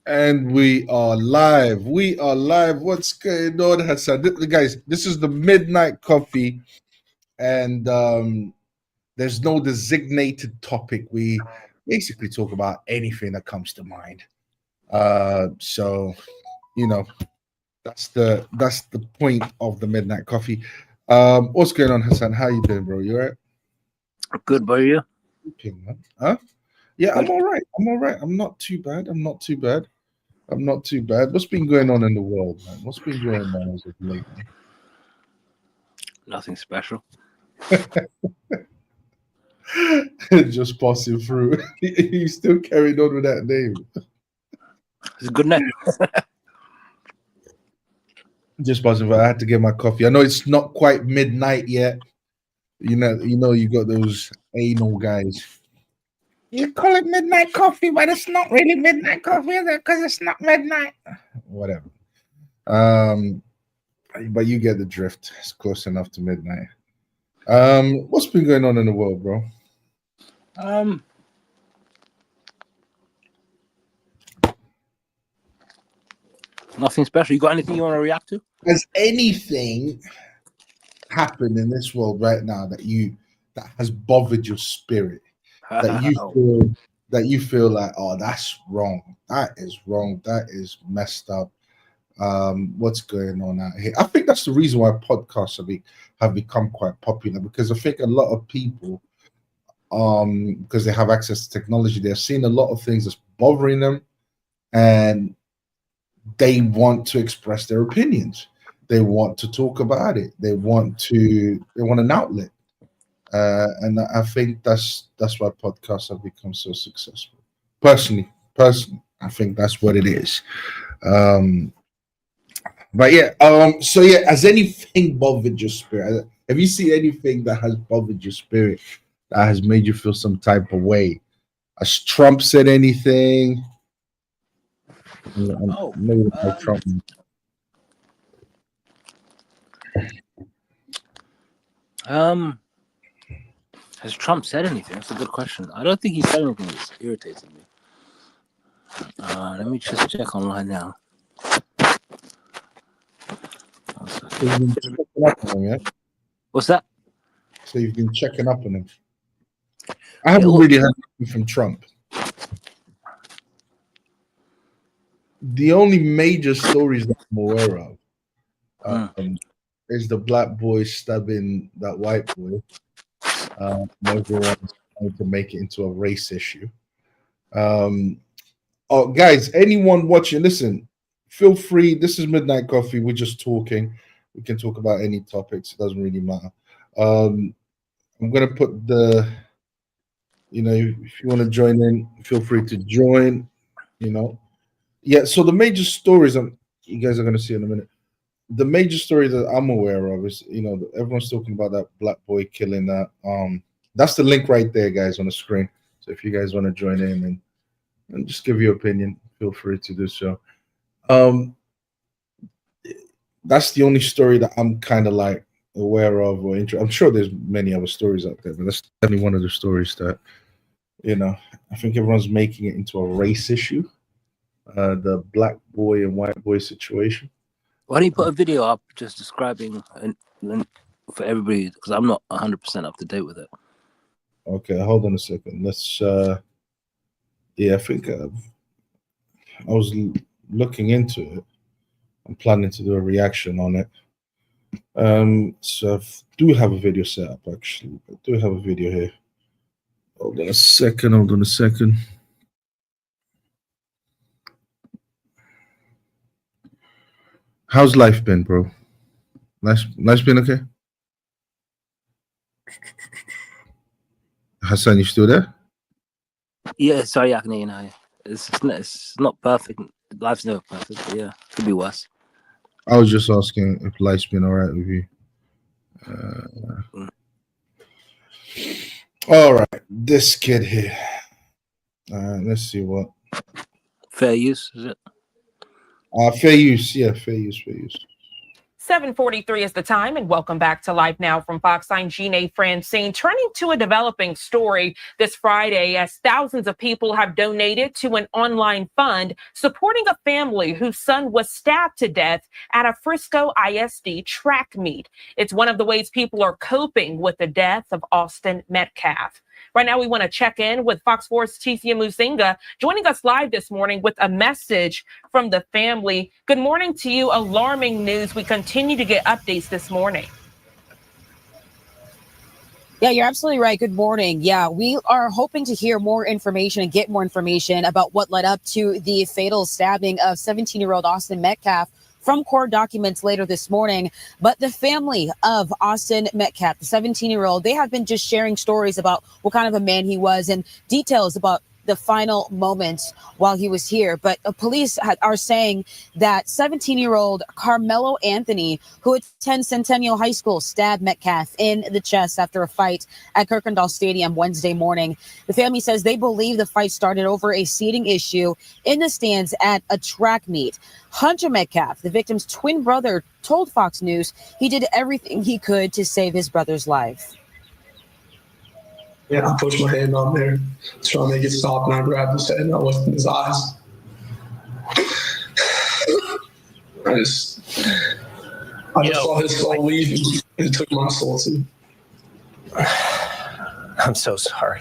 And we are live. We are live. What's going on, Hassan? Guys, this is the Midnight Coffee, and there's no designated topic. We basically talk about anything that comes to mind. So you know, that's the point of the Midnight Coffee. What's going on, Hassan? How you doing, bro? You alright? Good, bro. You? Okay, man. Huh? Yeah, I'm Good. all right. I'm all right. I'm not too bad. I'm not too bad. I'm not too bad. What's been going on in the world, man? What's been going on as of late? Nothing special. Just passing through. You still carried on with that name. It's a good name. Just passing through. I had to get my coffee. I know it's not quite midnight yet. You got those anal guys. You call it midnight coffee, but it's not really midnight coffee, is it? Because it's not midnight. Whatever. Um, but you get the drift. It's close enough to midnight. What's been going on in the world, bro? Um, Nothing special. You got anything you want to react to? Has anything happened in this world right now that has bothered your spirit? That you feel like, oh, that's wrong. That is wrong. That is messed up. What's going on out here? I think that's the reason why podcasts have become quite popular, because I think a lot of people, because they have access to technology, they're seeing a lot of things that's bothering them, and they want to express their opinions. They want to talk about it. They want an outlet. And I think that's why podcasts have become so successful. Personally, I think that's what it is. Um, but yeah, so yeah, has anything bothered your spirit? Have you seen anything that has bothered your spirit, that has made you feel some type of way? Has Trump said anything? Oh, Maybe like Trump. Has Trump said anything? That's a good question. I don't think he said anything that's irritated me. Let me just check online now. So you've been checking up on him, yeah? What's that? So you've been checking up on him. I Yeah, haven't really heard anything from Trump. The only major stories that I'm aware of is the black boy stabbing that white boy. And everyone's trying to make it into a race issue. Oh, guys, anyone watching, listen, feel free. This is Midnight Coffee. We're just talking. We can talk about any topics. It doesn't really matter. I'm going to put if you want to join in, feel free to join, you know. Yeah, so the major stories you guys are going to see in a minute. The major story that I'm aware of is, everyone's talking about that black boy killing that. That's the link right there, guys, on the screen. So if you guys want to join in and just give your opinion, feel free to do so. That's the only story that I'm kind of like aware of or I'm sure there's many other stories out there, but that's definitely one of the stories that, I think everyone's making it into a race issue. The black boy and white boy situation. Why don't you put a video up just describing and for everybody? Because I'm not 100% up to date with it. Okay, hold on a second. Let's. Yeah, I think I was looking into it. I'm planning to do a reaction on it. So I do have a video set up actually. I do have a video here. Hold on a second. Hold on a second. How's life been, bro? Life's been okay. Hassan, you still there? Yeah, sorry, I can hear you now. It's not perfect. Life's never perfect, but yeah, it could be worse. I was just asking if life's been all right with you. All right, this kid here. Let's see what. Fair use, is it? Fair use, yeah, fair use. 7:43 is the time, and welcome back to Live Now from Fox. I'm Jeanne Francine. Turning to a developing story this Friday, as thousands of people have donated to an online fund supporting a family whose son was stabbed to death at a Frisco ISD track meet. It's one of the ways people are coping with the death of Austin Metcalf. Right now, we want to check in with Fox 4's Ticia Muzinga, joining us live this morning with a message from the family. Good morning to you. Alarming news. We continue to get updates this morning. Yeah, you're absolutely right. Good morning. Yeah, we are hoping to hear more information and get more information about what led up to the fatal stabbing of 17-year-old Austin Metcalf from court documents later this morning. But the family of Austin Metcalf, the 17-year-old, they have been just sharing stories about what kind of a man he was and details about the final moments while he was here. But police are saying that 17-year-old Carmelo Anthony, who attends Centennial High School, stabbed Metcalf in the chest after a fight at Kirkendall Stadium Wednesday morning. The family says they believe the fight started over a seating issue in the stands at a track meet. Hunter Metcalf, the victim's twin brother, told Fox News he did everything he could to save his brother's life. Yeah, I pushed my hand on there, trying to make it stop, and I grabbed his head and I looked in his eyes. I just saw his soul leave, and it took my soul too. I'm so sorry.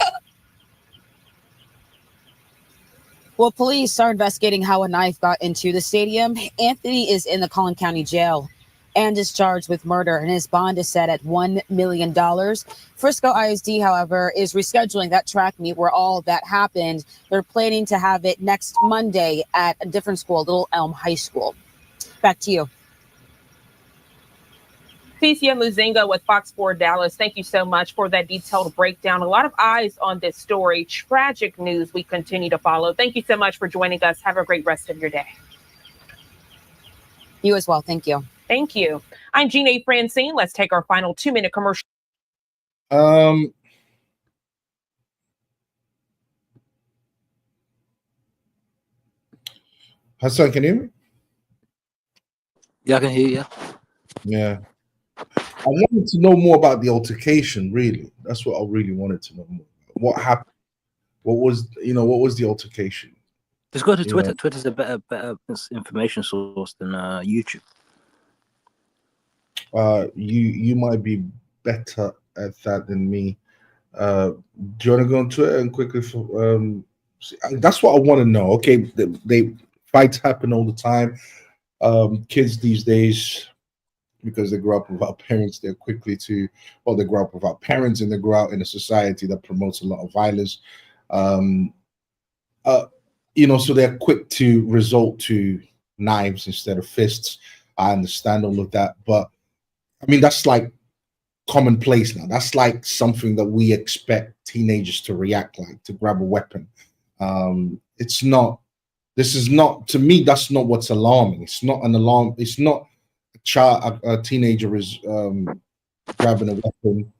Well, police are investigating how a knife got into the stadium. Anthony is in the Collin County Jail and is charged with murder, and his bond is set at $1 million. Frisco ISD, however, is rescheduling that track meet where all that happened. They're planning to have it next Monday at a different school, Little Elm High School. Back to you. Ticia Muzinga with Fox 4 Dallas. Thank you so much for that detailed breakdown. A lot of eyes on this story. Tragic news we continue to follow. Thank you so much for joining us. Have a great rest of your day. You as well. Thank you. Thank you. I'm Jeanne Francine. Let's take our final 2-minute commercial. Hassan, can you hear me? Yeah, I can hear you. Yeah. I wanted to know more about the altercation, really. That's what I really wanted to know more. What happened? What was the altercation? Just go to Twitter. Yeah. Twitter's a better information source than YouTube. You might be better at that than me. Do you want to go on Twitter and quickly? That's what I want to know. Okay, they fights happen all the time. Kids these days, because they grow up without parents, they grow up without parents and they grow out in a society that promotes a lot of violence. So they're quick to resort to knives instead of fists. I understand all of that, but I mean, that's like commonplace now. That's like something that we expect teenagers to react like, to grab a weapon. This is not, to me, that's not what's alarming. It's not an alarm. It's not a teenager is grabbing a weapon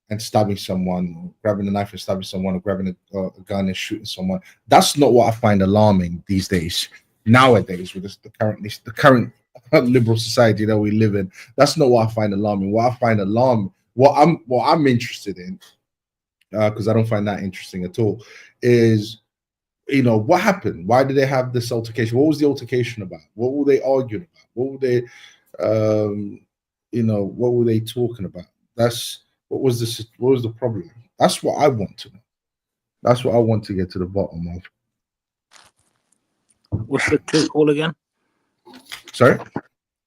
and stabbing someone, or grabbing a knife and stabbing someone, or grabbing a gun and shooting someone. That's not what I find alarming these days. Nowadays, with the current liberal society that we live in, that's not what I find alarming. What I find alarming, what I'm interested in, because I don't find that interesting at all, is what happened? Why did they have this altercation? What was the altercation about? What were they arguing about? What were they, what were they talking about? What was the problem? That's what I want to know. That's what I want to get to the bottom of. What's the kid called again? Sorry?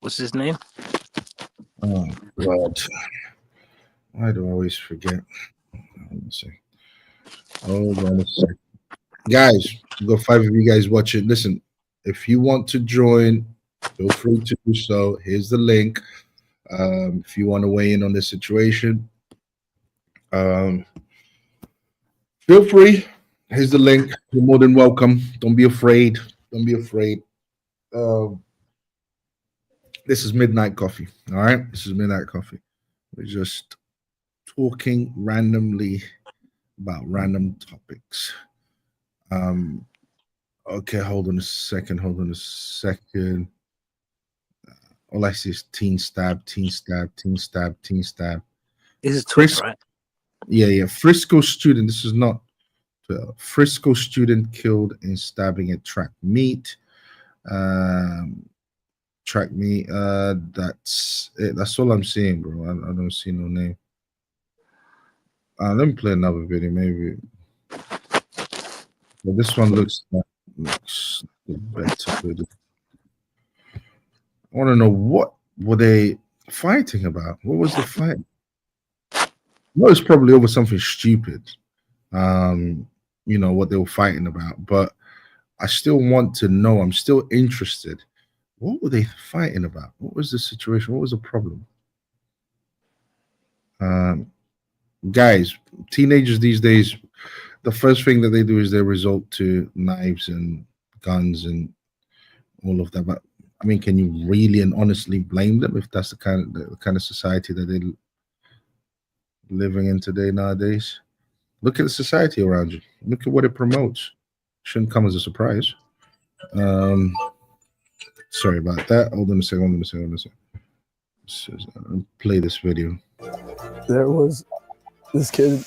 What's his name? Oh, God. Why do I always forget? Let me see. Hold on a second. Guys, we've got 5 of you guys watching. Listen, if you want to join, feel free to do so. Here's the link. If you want to weigh in on this situation, feel free. Here's the link. You're more than welcome. Don't be afraid. Don't be afraid. This is Midnight Coffee. All right? This is Midnight Coffee. We're just talking randomly about random topics. Okay, hold on a second. All I see is teen stab, teen stab, teen stab, teen stab. This is Twitter, right? Yeah. Frisco student. This is not Frisco student killed in stabbing at track meet. Track meet. That's it. That's all I'm seeing, bro. I don't see no name. Let me play another video, maybe. But this one looks better. I want to know what were they fighting about? What was the fight? No, it's probably over something stupid. You know what they were fighting about, but I still want to know. I'm still interested. What were they fighting about? What was the situation? What was the problem? Guys, teenagers these days, the first thing that they do is they resort to knives and guns and all of that. But I mean, can you really and honestly blame them if that's the kind of society that they're living in today nowadays? Look at the society around you. Look at what it promotes. Shouldn't come as a surprise. Sorry about that. Hold on a second. Play this video. There was this kid,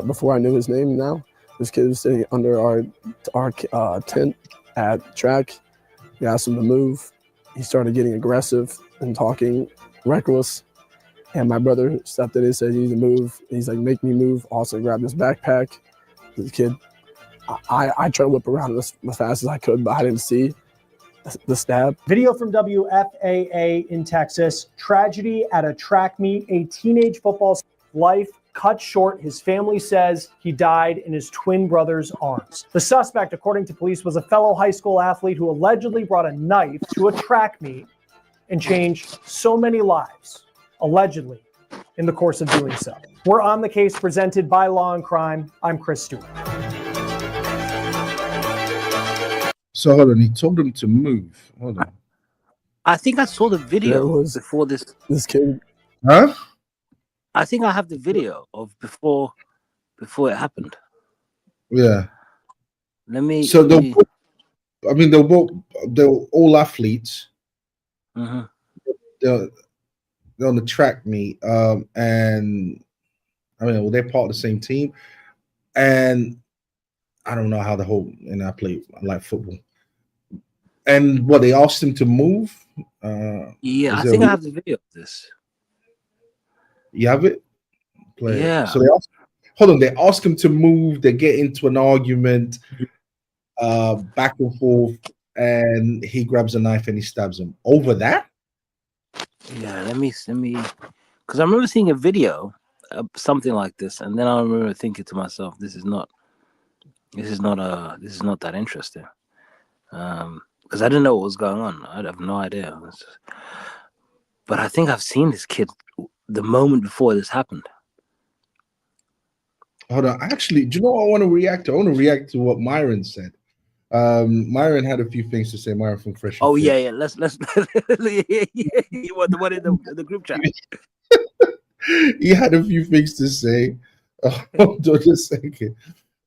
before I knew his name now, this kid was sitting under our tent at track. We asked him to move. He started getting aggressive and talking reckless. And my brother stepped in and said, "You need to move." He's like, "Make me move." Also grabbed his backpack. The kid, I tried to whip around as fast as I could, but I didn't see the stab. Video from WFAA in Texas. Tragedy at a track meet. A teenage football life cut short. His family says he died in his twin brother's arms. The suspect, according to police, was a fellow high school athlete who allegedly brought a knife to a track meet and changed so many lives, allegedly, in the course of doing so. We're on the case presented by Law and Crime. I'm Chris Stewart. So hold on, he told him to move. Hold on. I think I saw the video before this. This kid. Huh? I think I have the video of before it happened. Yeah. Let me. So they're all athletes. Mm-hmm. They're on the track meet, and I mean, well, they're part of the same team, and I don't know how the whole. And I like football, and what they asked him to move. Yeah, I think I have the video of this. You have it? Play Yeah. It. So they ask him to move. They get into an argument, back and forth, and he grabs a knife and he stabs him over that. Yeah, let me, because I remember seeing a video of something like this, and then I remember thinking to myself, this is not that interesting, because I didn't know what was going on. I have no idea. But I think I've seen this kid the moment before this happened. Hold on, actually, do you know what I want to react to? I want to react to what Myron said. Myron had a few things to say. Myron from Fresh. Oh yeah. Let's you want the one in the group chat? He had a few things to say. Hold on a second.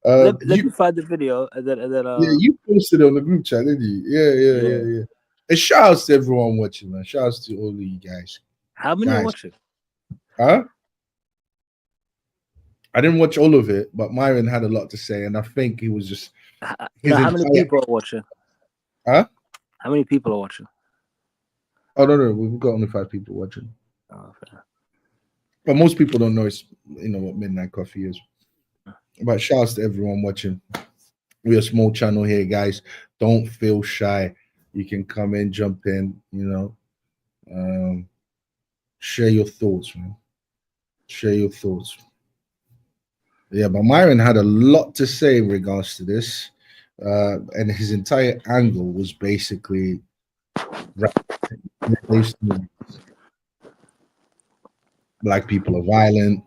Let me find the video and then yeah, you posted it on the group chat, didn't you? Yeah. And shout outs to everyone watching, man. Shout outs to all of you guys. How many are watching? Huh? I didn't watch all of it, but Myron had a lot to say, and I think he was just. How many people are watching? Huh? How many people are watching? Oh no, we've got only 5 people watching. Oh, fair. But most people don't know what Midnight Coffee is. But shouts to everyone watching. We're a small channel here, guys. Don't feel shy. You can come in, jump in, share your thoughts, man. Share your thoughts. Yeah, but Myron had a lot to say in regards to this. And his entire angle was basically black people are violent.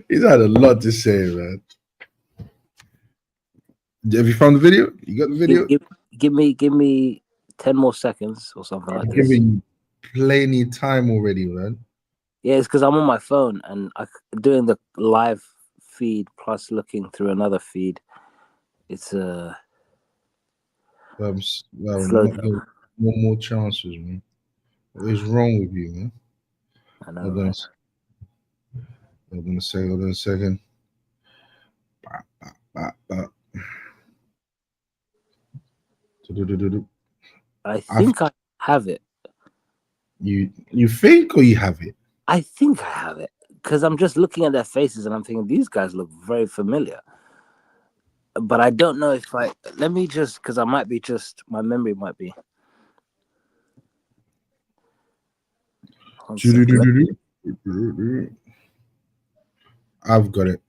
He's had a lot to say, man. Have you found the video? You got the video? Give me 10 more seconds or something like this. Giving you plenty time already, man. Yeah, it's because I'm on my phone and doing the live feed plus looking through another feed. It's Well, Slow not give no more chances, man. What is wrong with you, man? I know. Hold on, Right? hold on a second. Hold on a second. Do-do-do-do-do. I think I have it. You think or you have it? I think I have it because I'm just looking at their faces and I'm thinking these guys look very familiar. But I don't know if I. Let me just, because I might be just, my memory might be. One second. Do-do-do-do-do. I've got it.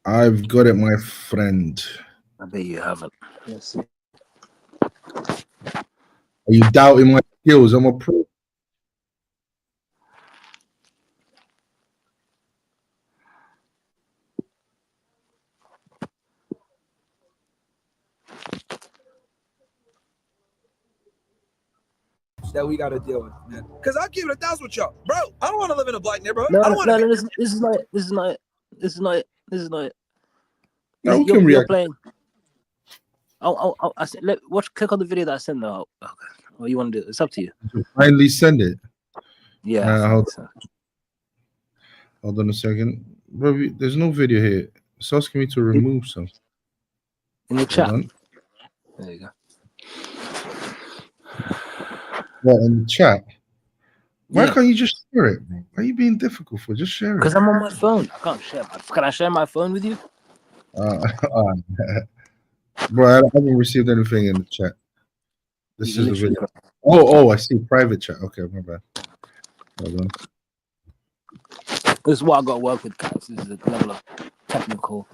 I've got it, my friend. I bet you haven't. Let's see. Are you doubting my skills? I'm a pro. That we got to deal with, man. Because I keep it 1,000 with y'all, bro. I don't want to live in a black neighborhood. No, I don't want to. this is not it. This is not it. This is not it. This is not it. No, we can You're react. playing. I said, watch. Click on the video that I sent though. Okay. What you want to do? It's up to you. Finally send it. Yeah. Hold on a second. Bro, there's no video here. It's asking me to remove something. In the chat. Hold on. There you go. What, in the chat? Why Yeah. can't you just share it, bro? Why are you being difficult for? Just share it. Because I'm on my phone. I can't share. Can I share my phone with you? Bro, I haven't received anything in the chat. This You is the literally video. Oh, I see private chat. Okay, my bad. Hold on. This is what I got to work with, guys. This is the level of technical.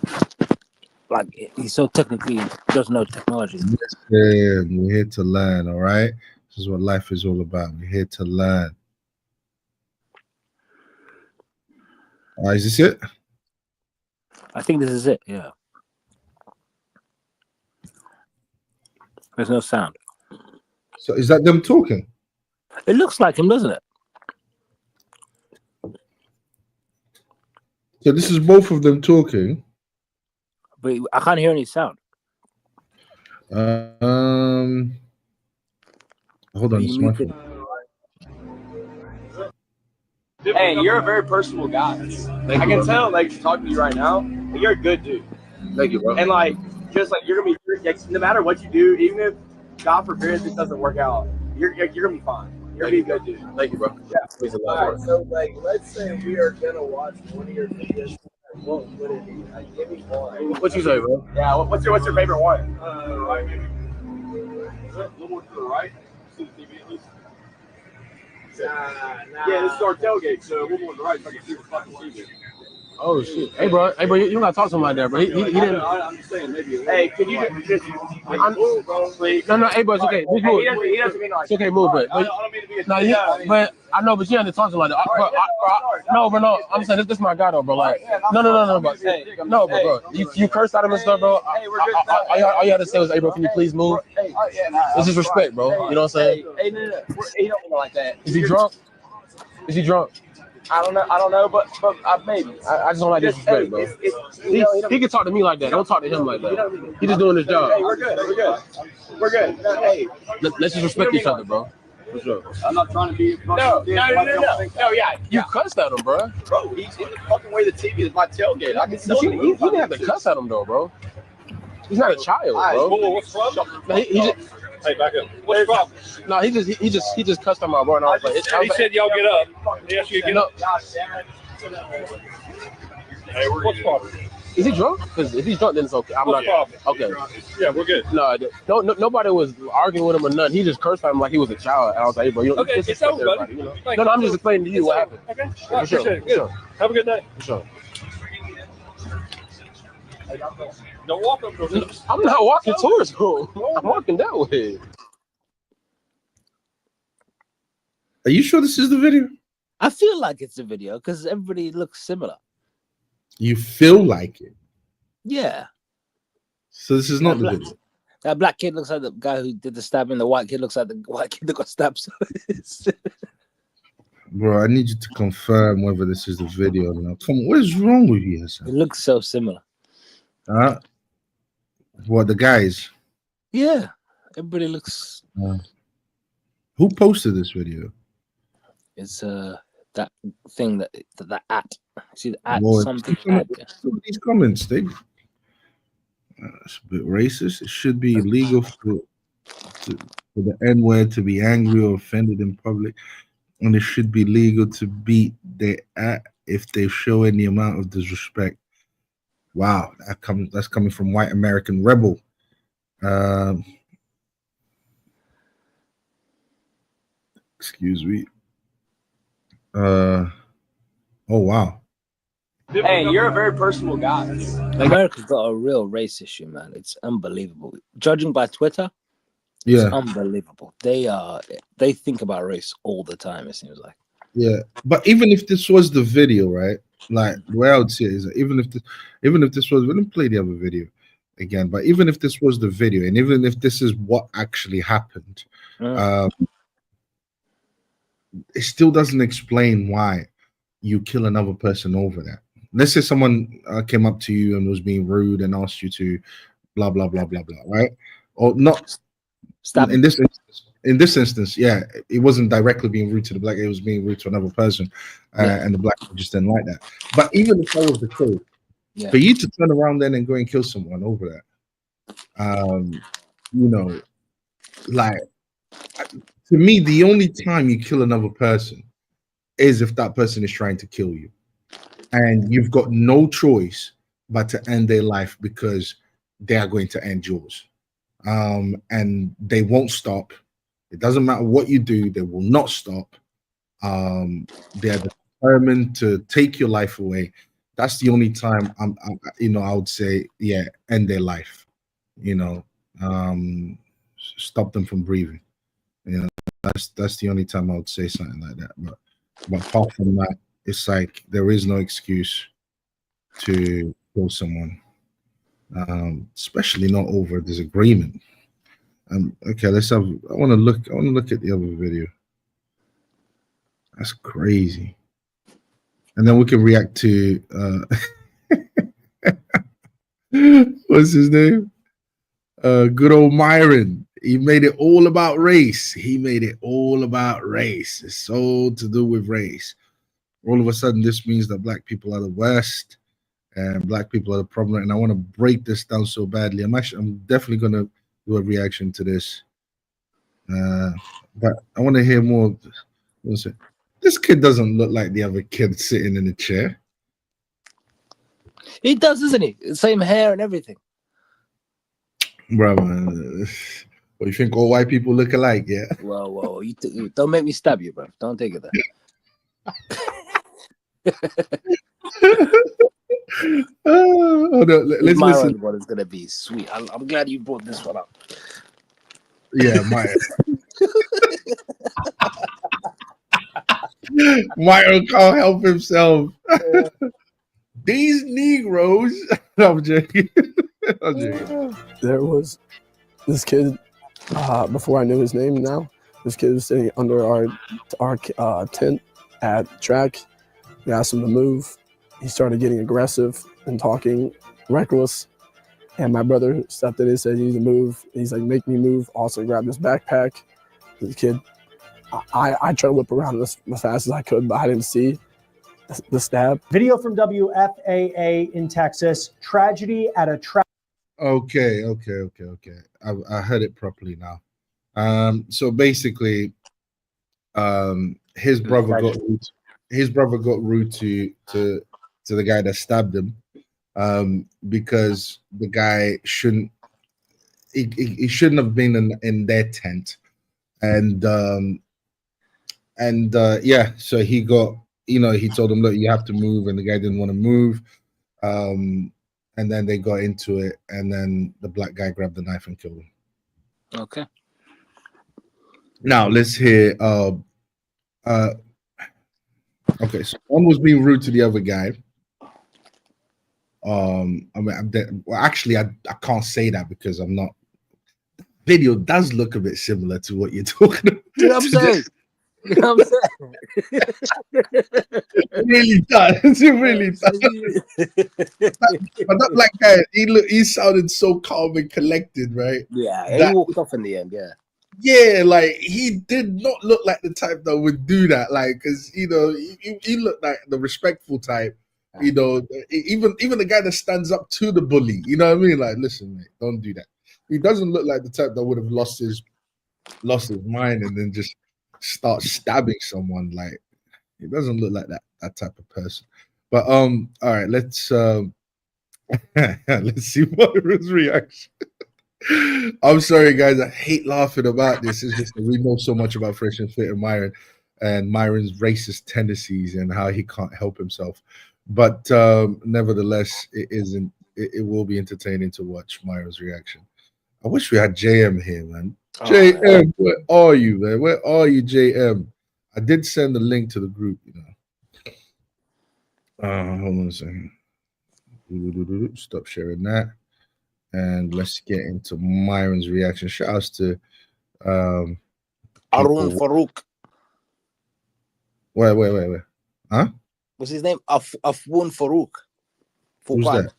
Like, he's so technically doesn't know technology. Listen, we're here to learn, all right? This is what life is all about. We're here to learn. All right, is this it? I think this is it, yeah. There's no sound. So is that them talking? It looks like him, doesn't it? So this is both of them talking. But I can't hear any sound. Hold on, it's my phone. Hey, you're a very personable guy. I can tell, like, talking to you right now, like, you're a good dude. Thank you, bro. And, like, just, like, you're going to be, like, no matter what you do, even if, God forbid, this doesn't work out, you're going to be fine. You're going to be a good dude. Thank you, bro. Yeah. Please All right, so, like, let's say we are going to watch one of your videos. What would it be? Like, give me one. What you say, bro? Yeah, what's your favorite one? Right. Is that a little more to the right? See the TV at least? Nah. Yeah, this is our tailgate, so we'll go on the right so I can see the fucking TV. Oh shit! Hey bro, you don't gotta talk to him like that, bro. He didn't. I'm just saying, maybe. Hey, can you just move, bro, please? No, hey, bro, it's okay. Just move. He doesn't mean like. It's okay, move, but I don't mean to be a. no, but I know, but you have to talk to him like that. No, I'm saying this is my guy though, bro. Like, no, bro. You cursed at him and stuff, bro. All you had to say was, hey, bro, can you please move? This is respect, bro. You know what I'm saying? Hey, no. He don't mean it like that. Is he drunk? Is he drunk? I don't know, but maybe. I just don't like disrespect, bro. He can talk to me like that. Don't talk to him like that. He's just doing his job. Hey, we're good. No, hey, let's just respect each other, bro. For sure. I'm not trying to be. No, yeah. You cussed at him, bro. Bro, he's in the fucking way the TV is my tailgate. I can still. You didn't have to cuss at him though, bro. He's not a child, bro. What's the problem? No, he just. Hey, back up. What's the problem? No, he just cussed on my bro, and I was like, He said y'all get up. He asked you to get up. Hey, what's the problem? Is he drunk? Because if he's drunk, then it's okay. I'm not. Okay. Yeah, we're good. No, nobody was arguing with him or nothing. He just cursed at him like he was a child. And I was like, hey, bro, you don't Okay, it's over, buddy. you know? No, I'm just explaining to you what happened. Okay. For sure. Appreciate it. Good. Have a good day. For sure. Don't walk up to him. I'm not walking towards him. I'm walking that way. Are you sure this is the video? I feel like it's a video because everybody looks similar. You feel like it. Yeah. So this is not the video. That black kid looks like the guy who did the stabbing. The white kid looks like the white kid that got stabbed. So Bro, I need you to confirm whether this is the video now. Come on, what is wrong with you, Hassan? it looks so similar. What, the guys? Yeah, everybody looks. Who posted this video? It's that thing that at. See the at Lord, something. some At. of these comments, it's a bit racist. It should be illegal for the N-word to be angry or offended in public, and it should be legal to beat their at if they show any amount of disrespect. Wow, that's coming from White American Rebel. Excuse me. Oh wow. Hey, you're a very personable guy. America's got a real race issue, man. It's unbelievable. Judging by Twitter, yeah, it's unbelievable. They think about race all the time, it seems like. Yeah, but even if this was the video, right? Like the way I would say it is that even if this was, we didn't play the other video again, but even if this was the video, and even if this is what actually happened, it still doesn't explain why you kill another person over that. Let's say someone came up to you and was being rude and asked you to blah blah blah blah blah, right? Or not. Stop. In this instance, yeah, it wasn't directly being rude to the black; it was being rude to another person, and the black just didn't like that. But even if that was the case, for you to turn around then and go and kill someone over that, you know, like, to me, the only time you kill another person is if that person is trying to kill you, and you've got no choice but to end their life because they are going to end yours. And they won't stop. It doesn't matter what you do, they will not stop. They are determined to take your life away. That's the only time I would say, yeah, end their life. Stop them from breathing. That's the only time I would say something like that. But apart from that, it's like there is no excuse to kill someone. Especially not over disagreement. Okay, let's have. I want to look at the other video. That's crazy. And then we can react to what's his name? Good old Myron. He made it all about race. It's so to do with race. All of a sudden, this means that black people are the worst. And black people are the problem, and I want to break this down so badly. I'm definitely gonna do a reaction to this, but I want to hear more. This kid doesn't look like the other kid sitting in the chair. He does, isn't he? Same hair and everything. Bro, man. Well, you think all white people look alike? Yeah. Whoa! You don't make me stab you, bro. Don't take it there. Oh, no, let's my listen. one is gonna be sweet. I'm glad you brought this one up. Yeah, Myron can't help himself. These Negroes. I'm joking. There was this kid before I knew his name. Now this kid was sitting under our tent at track. We asked him to move. He started getting aggressive and talking reckless. And my brother stepped in and said, "You need to move." He's like, "Make me move." Also grabbed his backpack. The kid, I tried to whip around as fast as I could, but I didn't see the stab. Video from WFAA in Texas. Tragedy at a track. Okay. I heard it properly now. So basically, his brother got rude to the guy that stabbed him, because the guy shouldn't have been in their tent, and so he got, he told him, look, you have to move, and the guy didn't want to move, and then they got into it, and then the black guy grabbed the knife and killed him. Okay. Now let's hear. Okay, so one was being rude to the other guy. Actually, I can't say that because I'm not. Video does look a bit similar to what you're talking about. You know what I'm saying? You know what I'm saying? It really does. It really does. But that black guy, he sounded so calm and collected, right? Yeah, he That- walked off in the end. Yeah. Yeah, like he did not look like the type that would do that. Like, because you know, he looked like the respectful type. You know, even the guy that stands up to the bully. You know what I mean? Like, listen, mate, don't do that. He doesn't look like the type that would have lost his mind and then just start stabbing someone. Like, he doesn't look like that type of person. But all right, let's let's see Myron's reaction. I'm sorry, guys. I hate laughing about this. It's just that we know so much about Fresh and Fit and Myron's racist tendencies and how he can't help himself. But nevertheless, it will be entertaining to watch Myron's reaction. I wish we had JM here, man. JM, where are you, man? Where are you, JM? I did send the link to the group, you know. Hold on a second. Stop sharing that. And let's get into Myron's reaction. Shout outs to Arun Farouk. Wait. Huh? What's his name? Afwan Farouk. Who's that?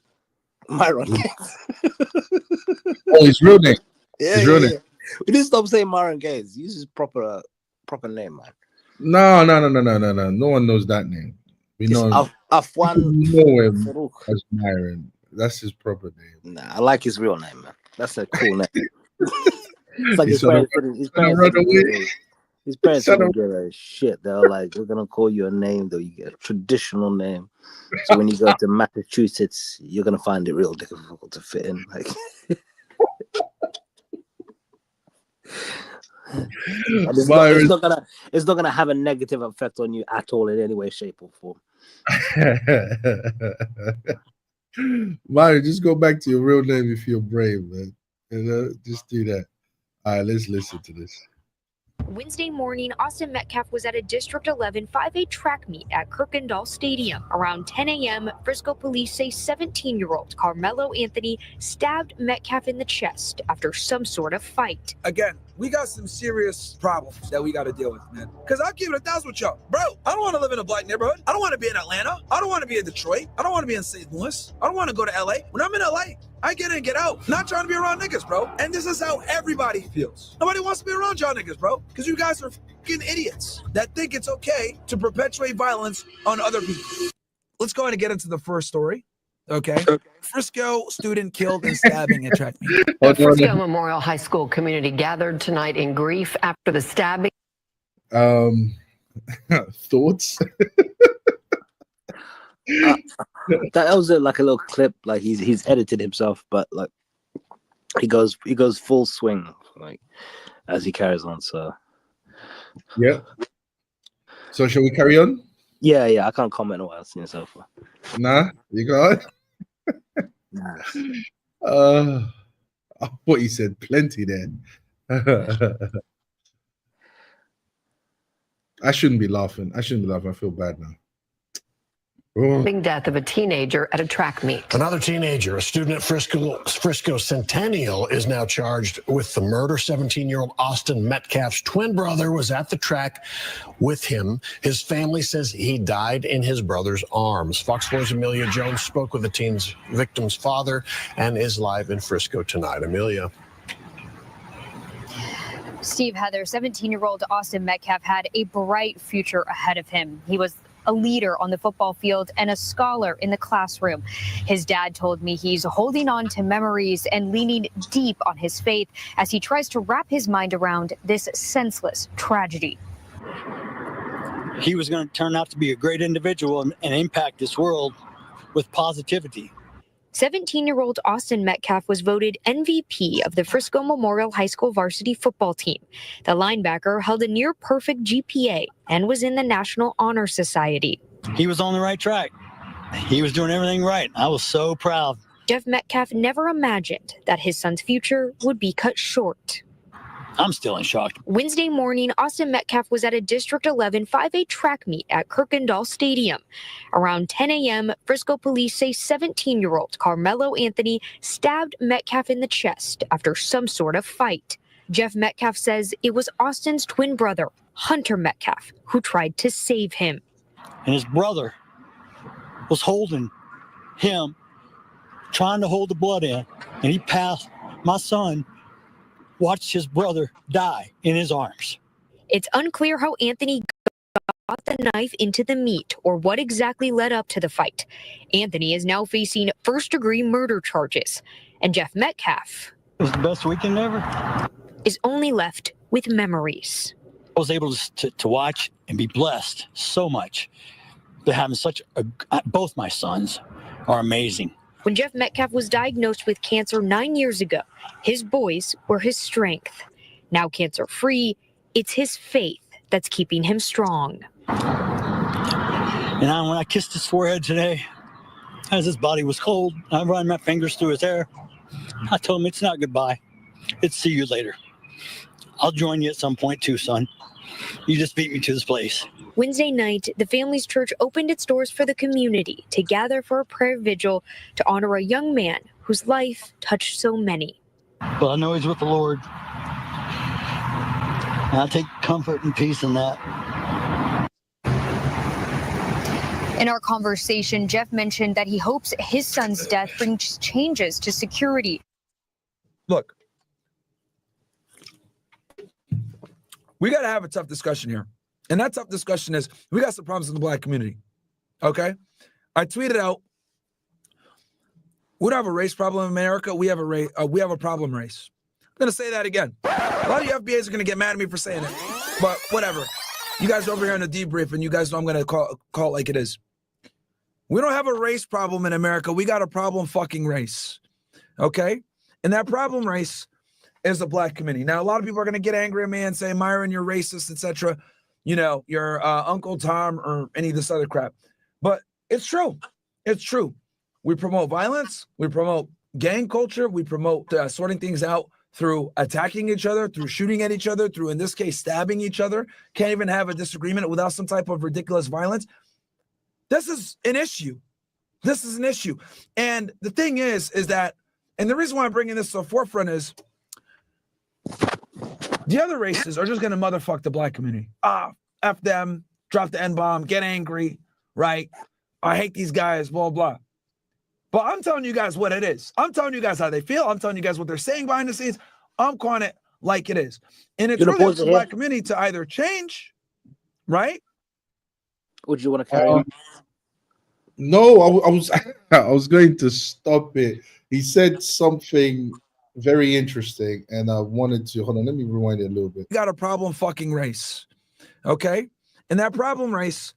Myron. Oh, his real name. Yeah, his real name. We need to stop saying Myron Gaze. Use his proper name, man. No. No one knows that name. We know Afwan him Farouk. as Myron. That's his proper name. Nah, I like his real name, man. That's a cool name. It's like his parents didn't give a shit. They were like, we're gonna call you a name though. You get a traditional name. So when you go to Massachusetts, you're gonna find it real difficult to fit in. Like it's not gonna have a negative effect on you at all in any way, shape, or form. Myron, just go back to your real name if you're brave, man. You know, just do that. All right, let's listen to this. Wednesday morning, Austin Metcalf was at a District 11 5A track meet at Kirkendall Stadium. Around 10 a.m., Frisco police say 17-year-old Carmelo Anthony stabbed Metcalf in the chest after some sort of fight. Again, we got some serious problems that we got to deal with, man. Because I'll give it 1,000 with y'all. Bro, I don't want to live in a black neighborhood. I don't want to be in Atlanta. I don't want to be in Detroit. I don't want to be in St. Louis. I don't want to go to LA. When I'm in LA, I get in and get out. Not trying to be around niggas, bro. And this is how everybody feels. Nobody wants to be around y'all niggas, bro. Because you guys are fucking idiots that think it's okay to perpetuate violence on other people. Let's go ahead and get into the first story. Okay. Frisco student killed in stabbing at track meet. The Frisco Memorial High School community gathered tonight in grief after the stabbing. Thoughts? That was like a little clip. Like he's edited himself, but like he goes full swing like as he carries on. So yeah. So shall we carry on? Yeah. I can't comment on what I've seen so far. Nah, you got it. Nah. What you said, plenty then. I shouldn't be laughing. I feel bad now. Death of a teenager at a track meet. Another teenager, a student at Frisco Centennial, is now charged with the murder. 17-year-old Austin Metcalf's twin brother was at the track with him. His family says he died in his brother's arms. Fox 4's Amelia Jones spoke with the victim's father and is live in Frisco tonight. Amelia. Steve, Heather, 17-year-old Austin Metcalf had a bright future ahead of him. He was a leader on the football field and a scholar in the classroom. His dad told me he's holding on to memories and leaning deep on his faith as he tries to wrap his mind around this senseless tragedy. He was going to turn out to be a great individual and impact this world with positivity. 17-year-old Austin Metcalf was voted MVP of the Frisco Memorial High School varsity football team. The linebacker held a near-perfect GPA and was in the National Honor Society. He was on the right track. He was doing everything right. I was so proud. Jeff Metcalf never imagined that his son's future would be cut short. I'm still in shock. Wednesday morning, Austin Metcalf was at a District 11 5A track meet at Kirkendall Stadium. Around 10 a.m., Frisco police say 17-year-old Carmelo Anthony stabbed Metcalf in the chest after some sort of fight. Jeff Metcalf says it was Austin's twin brother, Hunter Metcalf, who tried to save him. And his brother was holding him, trying to hold the blood in, and he passed. My son watched his brother die in his arms. It's unclear how Anthony got the knife into the meat or what exactly led up to the fight. Anthony is now facing first-degree murder charges, and Jeff Metcalf It was the best weekend ever. Is only left with memories. I was able to watch and be blessed so much. To having both my sons are amazing. When Jeff Metcalf was diagnosed with cancer 9 years ago, his boys were his strength. Now cancer-free, it's his faith that's keeping him strong. And when I kissed his forehead today, as his body was cold, I ran my fingers through his hair. I told him it's not goodbye. It's see you later. I'll join you at some point too, son. You just beat me to this place. Wednesday night, the family's church opened its doors for the community to gather for a prayer vigil to honor a young man whose life touched so many. But I know he's with the Lord. And I take comfort and peace in that. In our conversation, Jeff mentioned that he hopes his son's death brings changes to security. Look, we got to have a tough discussion here. And that tough discussion is we got some problems in the black community. Okay? I tweeted out, we don't have a race problem in America. We have a problem race. I'm going to say that again. A lot of you FBAs are going to get mad at me for saying it. But whatever. You guys are over here in the debrief, and you guys know I'm going to call it like it is. We don't have a race problem in America. We got a problem fucking race. Okay? And that problem race is the black community. Now, a lot of people are going to get angry at me and say, Myron, you're racist, etc. You know, your Uncle Tom or any of this other crap. But it's true. It's true. We promote violence. We promote gang culture. We promote sorting things out through attacking each other, through shooting at each other, through, in this case, stabbing each other. Can't even have a disagreement without some type of ridiculous violence. This is an issue. This is an issue. And the thing is that, and the reason why I'm bringing this to the forefront is the other races are just going to motherfuck the black community. F them, drop the N-bomb, get angry, right? I hate these guys, blah, blah. But I'm telling you guys what it is. I'm telling you guys how they feel. I'm telling you guys what they're saying behind the scenes. I'm calling it like it is. And it's really up to the black community to either change, right? Would you want to carry on? No, I was going to stop it. He said something very interesting, and I wanted to hold on. Let me rewind it a little bit. We got a problem fucking race, okay? And that problem race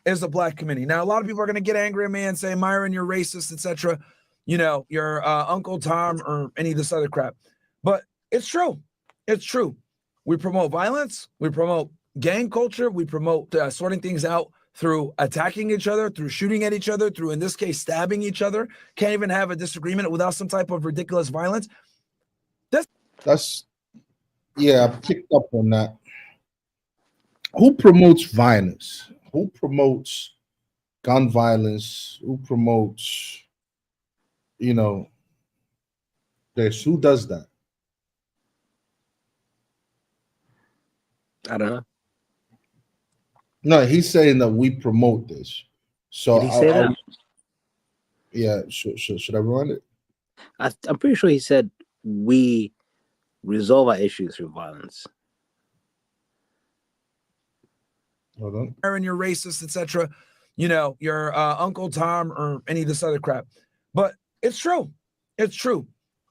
is the black community. Now, a lot of people are going to get angry at me and say, Myron, you're racist, etc. You know, your Uncle Tom or any of this other crap. But it's true. It's true. We promote violence. We promote gang culture. We promote sorting things out through attacking each other, through shooting at each other, through, in this case, stabbing each other. Can't even have a disagreement without some type of ridiculous violence. Yeah, I picked up on that. Who promotes violence? Who promotes gun violence? Who promotes, this? Who does that? I don't know. No, he's saying that we promote this. So Did he say that? Yeah, should I run it? I'm pretty sure he said we resolve our issues through violence. Hold on. And you're racist, etc. You know, your Uncle Tom or any of this other crap. But it's true. It's true.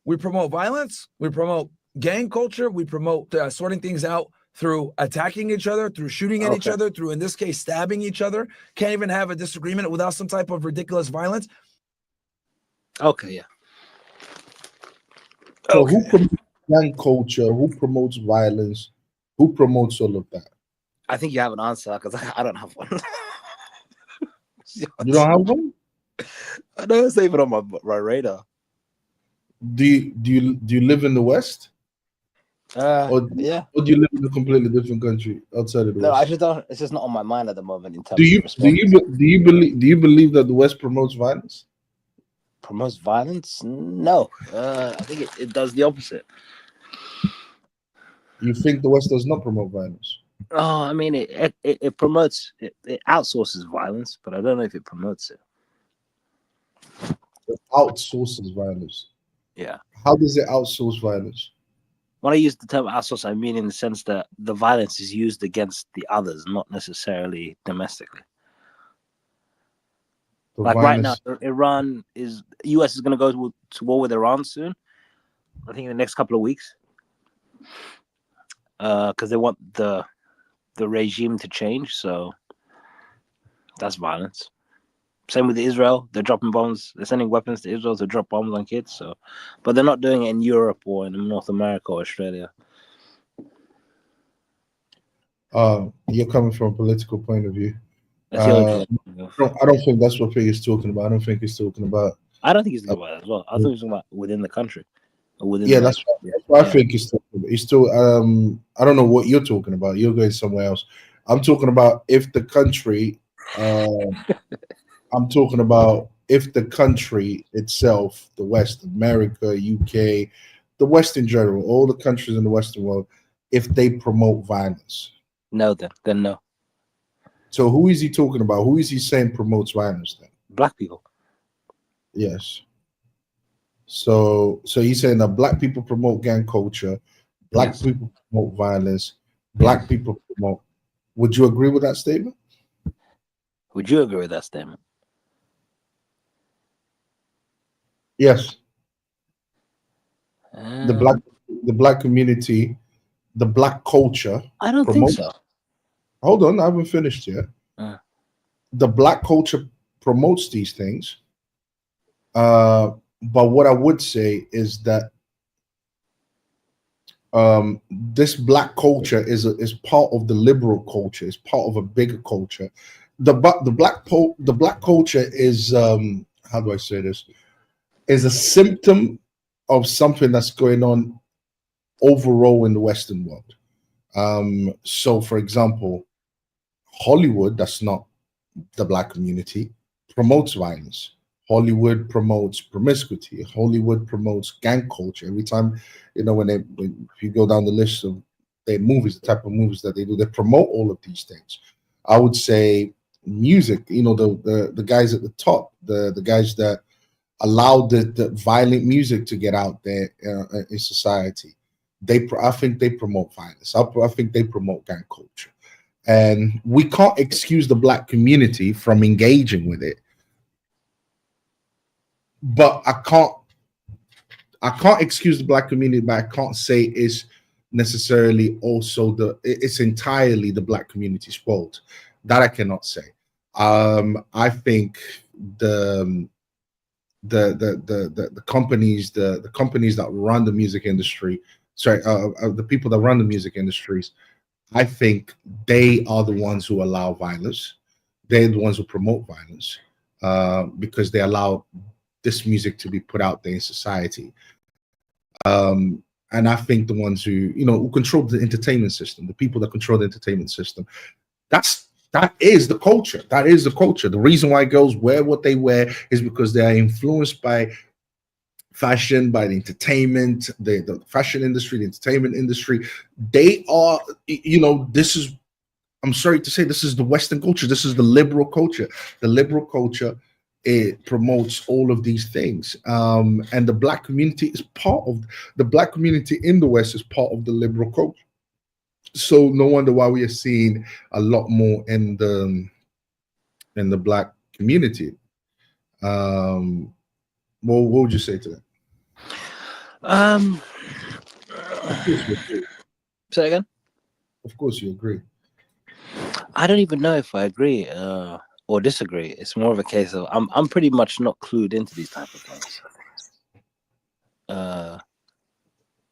We promote violence. We promote gang culture. We promote sorting things out through attacking each other, through shooting at each other, through, in this case, stabbing each other. Can't even have a disagreement without some type of ridiculous violence. Okay, yeah. So who promotes gang culture? Who promotes violence? Who promotes all of that? I think you have an answer because I don't have one. You don't have one? I know it's even on my radar. Do you live in the West? Yeah. Or do you live in a completely different country outside of the No, West? I just don't. It's just not on my mind at the moment. In terms Do you of believe that the West promotes violence? Promotes violence? No. I think it does the opposite. You think the West does not promote violence? Oh, I mean, it promotes, it outsources violence, but I don't know if it promotes it. It outsources violence. Yeah. How does it outsource violence? When I use the term outsource, I mean in the sense that the violence is used against the others, not necessarily domestically. The Like violence, right now, US is going to go to war with Iran soon. I think in the next couple of weeks, because they want the regime to change. So that's violence. Same with Israel. They're dropping bombs. They're sending weapons to Israel to drop bombs on kids. So, but they're not doing it in Europe or in North America or Australia. you're coming from a political point of view. That's the only I don't think that's what Fig is talking about. I don't think he's talking about. I don't think he's talking about that as well. I thought he was talking about within the country. Or within Yeah, the, that's what I think he's talking about. He's still. I don't know what you're talking about. You're going somewhere else. I'm talking about if the country. I'm talking about if the country itself, the West, America, UK, the West in general, all the countries in the Western world, if they promote violence. No, then no. So who is he talking about? Who is he saying promotes violence then? Black people. Yes. So he's saying that black people promote gang culture, black people promote violence, black people promote. Would you agree with that statement? Would you agree with that statement? Yes. The black community, the black culture. I don't think so. Hold on, I haven't finished yet. The black culture promotes these things. But what I would say is that this black culture is part of the liberal culture. It's part of a bigger culture. The black culture is how do I say this? Is a symptom of something that's going on overall in the Western world. So, for example, Hollywood, that's not the black community, promotes violence. Hollywood promotes promiscuity. Hollywood promotes gang culture. Every time, if you go down the list of their movies, the type of movies that they do, they promote all of these things. I would say music, the guys at the top, the guys that allow the violent music to get out there in society. I think they promote violence. I think they promote gang culture. And we can't excuse the black community from engaging with it. But I can't excuse the black community, but I can't say it's necessarily also it's entirely the black community's fault. That I cannot say. I think the companies that run the music industry, the people that run the music industries, I think they are the ones who allow violence. They're the ones who promote violence because they allow this music to be put out there in society. And I think the ones who control the entertainment system, the people that control the entertainment system, that is the culture. That is the culture. The reason why girls wear what they wear is because they are influenced by fashion, by the entertainment, the fashion industry, the entertainment industry. They are, this is, I'm sorry to say, this is the Western culture. This is the liberal culture. The liberal culture, it promotes all of these things. And the black community is part of, the black community in the West is part of the liberal culture. So no wonder why we are seeing a lot more in the black community. What would you say to that? Say again? Of course you agree. I don't even know if I agree or disagree. It's more of a case of I'm pretty much not clued into these type of things.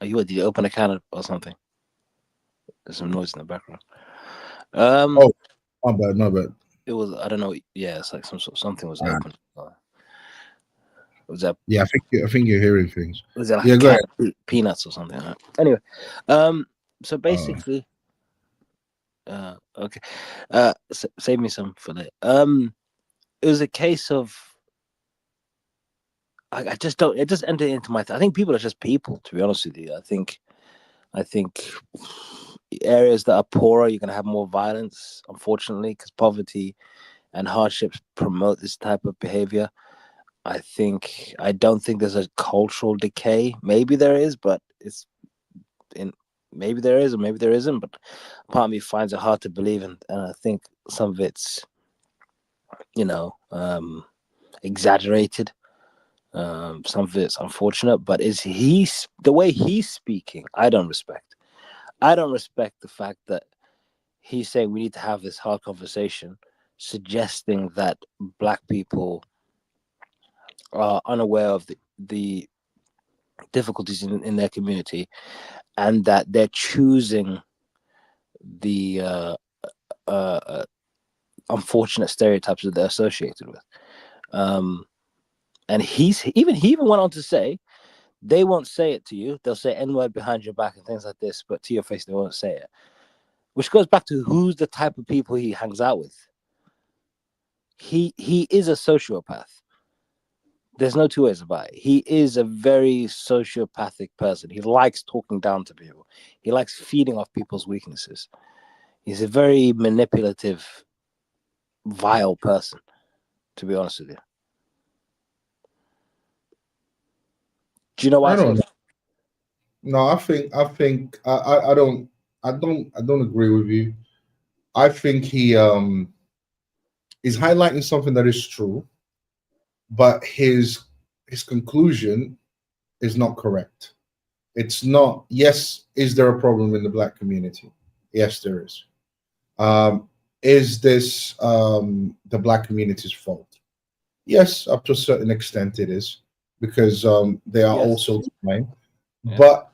Did you open a can or something? There's some noise in the background. Oh, my bad. It was, I don't know. Yeah, it's like something was open. Was that? Yeah, I think you're hearing things. Was that like a can of peanuts or something? Right? Anyway, so basically, okay, save me some for that. It was a case of I just don't. It just entered into my. I think people are just people. To be honest with you, I think I think areas that are poorer, you're going to have more violence, unfortunately, because poverty and hardships promote this type of behavior. I don't think there's a cultural decay. Maybe there is, but maybe there is or maybe there isn't. But part of me finds it hard to believe, and I think some of it's, exaggerated. Some of it's unfortunate, but the way he's speaking, I don't respect. I don't respect the fact that he's saying we need to have this hard conversation, suggesting that Black people are unaware of the difficulties in their community, and that they're choosing the unfortunate stereotypes that they're associated with. And he even went on to say, they won't say it to you. They'll say N-word behind your back and things like this, but to your face, they won't say it. Which goes back to who's the type of people he hangs out with. He is a sociopath. There's no two ways about it. He is a very sociopathic person. He likes talking down to people. He likes feeding off people's weaknesses. He's a very manipulative, vile person, to be honest with you. Do you know why? I don't know. No, I don't agree with you. I think he is highlighting something that is true, but his conclusion is not correct. It's not. Yes, is there a problem in the Black community? Yes, there is. Is this the Black community's fault? Yes, up to a certain extent it is, because they are also to blame. Yeah. But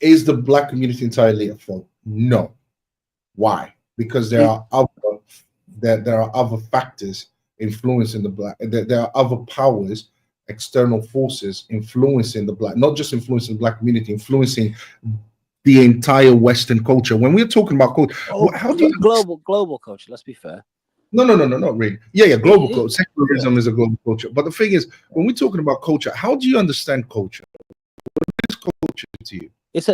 is the Black community entirely at fault? No. Why? Because there are other factors influencing the Black. There are other powers, external forces influencing the Black, not just influencing the Black community, influencing the entire Western culture. When we're talking about culture, how do you global culture? Let's be fair. No, not really. Yeah, global culture. Secularism is a global culture. But the thing is, when we're talking about culture, how do you understand culture? What is culture to you? It's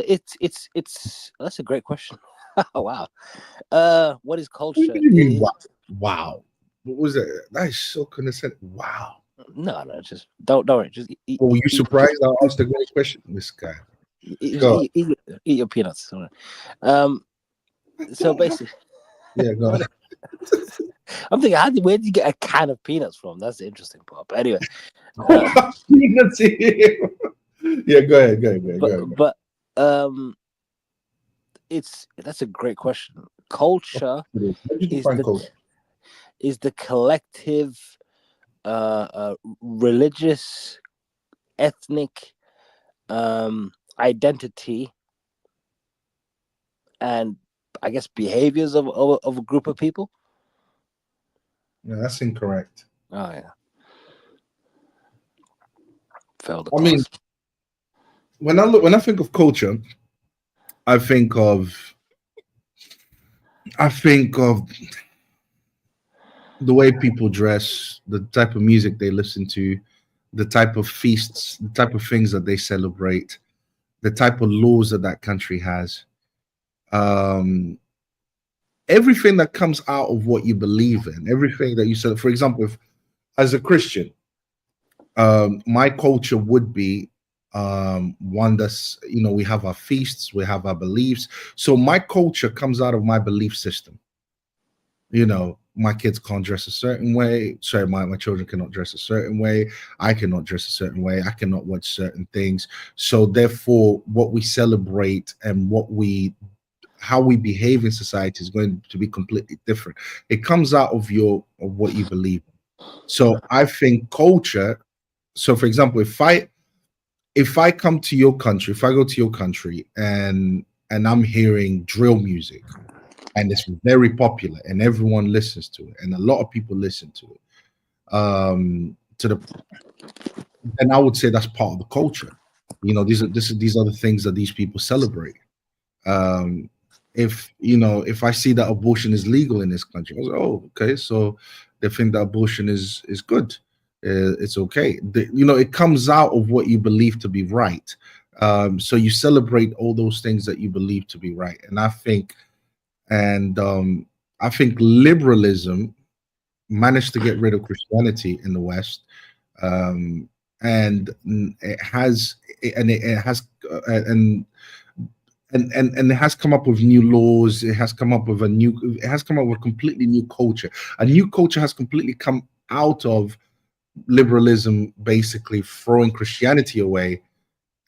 that's a great question. Wow. What is culture? What do you mean, wow. What was that? That is so condescending. Wow. No, just don't worry. Just eat. Oh, were you surprised I asked a great question? This guy. Eat your peanuts. So basically, yeah, go ahead. I'm thinking, where did you get a can of peanuts from? That's the interesting part. But anyway, peanuts here. Yeah, go ahead. But that's a great question. Culture is the collective, religious, ethnic identity, and I guess behaviors of a group of people. Yeah, that's incorrect. Oh yeah. I mean, when I think of culture, I think of the way people dress, the type of music they listen to, the type of feasts, the type of things that they celebrate, the type of laws that country has. Everything that comes out of what you believe in, everything that you said. For example, if as a Christian, my culture would be one that's, we have our feasts, we have our beliefs. So my culture comes out of my belief system. My kids can't dress a certain way. Sorry, my children cannot dress a certain way. I cannot dress a certain way. I cannot watch certain things. So therefore, what we celebrate and how we behave in society is going to be completely different. It comes out of what you believe in. So I think culture. So for example, if I come to your country, if I go to your country and I'm hearing drill music, and it's very popular and everyone listens to it, and a lot of people listen to it, then I would say that's part of the culture. These are the things that these people celebrate. If I see that abortion is legal in this country, I was like, oh, okay, so they think that abortion is good. It's okay. It comes out of what you believe to be right. So you celebrate all those things that you believe to be right. And I think liberalism managed to get rid of Christianity in the West, and it has come up with new laws. It has come up with a completely new culture. A new culture has completely come out of liberalism, basically throwing Christianity away,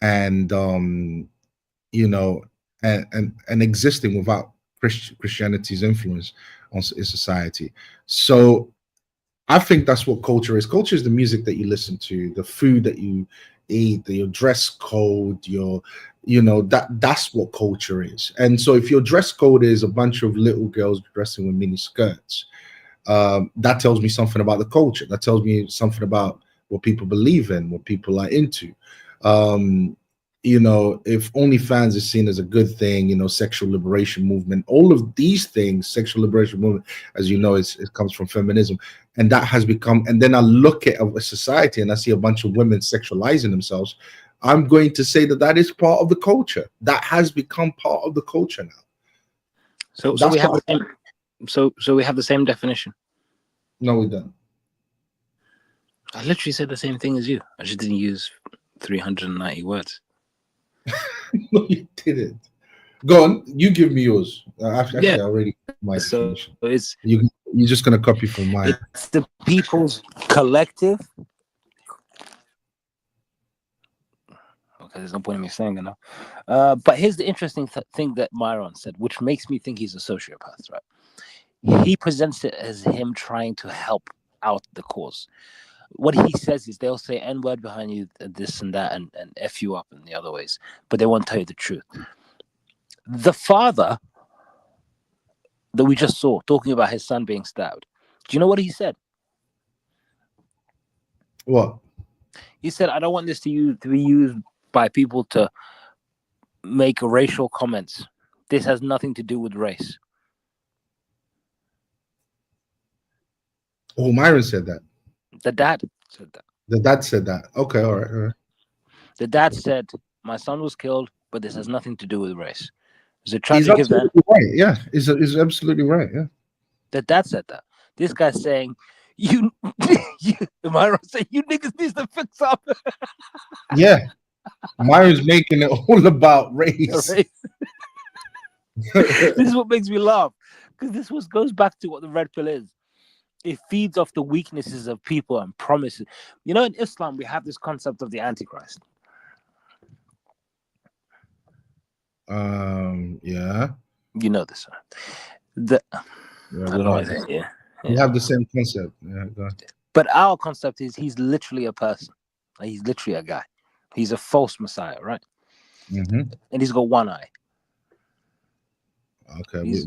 and existing without Christianity's influence on society. So I think that's what culture is. Culture is the music that you listen to, the food that you eat, your dress code, that's what culture is. And so if your dress code is a bunch of little girls dressing with mini skirts, that tells me something about the culture. That tells me something about what people believe in, what people are into. If OnlyFans is seen as a good thing, sexual liberation movement, all of these things, sexual liberation movement, as you know, it comes from feminism. And that has become, and then I look at a society and I see a bunch of women sexualizing themselves. I'm going to say that is part of the culture. That has become part of the culture now. So we have we have the same definition. No, we don't. I literally said the same thing as you. I just didn't use 390 words. No, you didn't. Go on. You give me yours. Actually, I already my definition. So it's you're just gonna copy from mine. It's the people's collective. Okay, there's no point in me saying it now. But here's the interesting thing that Myron said, which makes me think he's a sociopath, right? He presents it as him trying to help out the cause. What he says is they'll say N-word behind you, this and that, and F you up in the other ways, but they won't tell you the truth. The father that we just saw talking about his son being stabbed, do you know what he said? What? He said, I don't want this to be used by people to make racial comments. This has nothing to do with race. Oh, Myron said that. The dad said that. The dad said that. Okay, all right. The dad said, my son was killed, but this has nothing to do with race. It's a He's tragic event. right. Yeah, he's absolutely right. Yeah. The dad said that. This guy's saying, Myron saying, you niggas need to fix up. Yeah. Myron's making it all about race. This is what makes me laugh, because this goes back to what the red pill is. It feeds off the weaknesses of people and promises. In Islam, we have this concept of the Antichrist. Yeah. You know this. We have the same concept. Yeah, go ahead. But our concept is he's literally a person. Like, he's literally a guy. He's a false Messiah, right? Mm-hmm. And he's got one eye. Okay. He's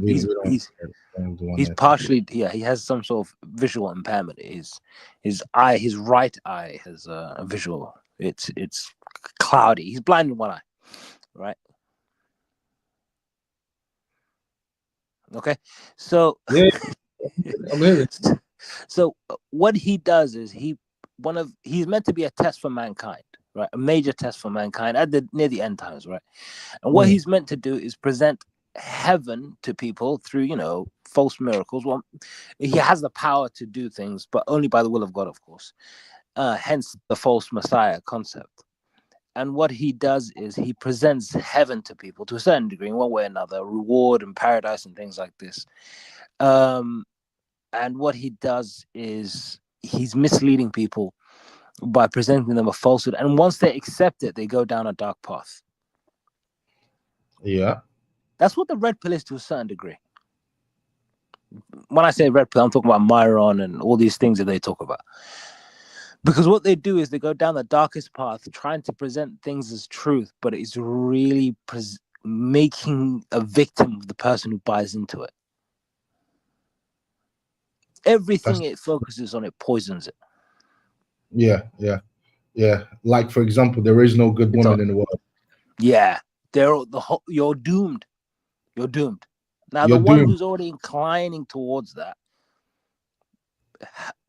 partially, he has some sort of visual impairment. His right eye has a visual. It's cloudy. He's blind in one eye, right? Okay, so yeah. So what he does is he's meant to be a test for mankind, right? A major test for mankind near the end times, right? And what he's meant to do is present heaven to people through false miracles. Well, he has the power to do things, but only by the will of God, of course. Hence the false Messiah concept. And what he does is he presents heaven to people to a certain degree, in one way or another, reward and paradise and things like this. And what he does is he's misleading people by presenting them a falsehood. And once they accept it, they go down a dark path. Yeah. That's what the red pill is to a certain degree. When I say red pill, I'm talking about Myron and all these things that they talk about. Because what they do is they go down the darkest path, trying to present things as truth, but it's really making a victim of the person who buys into it. Everything it focuses on, it poisons it. Yeah. Like, for example, there is no good woman in the world. Yeah, you're doomed. You're doomed. Now, the one who's already inclining towards that,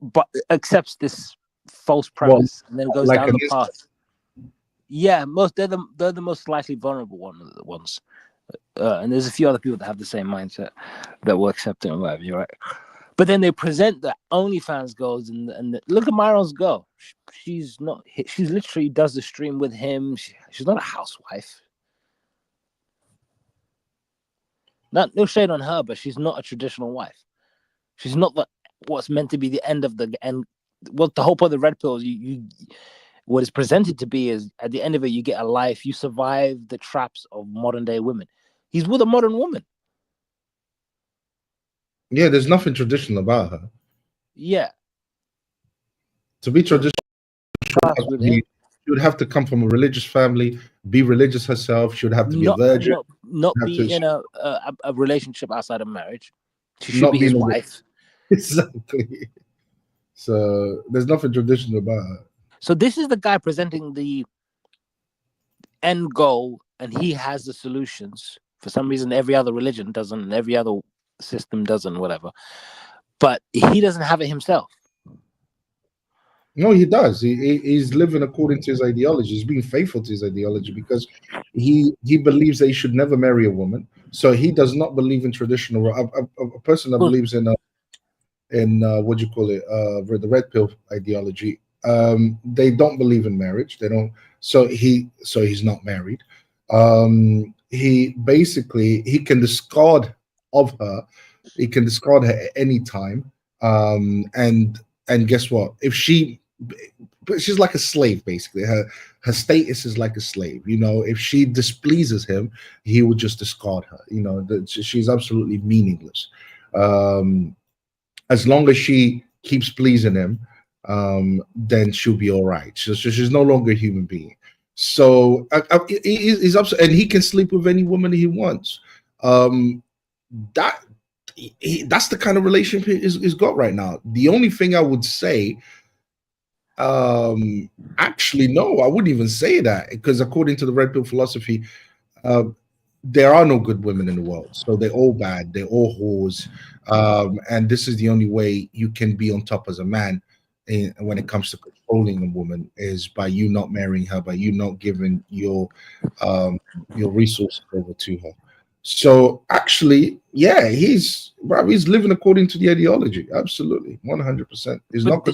but accepts this false premise and then goes down the path. Yeah, they're the most slightly vulnerable ones. And there's a few other people that have the same mindset that will accept it and whatever. You're right. But then they present the OnlyFans girls and look at Myron's girl. She's literally does the stream with him. She's not a housewife. No shade on her, but she's not a traditional wife. She's not what's meant to be the end of the end. What the whole point of the red pill is what is presented to be is at the end of it, you get a life. You survive the traps of modern day women. He's with a modern woman. Yeah, there's nothing traditional about her. Yeah. To be traditional, she would have to come from a religious family, be religious herself. She would have to be a virgin. Not be in a relationship outside of marriage. She should be his wife. Exactly. So there's nothing traditional about her. So this is the guy presenting the end goal, and he has the solutions. For some reason, every other religion doesn't, and every other system doesn't, whatever. But he doesn't have it himself. No, he does. He's living according to his ideology. He's being faithful to his ideology because he believes that he should never marry a woman. So he does not believe in traditional. A person that believes in what do you call it, the red pill ideology. They don't believe in marriage. They don't. So he's not married. He can discard of her. He can discard her at any time. And guess what? If she's like a slave, basically. Her status is like a slave. You know, if she displeases him, he will just discard her. You know, she's absolutely meaningless. As long as she keeps pleasing him, then she'll be all right. So she's no longer a human being. So he's upset, and he can sleep with any woman he wants. That's the kind of relationship he's got right now. The only thing I would say, actually, no, I wouldn't even say that, because according to the red pill philosophy, there are no good women in the world. So they're all bad. They're all whores. And this is the only way you can be on top as a man when it comes to controlling a woman, is by you not marrying her, by you not giving your resources over to her. So actually, yeah, he's living according to the ideology. Absolutely, 100%. He's not.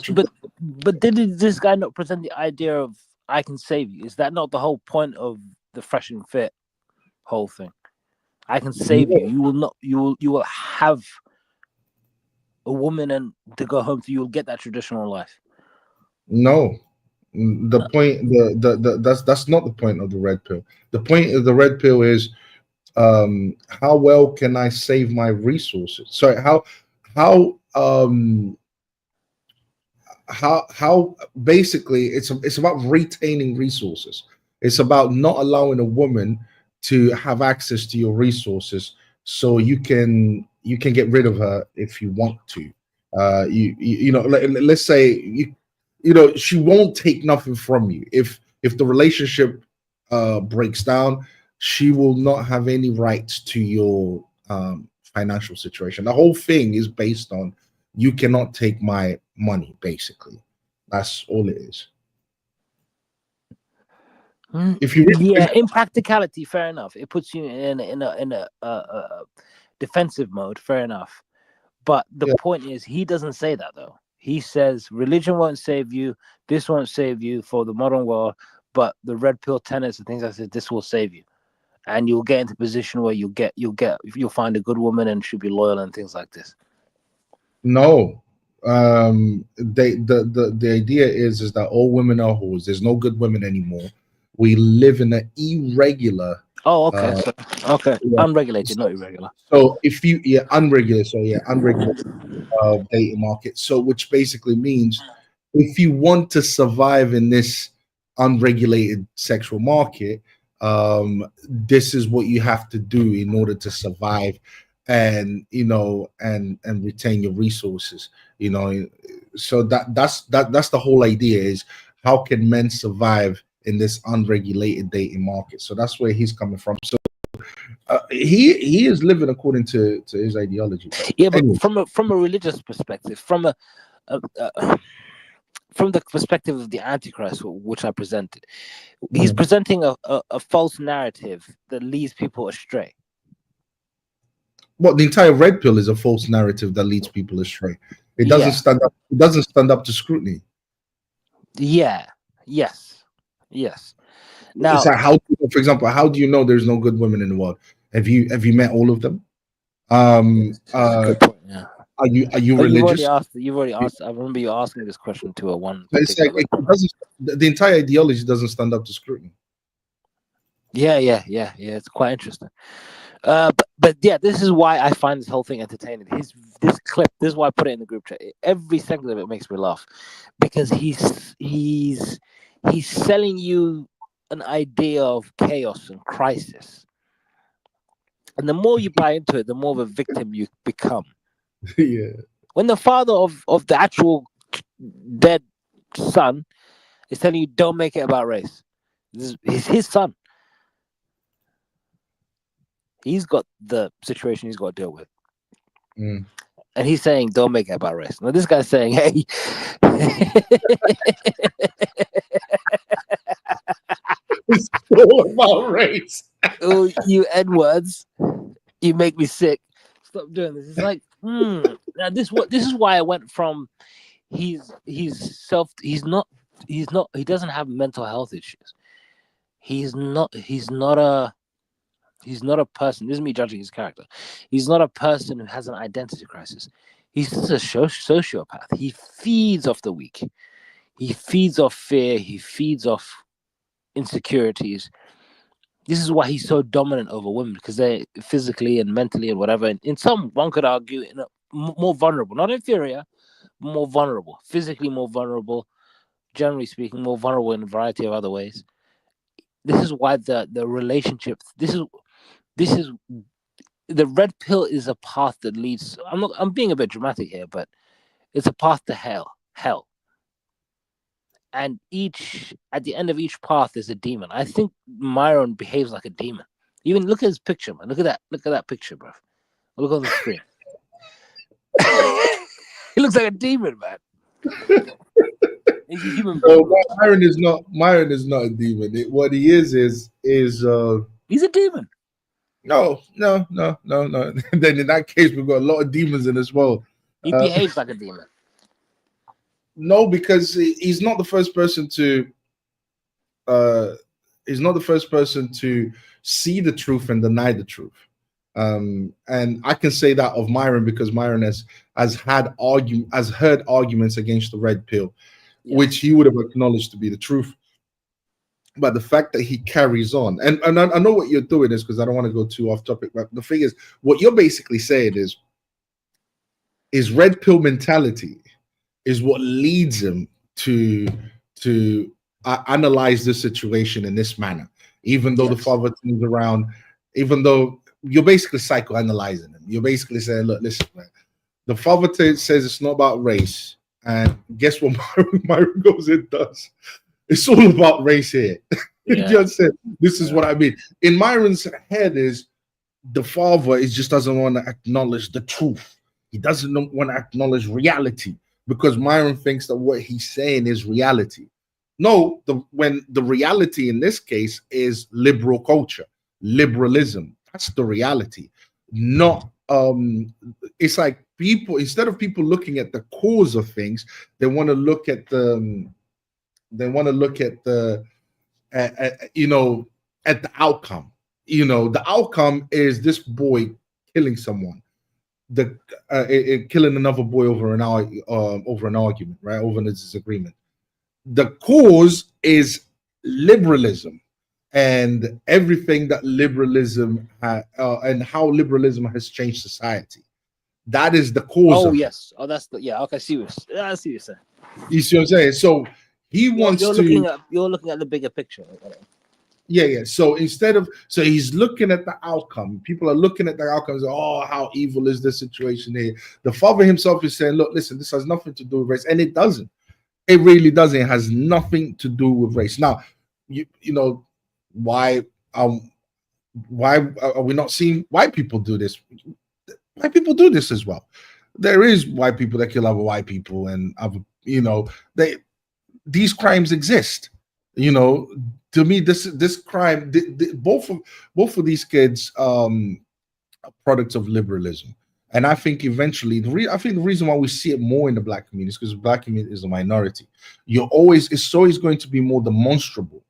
But did this guy not present the idea of I can save you? Is that not the whole point of the Fresh and Fit whole thing? I can save you. You will not. You will have a woman and to go home to. You will get that traditional life. No, the point. That's not the point of the red pill. The point of the red pill is, how well can I save my resources? Sorry, how basically it's about retaining resources. It's about not allowing a woman to have access to your resources, so you can get rid of her if you want to. You know, let's say she won't take nothing from you. If the relationship breaks down, she will not have any rights to your financial situation. The whole thing is based on you cannot take my money, basically. That's all it is. If you in practicality, fair enough. It puts you in a defensive mode, fair enough. But the point is, he doesn't say that though. He says religion won't save you, this won't save you for the modern world, but the red pill tenets and things like this will save you. And you'll get into a position where you'll find a good woman and she'll be loyal and things like this. No, the idea is that all women are whores. There's no good women anymore. We live in an irregular. Oh, okay. Unregulated, not irregular. So unregulated. So unregulated dating market. So which basically means if you want to survive in this unregulated sexual market, this is what you have to do in order to survive and retain your resources. So that's the whole idea, is how can men survive in this unregulated dating market. So that's where he's coming from. So he is living according to his ideology. Yeah, but anyway, from a religious perspective, from from the perspective of the Antichrist, which I presented, he's presenting a false narrative that leads people astray. What, the entire red pill is a false narrative that leads people astray. It doesn't stand up. It doesn't stand up to scrutiny. Yeah. Yes. Now, it's like, how, for example, how do you know there's no good women in the world? Have you met all of them? good point, yeah. Are you religious? You've already asked. I remember you asking this question to a one. It's like the entire ideology doesn't stand up to scrutiny. Yeah. It's quite interesting. But yeah, this is why I find this whole thing entertaining. This clip, this is why I put it in the group chat. Every second of it makes me laugh, because he's selling you an idea of chaos and crisis, and the more you buy into it, the more of a victim you become. Yeah. When the father of the actual dead son is telling you, don't make it about race, he's his son. He's got the situation he's got to deal with. And he's saying, don't make it about race. Now, this guy's saying, hey, it's all about race. Oh, you N-words, you make me sick. Stop doing this. It's like, now this is why I went from he doesn't have mental health issues. He's not a person. This is me judging his character. He's not a person who has an identity crisis. He's just a sociopath. He feeds off the weak. He feeds off fear. He feeds off insecurities. This is why he's so dominant over women, because they're physically and mentally and whatever. And in some, one could argue, more vulnerable, not inferior, but more vulnerable, physically more vulnerable, generally speaking, more vulnerable in a variety of other ways. This is why the relationship. This is the red pill is a path that leads. I'm being a bit dramatic here, but it's a path to hell. And at the end of each path is a demon. I think Myron behaves like a demon. Even look at his picture, man. Look at that picture, bro. Look on the screen. He looks like a demon, man. He's a human being. So Myron is not a demon. What he is he's a demon. No. Then in that case, we've got a lot of demons in this world. He behaves like a demon. No, because he's not the first person to. He's not the first person to see the truth and deny the truth. And I can say that of Myron because Myron has heard arguments against the red pill, which he would have acknowledged to be the truth. But the fact that he carries on, and I know what you're doing is because I don't want to go too off topic, but the thing is, what you're basically saying is red pill mentality is what leads him to analyze this situation in this manner, even though the father turns around, even though you're basically psychoanalyzing him. You're basically saying, look, listen, man, the father says it's not about race, and guess what Myron goes and does? It's all about race here. Yeah. You understand? This is what I mean. In Myron's head is the father just doesn't want to acknowledge the truth. He doesn't want to acknowledge reality because Myron thinks that what he's saying is reality. No, when the reality in this case is liberal culture, liberalism. That's the reality. Not it's like people, instead of people looking at the cause of things, they want to look at the at the outcome. The outcome is this boy killing someone, killing another boy over an argument, right? Over a disagreement. The cause is liberalism and everything that liberalism and how liberalism has changed society. That is the cause. Oh, of yes. Oh, that's the Okay, I see what you're saying. You see what I'm saying? So he wants you're looking at the bigger picture. Yeah. So he's looking at the outcome. People are looking at the outcomes. Oh, how evil is this situation here? The father himself is saying, look, listen, this has nothing to do with race. And it doesn't. It really doesn't. It has nothing to do with race. Now, why are we not seeing white people do this? White people do this as well. There is white people that kill other white people and other, these crimes exist. You know, to me, this crime, both of these kids, are products of liberalism. And I think eventually, I think the reason why we see it more in the black community is because the black community is a minority. It's always going to be more demonstrable.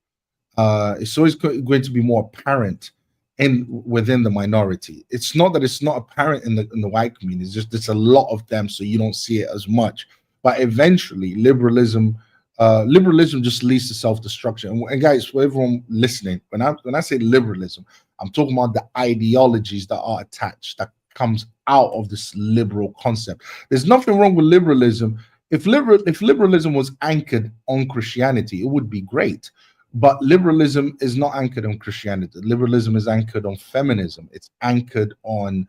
It's always going to be more apparent within the minority. It's not that it's not apparent in the white community. It's just there's a lot of them, so you don't see it as much. But eventually, liberalism just leads to self-destruction. And guys, for everyone listening, when I say liberalism, I'm talking about the ideologies that are attached, that comes out of this liberal concept. There's nothing wrong with liberalism. If liberalism was anchored on Christianity, it would be great. But liberalism is not anchored on Christianity. Liberalism is anchored on feminism. It's anchored on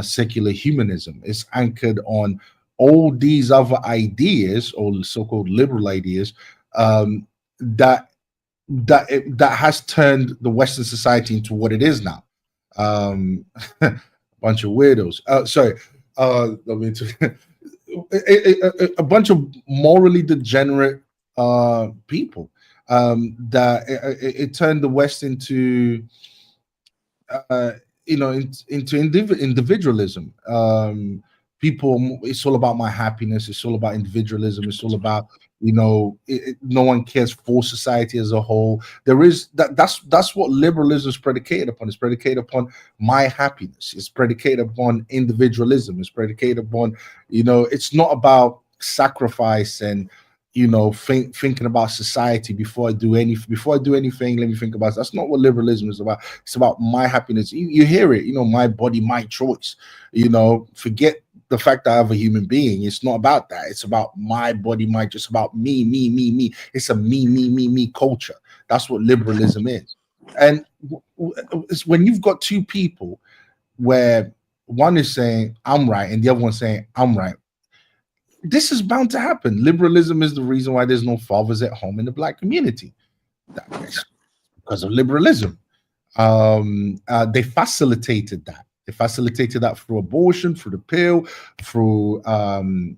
secular humanism. It's anchored on all these other ideas, or so-called liberal ideas, that has turned the Western society into what it is now. Bunch of weirdos. A bunch of morally degenerate people. That it turned the West into into individualism. People, it's all about my happiness. It's all about individualism. It's all about, no one cares for society as a whole. That's what liberalism is predicated upon. It's predicated upon my happiness. It's predicated upon individualism. It's predicated upon, it's not about sacrifice and thinking about society before I do anything. Let me think about it. That's not what liberalism is about. It's about my happiness. You hear it, my body, my choice. Forget the fact that I have a human being. It's not about that. It's about my body, just about me. It's a me culture. That's what liberalism is. And it's when you've got two people where one is saying I'm right and the other one saying I'm right, this is bound to happen. Liberalism is the reason why there's no fathers at home in the black community. That's because of liberalism. They facilitated that. They facilitated that through abortion, through the pill, through the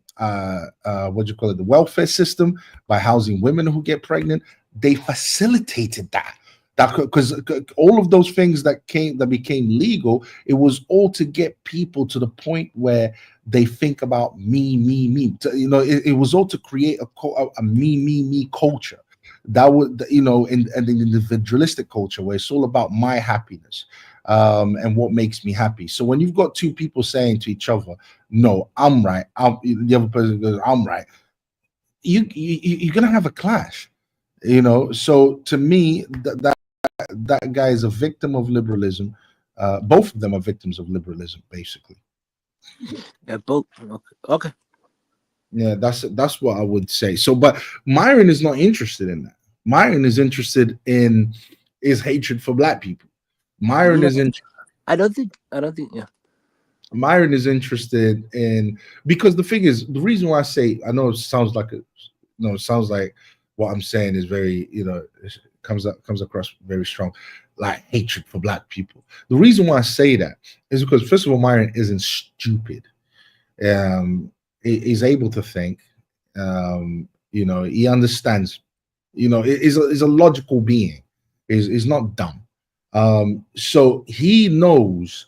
welfare system, by housing women who get pregnant. They facilitated that. Because all of those things that became legal, it was all to get people to the point where they think about me. It was all to create a me culture. That would, and an individualistic culture where it's all about my happiness and what makes me happy. So when you've got two people saying to each other, "No, I'm right," the other person goes, "I'm right," you're gonna have a clash. So to me, that guy is a victim of liberalism. Both of them are victims of liberalism, basically. Yeah, both. Okay. Yeah, that's what I would say. So, but Myron is not interested in that. Myron is interested in his hatred for black people. Myron is in. I don't think. Yeah. Myron is interested in, because the thing is, the reason why I say, I know it sounds like it sounds like what I'm saying is very, comes across very strong, like hatred for black people. The reason why I say that is because, first of all, Myron isn't stupid. He's able to think. He understands. Is a logical being. Is not dumb. So he knows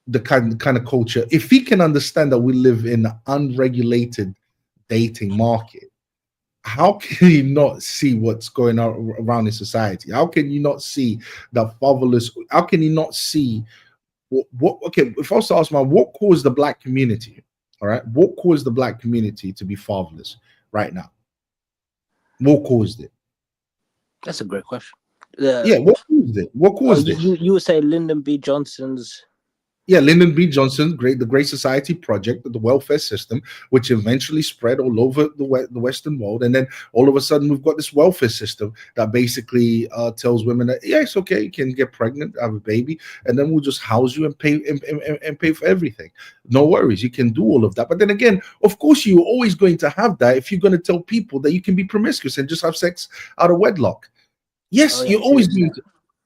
the kind of culture. If he can understand that we live in an unregulated dating market, how can you not see what's going on around in society? How can you not see the fatherless? How can you not see what okay, if I was to ask what caused the black community, all right, what caused the black community to be fatherless right now? What caused it? That's a great question. What caused it? What caused it? You would say Lyndon B. Johnson's. Yeah, Lyndon B. Johnson, the Great Society Project, the welfare system, which eventually spread all over the Western world. And then all of a sudden, we've got this welfare system that basically tells women that, yeah, it's okay, you can get pregnant, have a baby, and then we'll just house you and pay for everything. No worries, you can do all of that. But then again, of course, you're always going to have that if you're going to tell people that you can be promiscuous and just have sex out of wedlock. Yes, you're always going to.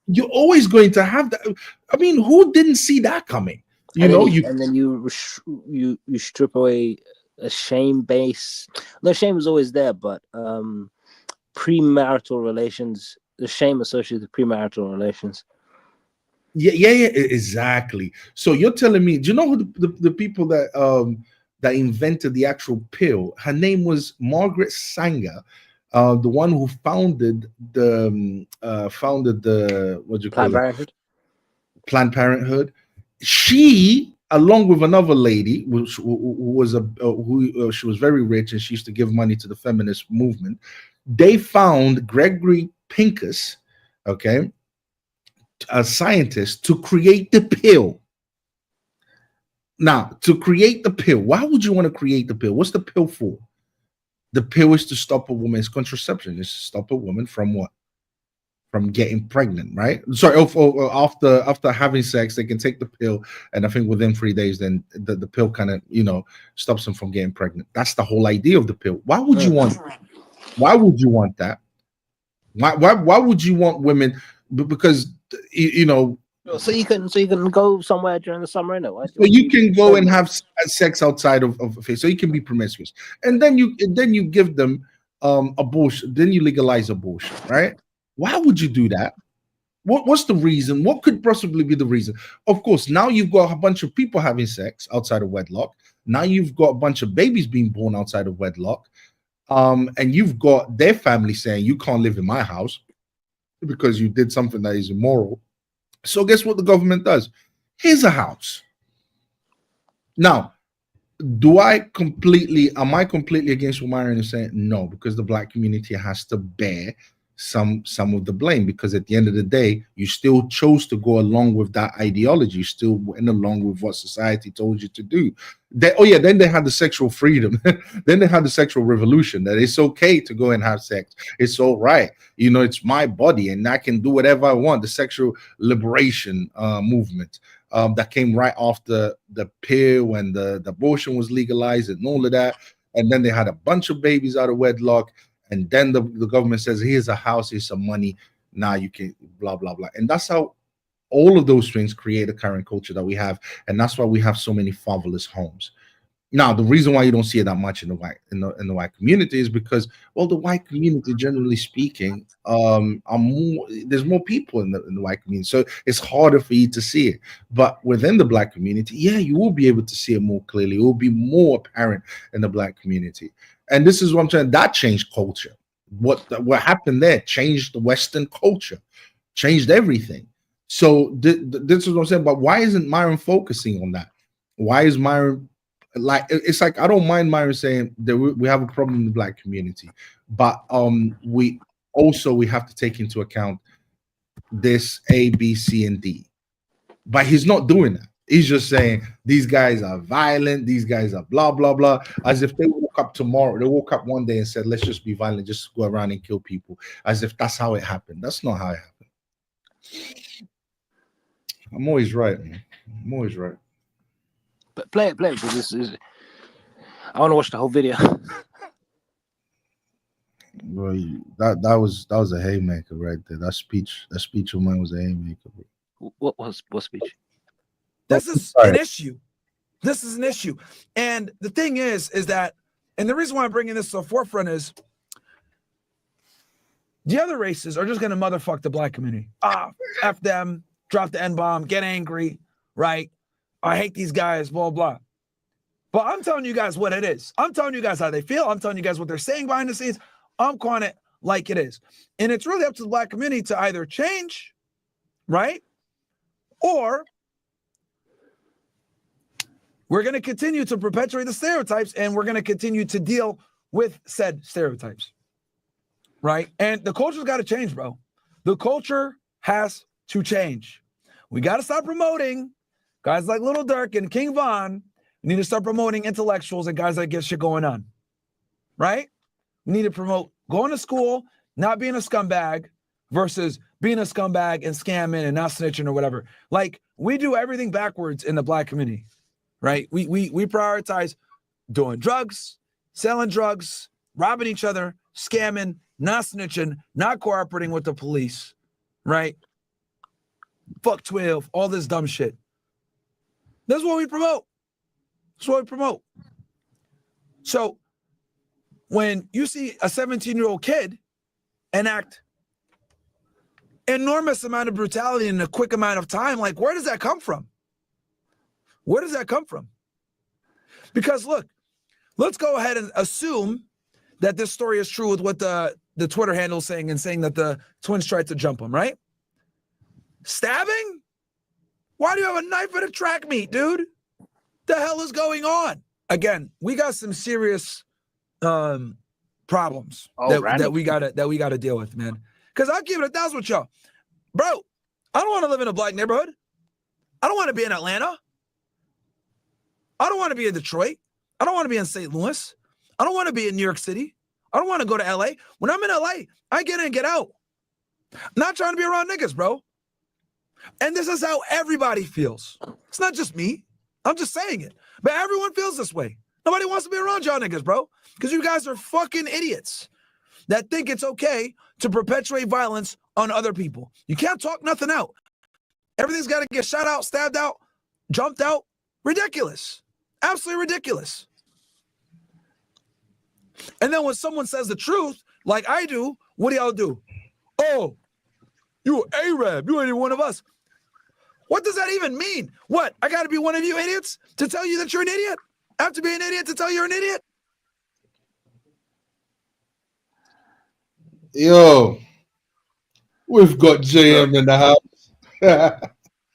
You're always going to have that. I mean, who didn't see that coming? And then you strip away a shame base. No, shame is always there, but premarital relations, the shame associated with premarital relations. Yeah, exactly. So you're telling me, do you know who the people that that invented the actual pill? Her name was Margaret Sanger, the one who founded the what do you call Planned Parenthood. Planned Parenthood. She, along with another lady, which who was she was very rich and she used to give money to the feminist movement. They found Gregory Pincus, okay, a scientist, to create the pill. Now, to create the pill, why would you want to create the pill? What's the pill for? The pill is to stop a woman's contraception. It's to stop a woman from what? From getting pregnant, right? Sorry, after having sex, they can take the pill, and I think within 3 days, then the pill kind of, stops them from getting pregnant. That's the whole idea of the pill. Why would you want? Why would you want that? Why would you want women? Because so you can go somewhere during the summer, anyway. So you can go and have sex outside of face, so you can be promiscuous, and then you give them abortion. Then you legalize abortion, right? Why would you do that? What's the reason? What could possibly be the reason? Of course, now you've got a bunch of people having sex outside of wedlock. Now you've got a bunch of babies being born outside of wedlock, and you've got their family saying you can't live in my house because you did something that is immoral. So guess what the government does? Here's a house. Now, am I completely against what Myron is saying? No, because the black community has to bear some of the blame, because at the end of the day, you still chose to go along with that ideology. You still went along with what society told you to do. Then they had the sexual freedom. Then they had the sexual revolution, that it's okay to go and have sex. It's all right. It's my body and I can do whatever I want. The sexual liberation movement that came right after the pill when the abortion was legalized and all of that. And then they had a bunch of babies out of wedlock. And then the government says, here's a house, here's some money. Now you can blah, blah, blah. And that's how all of those things create the current culture that we have. And that's why we have so many fatherless homes. Now, the reason why you don't see it that much in the white community is because, well, the white community, generally speaking, there's more people in the white community. So it's harder for you to see it. But within the black community, yeah, you will be able to see it more clearly. It will be more apparent in the black community. And this is what I'm saying. That changed culture. What happened there changed the Western culture, changed everything. So this is what I'm saying. But why isn't Myron focusing on that? Why is Myron it's like, I don't mind Myron saying that we have a problem in the black community, but we have to take into account this A, B, C, and D. But he's not doing that. He's just saying these guys are violent, these guys are blah, blah, blah, as if they woke up tomorrow. They woke up one day and said, let's just be violent, just go around and kill people, as if that's how it happened. That's not how it happened. I'm always right, man. I'm always right. But play it, because this is. I want to watch the whole video. Well, that was a haymaker right there. That speech of mine was a haymaker. What speech? This is an issue. This is an issue, and the thing is that, and the reason why I'm bringing this to the forefront is the other races are just gonna motherfuck the black community. F them, drop the N-bomb, get angry, right? I hate these guys, blah, blah. But I'm telling you guys what it is. I'm telling you guys how they feel. I'm telling you guys what they're saying behind the scenes. I'm calling it like it is. And it's really up to the black community to either change, right? Or we're going to continue to perpetuate the stereotypes, and we're going to continue to deal with said stereotypes, right? And the culture's got to change, bro. The culture has to change. We got to stop promoting guys like Little Durk and King Von. We need to start promoting intellectuals and guys that get shit going on, right? We need to promote going to school, not being a scumbag, versus being a scumbag and scamming and not snitching or whatever. Like, we do everything backwards in the black community, right? We prioritize doing drugs, selling drugs, robbing each other, scamming, not snitching, not cooperating with the police, right? Fuck 12, all this dumb shit. That's what we promote. That's what we promote. So when you see a 17-year-old kid enact enormous amount of brutality in a quick amount of time, like, where does that come from? Where does that come from? Because look, let's go ahead and assume that this story is true with what the Twitter handle is saying, and saying that the twins tried to jump him, right? Stabbing? Why do you have a knife at a track meet, dude? The hell is going on? Again, we got some serious problems that we gotta deal with, man. Because I'll give it 1,000 with y'all. Bro, I don't want to live in a black neighborhood. I don't want to be in Atlanta. I don't want to be in Detroit. I don't want to be in St. Louis. I don't want to be in New York City. I don't want to go to LA. When I'm in LA, I get in and get out. I'm not trying to be around niggas, bro. And this is how everybody feels. It's not just me. I'm just saying it. But everyone feels this way. Nobody wants to be around y'all niggas, bro. Because you guys are fucking idiots that think it's okay to perpetuate violence on other people. You can't talk nothing out. Everything's got to get shot out, stabbed out, jumped out. Ridiculous. Absolutely ridiculous. And then when someone says the truth, like I do, what do y'all do? Oh, you Arab. You ain't even one of us. What does that even mean? What? I got to be one of you idiots to tell you that you're an idiot? I have to be an idiot to tell you you're an idiot? Yo, we've got JM in the house.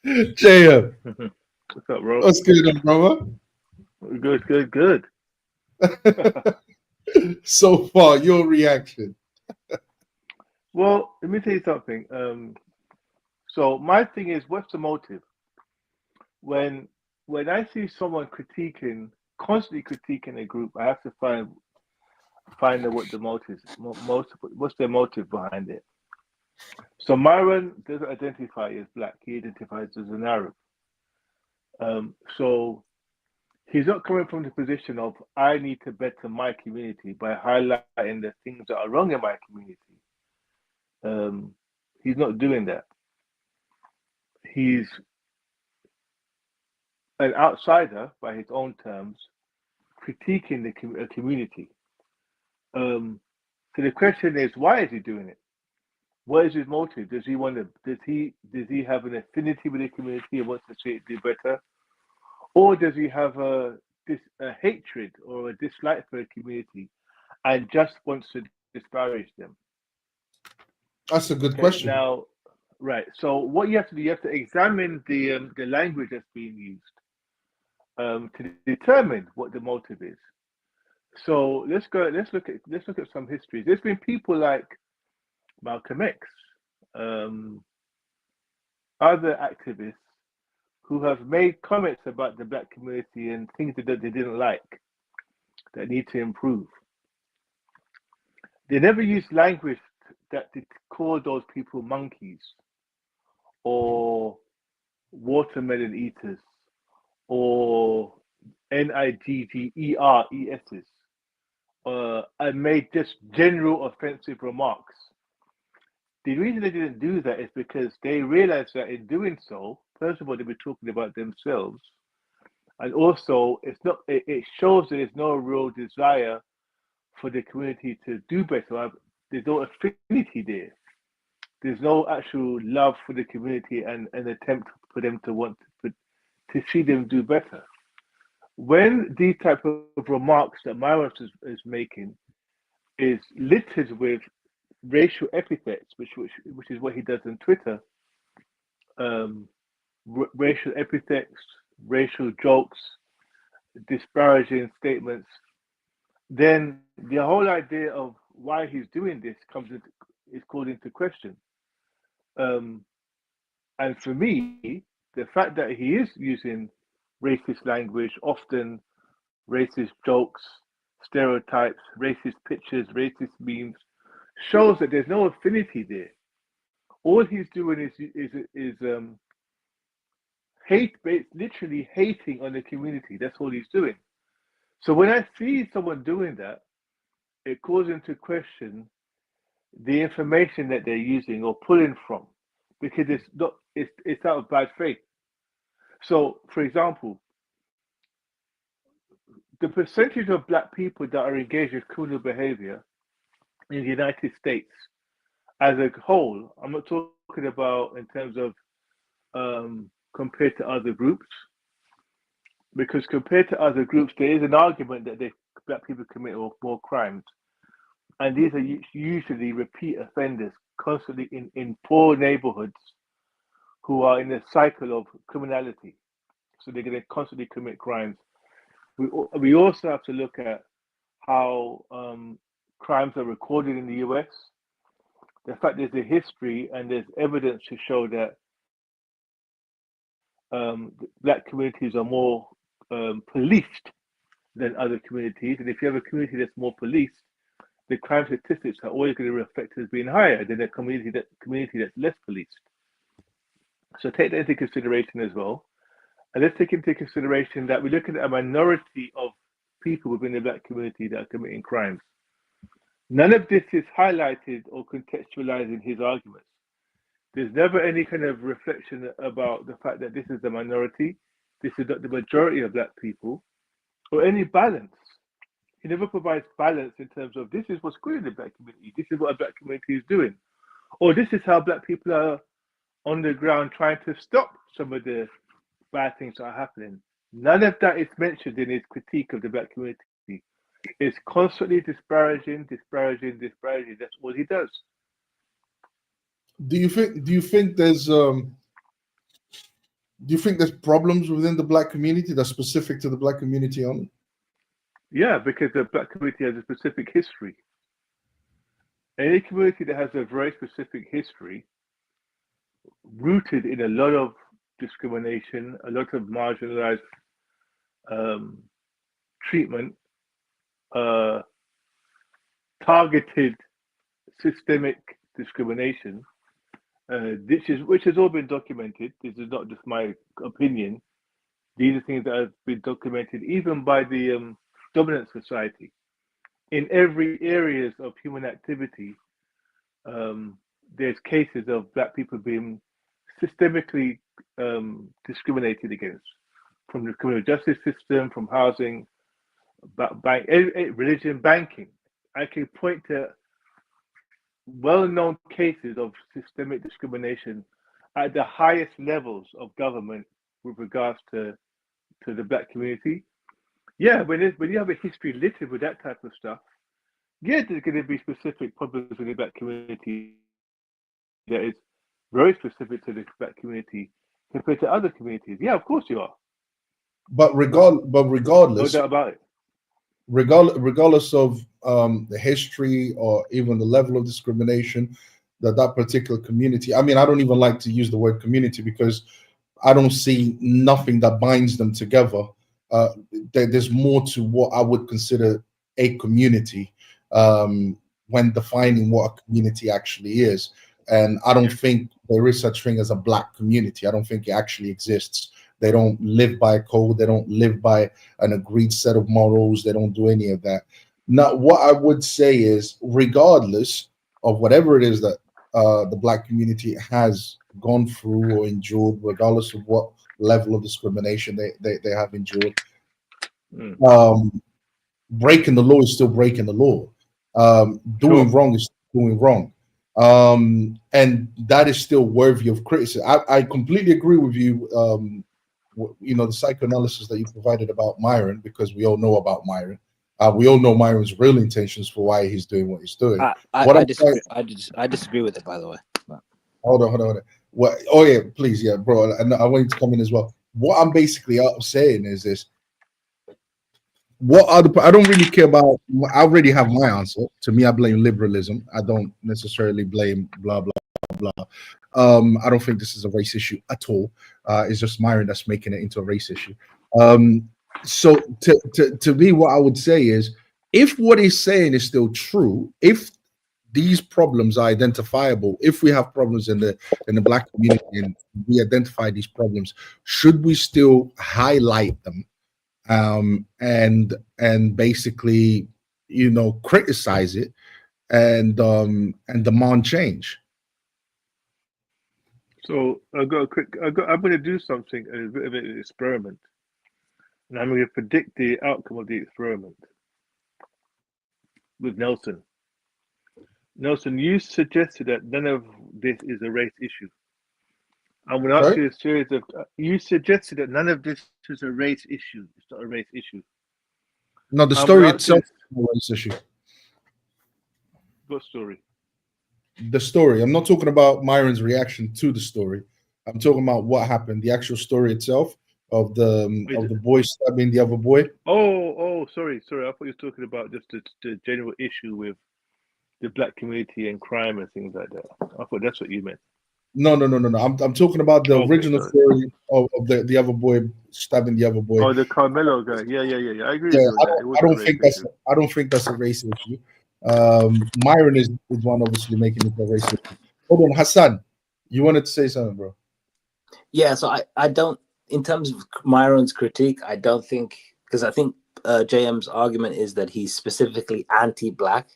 JM. What's up, bro? What's good on, brother? Good. So far, your reaction. Well, let me tell you something. So my thing is, what's the motive? When I see someone constantly critiquing a group, I have to find out what the motive is. What's their motive behind it? So Myron doesn't identify as black; he identifies as an Arab. So he's not coming from the position of I need to better my community by highlighting the things that are wrong in my community. He's not doing that. He's an outsider by his own terms, critiquing the community. So the question is, why is he doing it? What is his motive? Does he have an affinity with the community and wants to see it do better? Or does he have a hatred or a dislike for the community and just wants to disparage them? That's a good question. Now, right. So what you have to do, you have to examine the language that's being used to determine what the motive is. So let's look at some history. There's been people like Malcolm X, other activists who have made comments about the black community and things that they didn't like, that need to improve. They never used language that did call those people monkeys or watermelon eaters or NIGGERESs, and made just general offensive remarks. The reason they didn't do that is because they realized that in doing so, first of all, they were talking about themselves, and also it shows that there's no real desire for the community to do better. There's no affinity there. There's no actual love for the community and an attempt for them to want to see them do better. When these type of remarks that Myron is making is littered with racial epithets, which is what he does on Twitter, racial epithets, racial jokes, disparaging statements, then the whole idea of why he's doing this is called into question. And for me, the fact that he is using racist language, often racist jokes, stereotypes, racist pictures, racist memes, shows that there's no affinity there. All he's doing is literally hating on the community. That's all he's doing. So when I see someone doing that, it calls into question the information that they're using or pulling from, because it's out of bad faith. So, for example, the percentage of black people that are engaged with criminal behavior in the United States as a whole, I'm not talking about in terms of compared to other groups, because compared to other groups, there is an argument that black people commit more crimes. And these are usually repeat offenders, constantly in poor neighborhoods, who are in a cycle of criminality. So they're going to constantly commit crimes. We also have to look at how crimes are recorded in the US. The fact there's a history and there's evidence to show that black communities are more policed than other communities. And if you have a community that's more policed, the crime statistics are always going to reflect as being higher than a community that's less policed. So take that into consideration as well. And let's take into consideration that we're looking at a minority of people within the black community that are committing crimes. None of this is highlighted or contextualized in his arguments. There's never any kind of reflection about the fact that this is the minority, this is not the majority of black people, or any balance. He never provides balance in terms of this is what's good in the black community, this is what a black community is doing, or this is how black people are on the ground trying to stop some of the bad things that are happening. None of that is mentioned in his critique of the black community. It's constantly disparaging. That's what he does. Do you think there's problems within the black community that's specific to the black community only? Yeah, because the black community has a specific history. Any community that has a very specific history, rooted in a lot of discrimination, a lot of marginalized treatment, targeted systemic discrimination, which has all been documented. This is not just my opinion. These are things that have been documented even by the dominant society. In every areas of human activity, there's cases of black people being systemically discriminated against, from the criminal justice system, from housing, religion, banking. I can point to well-known cases of systemic discrimination at the highest levels of government with regards to the black community. Yeah, when you have a history littered with that type of stuff, yeah, there's going to be specific problems in the black community that is very specific to the black community compared to other communities. Yeah, of course you are. But regardless, no doubt about it. Regardless of the history or even the level of discrimination that particular community, I mean, I don't even like to use the word community because I don't see nothing that binds them together. There's more to what I would consider a community when defining what a community actually is. And I don't think there is such thing as a black community. I don't think it actually exists. They don't live by a code. They don't live by an agreed set of morals. They don't do any of that. Now, what I would say is, regardless of whatever it is that the black community has gone through or endured, regardless of what level of discrimination they have endured, breaking the law is still breaking the law. Doing wrong is doing wrong. And that is still worthy of criticism. I completely agree with you. The psychoanalysis that you provided about Myron, because we all know about Myron. We all know Myron's real intentions for why he's doing what he's doing. I disagree with it, by the way. Hold on. What? Oh yeah, please, yeah, bro. I want you to come in as well. What I'm basically saying is this: I don't really care about. I already have my answer. To me, I blame liberalism. I don't necessarily blame blah blah blah. I don't think this is a race issue at all. It's just Myron that's making it into a race issue. So to me, what I would say is, if what he's saying is still true, if these problems are identifiable, if we have problems in the black community and we identify these problems, should we still highlight them and basically, criticize it and demand change? So I'm going to do something, a bit of an experiment. And I'm going to predict the outcome of the experiment with Nelson. Nelson, you suggested that none of this is a race issue. I'm going to ask you a series of. You suggested that none of this is a race issue. It's not a race issue. No, the story itself is a race issue. What story? The story. I'm not talking about Myron's reaction to the story. I'm talking about what happened. The actual story itself of the boy stabbing the other boy. Oh, sorry. I thought you were talking about just the general issue with the black community and crime and things like that. I thought that's what you meant. No. I'm talking about the original story of the other boy stabbing the other boy. Oh, the Carmelo guy. Yeah. I agree. Yeah, with I don't think that's a race issue. Myron is one obviously making it a race issue. Hold on, Hassan, you wanted to say something, bro? Yeah, so I don't, in terms of Myron's critique, I don't think, because I think JM's argument is that he's specifically anti-black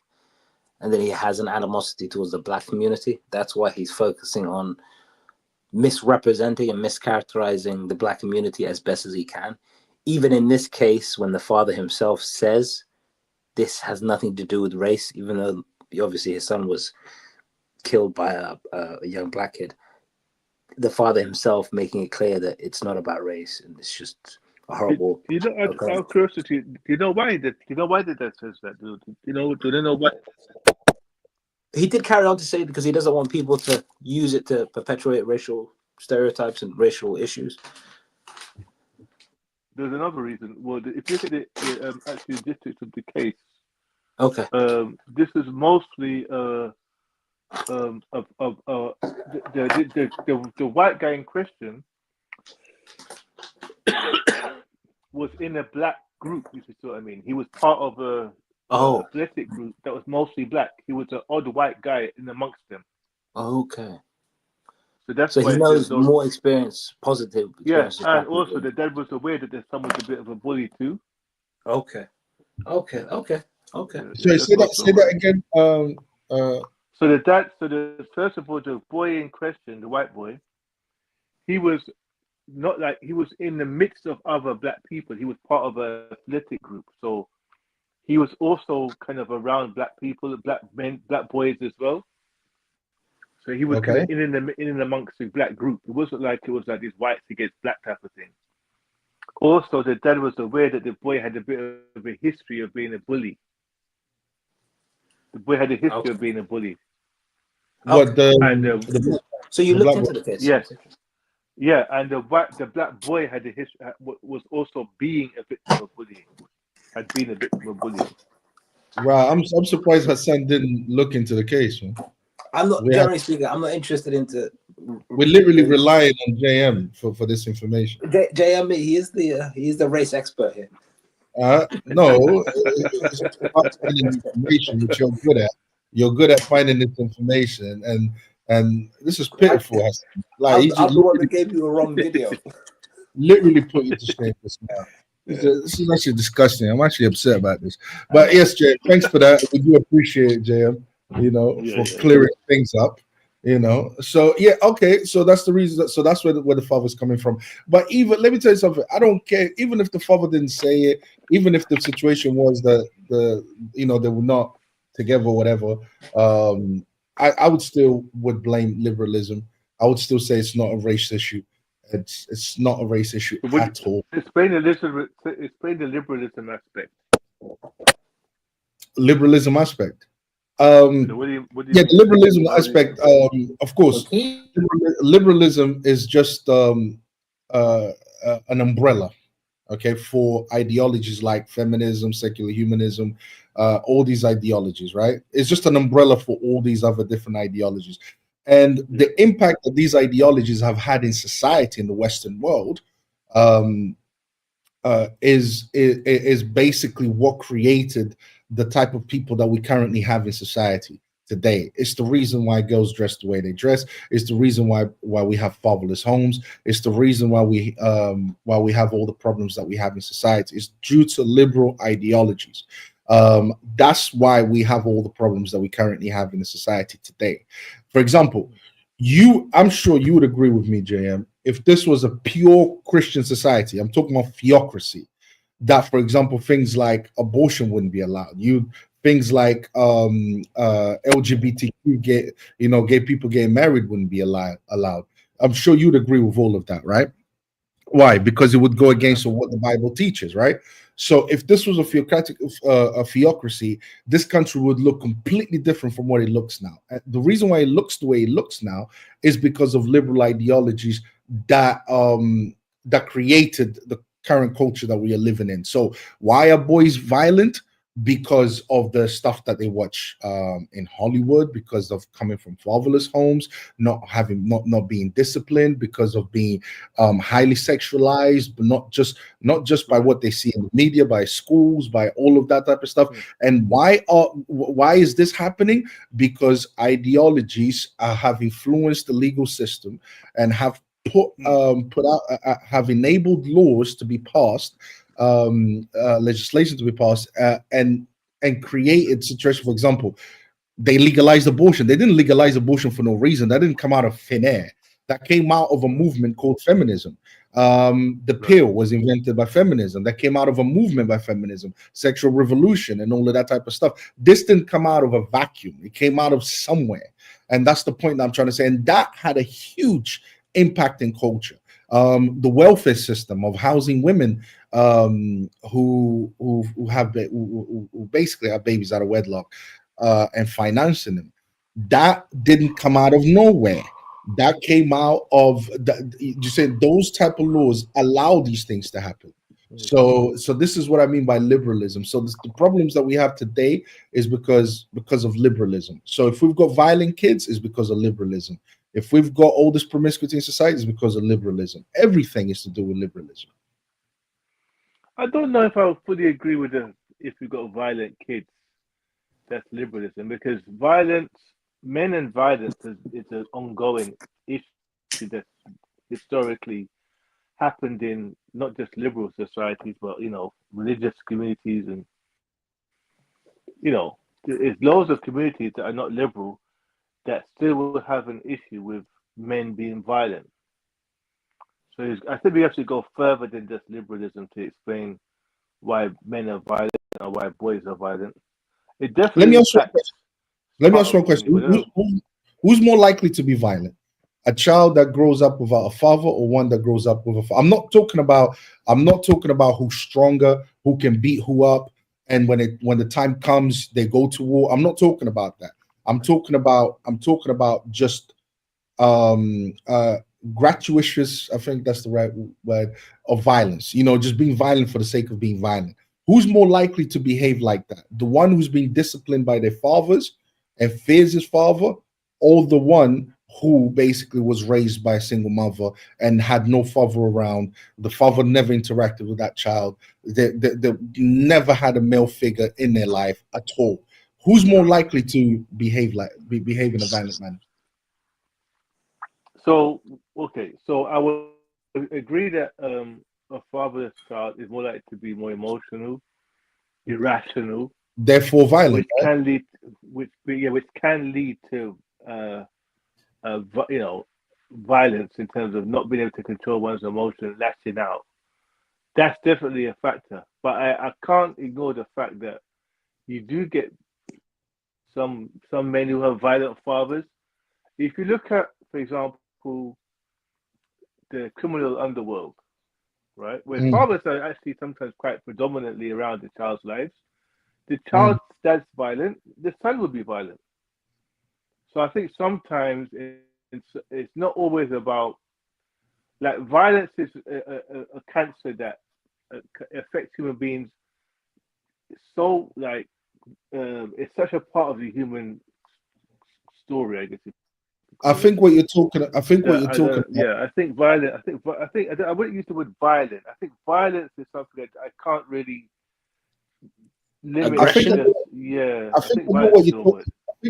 and that he has an animosity towards the black community. That's why he's focusing on misrepresenting and mischaracterizing the black community as best as he can. Even in this case, when the father himself says this has nothing to do with race, even though obviously his son was killed by a young black kid, the father himself making it clear that it's not about race and it's just a horrible. Do you know, out of curiosity, do you know why that says that? Do they know why? He did carry on to say because he doesn't want people to use it to perpetuate racial stereotypes and racial issues. There's another reason. Well, if you look at the actual statistics of the case, okay, this is mostly the white guy in question was in a black group. You see what I mean? He was part of a athletic group that was mostly black. He was an odd white guy in amongst them. Okay. So that's so why he knows more experience, positive experience. Yeah, and also the dad was aware that there's someone a bit of a bully too. Okay. So say that again. So the dad, first of all, the boy in question, the white boy, he was not like, he was in the midst of other black people. He was part of a athletic group, so he was also kind of around black people, black men, black boys as well. So he was kind of in and amongst the black group. It wasn't like it was like this whites against black type of thing. Also, the dad was aware that the boy had a bit of a history of being a bully. The boy had a history of being a bully. What so you looked into the case? Yes. Yeah, and the black boy had a history, was also being a victim of bullying. Had been a victim of bullying. Right, I'm surprised Hassan didn't look into the case, man. I'm not generally speaking. I'm not interested into. We're literally relying on JM for this information. JM, he is the race expert here. No, it's about finding information which you're good at. You're good at finding this information, and this is pitiful. Like I'm the one that gave you a wrong video. Literally put you to shame this now. This is actually disgusting. I'm actually upset about this. But yes, JM, thanks for that. We do appreciate it, JM. For clearing things up. So yeah, okay. So that's the reason. So that's where the father's coming from. But even let me tell you something. I don't care. Even if the father didn't say it, even if the situation was that they were not together or whatever, I would blame liberalism. I would still say it's not a race issue. It's not a race issue at all. Explain the liberalism aspect. Liberalism aspect. The liberalism aspect, of course, liberalism is just an umbrella, okay, for ideologies like feminism, secular humanism, all these ideologies, right? It's just an umbrella for all these other different ideologies. And the impact that these ideologies have had in society in the Western world is basically what created the type of people that we currently have in society today. It's the reason why girls dress the way they dress. It's the reason why we have fatherless homes. It's the reason why we have all the problems that we have in society. It's due to liberal ideologies. That's why we have all the problems that we currently have in the society today. For example, I'm sure you would agree with me, JM, if this was a pure Christian society, I'm talking about theocracy, that, for example, things like abortion wouldn't be allowed. Things like LGBTQ gay people getting married wouldn't be allowed. I'm sure you'd agree with all of that, right? Why? Because it would go against what the Bible teaches, right? So if this was a theocracy, this country would look completely different from what it looks now. And the reason why it looks the way it looks now is because of liberal ideologies that created the current culture that we are living in. So why are boys violent? Because of the stuff that they watch in Hollywood, because of coming from fatherless homes, not being disciplined, because of being highly sexualized, but not just by what they see in the media, by schools, by all of that type of stuff. And why is this happening? Because ideologies have influenced the legal system and have have enabled laws to be passed, legislation to be passed, and created situation. For example, they legalized abortion. They didn't legalize abortion for no reason. That didn't come out of thin air. That came out of a movement called feminism. The pill was invented by feminism. That came out of a movement by feminism, sexual revolution, and all of that type of stuff. This didn't come out of a vacuum. It came out of somewhere, and that's the point that I'm trying to say. And that had a huge impact in culture. The welfare system of housing women who basically have babies out of wedlock and financing them, that didn't come out of nowhere. That came out of you said those type of laws allow these things to happen. So this is what I mean by liberalism. So the problems that we have today is because of liberalism. So if we've got violent kids, it's because of liberalism. If we've got all this promiscuity in society, it's because of liberalism. Everything is to do with liberalism. I don't know if I would fully agree with if we've got violent kids, that's liberalism, because men and violence is an ongoing issue that historically happened in not just liberal societies, but religious communities, and there's loads of communities that are not liberal that still will have an issue with men being violent. So I think we have to go further than just liberalism to explain why men are violent or why boys are violent. It definitely. Let me ask you one question. Who's more likely to be violent? A child that grows up without a father, or one that grows up with a father? I'm not talking about who's stronger, who can beat who up, and when the time comes, they go to war. I'm not talking about that. I'm talking about just gratuitous, I think that's the right word, of violence. Just being violent for the sake of being violent. Who's more likely to behave like that? The one who's being disciplined by their fathers and fears his father, or the one who basically was raised by a single mother and had no father around? The father never interacted with that child. They never had a male figure in their life at all. Who's more likely to behave in a violent manner? So I would agree that a fatherless child is more likely to be more emotional, irrational, therefore violent, which can lead to violence in terms of not being able to control one's emotions, lashing out. That's definitely a factor, but I can't ignore the fact that you do get some men who have violent fathers. If you look at, for example, the criminal underworld, right, where fathers are actually sometimes quite predominantly around the child's lives, the child's dad's violent, the son will be violent. So I think sometimes it's not always about, like, violence is a cancer that affects human beings. So like it's such a part of the human story, I guess. I think what you're talking. I think what you're talking. Yeah, I think violent. I wouldn't use the word violent. I think violence is something that I can't really limit. I think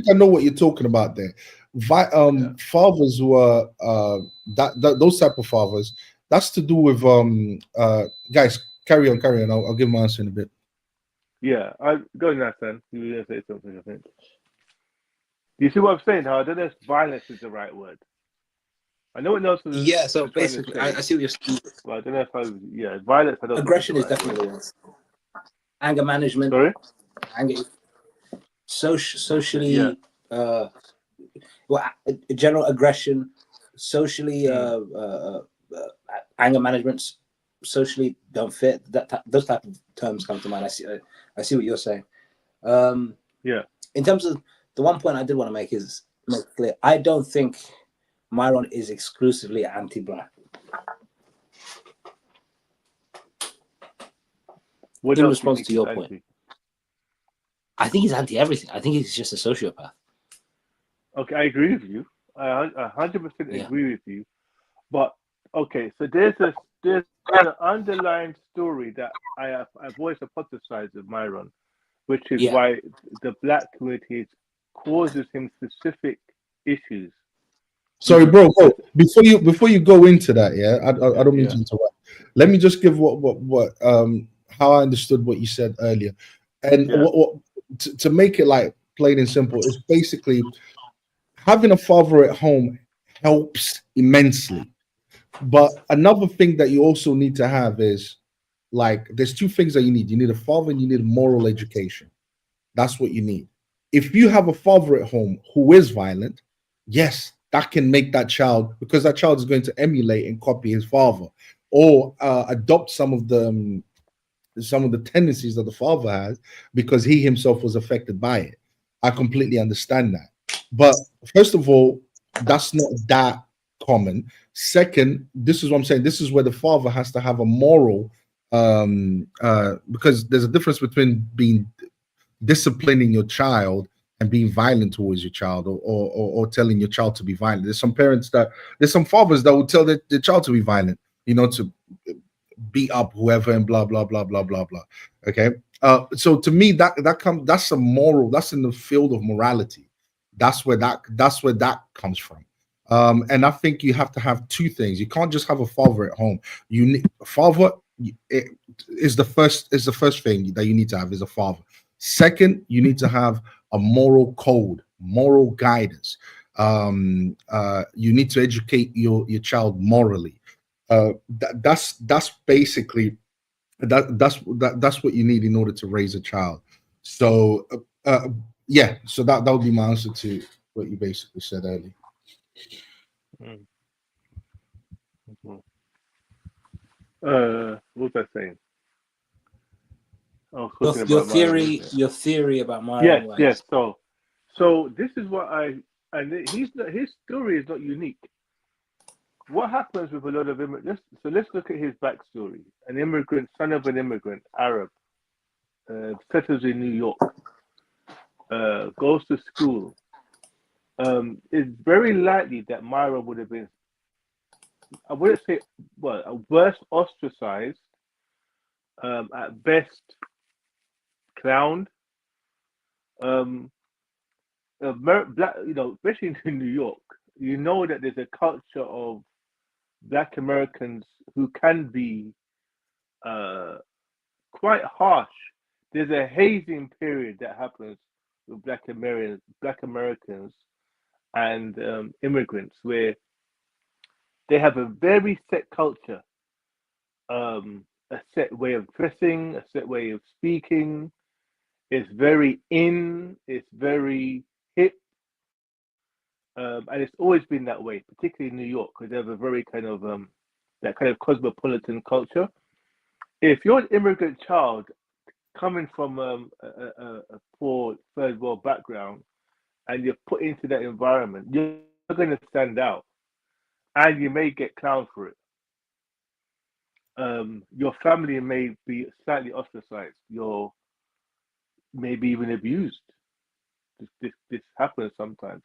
I know what you're talking about there. Fathers who are those type of fathers. That's to do with guys. Carry on. I'll give my answer in a bit. Yeah, I go in that sense. You were going to say something, I think. You see what I'm saying? How I don't know if violence is the right word. I know what Nelson is. Yeah, so is trying to basically, say, I see what you're saying. but I don't know if violence. I don't think Aggression is is the right definitely word. the one. Anger management. Sorry? Anger. Socially, Yeah. General aggression, socially, anger management, socially don't fit. Those type of terms come to mind. I see what you're saying. Yeah. In terms of the one point I did want to make is make clear. I don't think Myron is exclusively anti-black. What In else response do to you your think point, he's anti? I think he's anti-everything. I think he's just a sociopath. Okay, I agree with you. I 100% agree with you. But okay, so there's an underlying story that I've always hypothesized with Myron, which is why the black community causes him specific issues. Sorry, bro. Before you go into that, I don't mean to interrupt. Let me just give what how I understood what you said earlier, and what to make it like plain and simple is basically having a father at home helps immensely. But another thing that you also need to have is like there's two things that you need. You need a father and you need moral education. That's what you need. If you have a father at home who is violent, yes, that can make that child, because that child is going to emulate and copy his father, or adopt some of the tendencies that the father has because he himself was affected by it. I completely understand that. But first of all, that's not that common. Second, this is what I'm saying. This is where the father has to have a moral, because there's a difference between being disciplining your child and being violent towards your child, or telling your child to be violent. There's some fathers that will tell their child to be violent, to beat up whoever and blah blah blah blah blah blah. Okay. So to me, that's a moral, that's in the field of morality. That's where that comes from. And I think you have to have two things. You can't just have a father at home. You need a father. Is the first thing that you need to have is a father. Second, you need to have a moral code, moral guidance. You need to educate your child morally. That's basically that's what you need in order to raise a child. So so that would be my answer to what you basically said earlier. What was I saying? Your theory about Myron Weiss. Yes. So this is what his story is not unique. What happens with a lot of immigrants? So let's look at his backstory. An immigrant, son of an immigrant, Arab, settles in New York, goes to school. It's very likely that Myron would have been, I wouldn't say, worse ostracized, at best clowned. Black, especially in New York, that there's a culture of Black Americans who can be quite harsh. There's a hazing period that happens with Black Americans and immigrants where they have a very set culture, a set way of dressing, a set way of speaking. It's very it's very hip. And it's always been that way, particularly in New York, because they have a very kind of that kind of cosmopolitan culture. If you're an immigrant child coming from a poor third world background and you're put into that environment, you're going to stand out, and you may get clowned for it. Your family may be slightly ostracized. You're maybe even abused. This happens sometimes.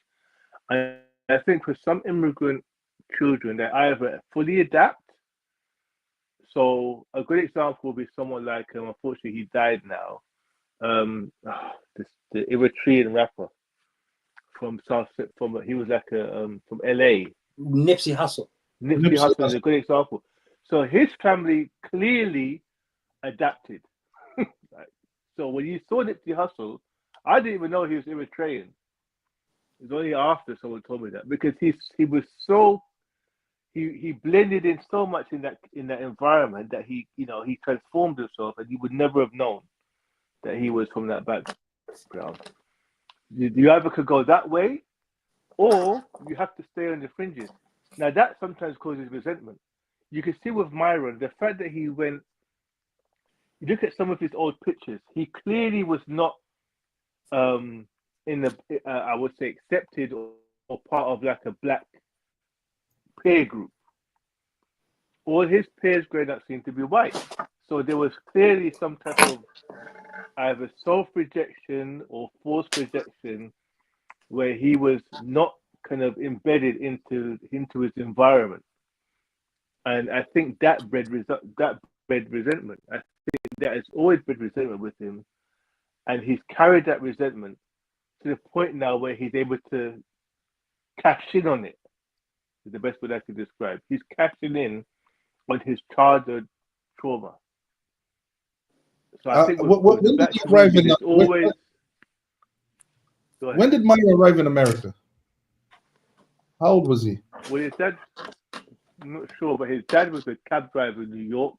I think for some immigrant children, they either fully adapt. So a good example would be someone like, unfortunately, he died now. The Eritrean rapper from he was like from LA. Nipsey Hussle. Nipsey Hussle is a good example. So his family clearly adapted. So when you saw Nipsey Hussle, I didn't even know he was Eritrean. It was only after someone told me that, because he was so he blended in so much in that environment that he transformed himself, and you would never have known that he was from that background. You either could go that way, or you have to stay on the fringes. Now that sometimes causes resentment. You can see with Myron, the fact that he went. You look at some of his old pictures. He clearly was not in the I would say accepted or part of like a black peer group. All his peers growing up seemed to be white. So there was clearly some type of either self-rejection or forced rejection where he was not kind of embedded into his environment. And I think that bred resentment. I think that has always bred resentment with him. And he's carried that resentment to the point now where he's able to cash in on it. Is the best way I can describe. He's cashing in on his childhood trauma. So I think when did he arrive in? When did Mario arrive in America? How old was he? Well, his dad, I'm not sure, but his dad was a cab driver in New York.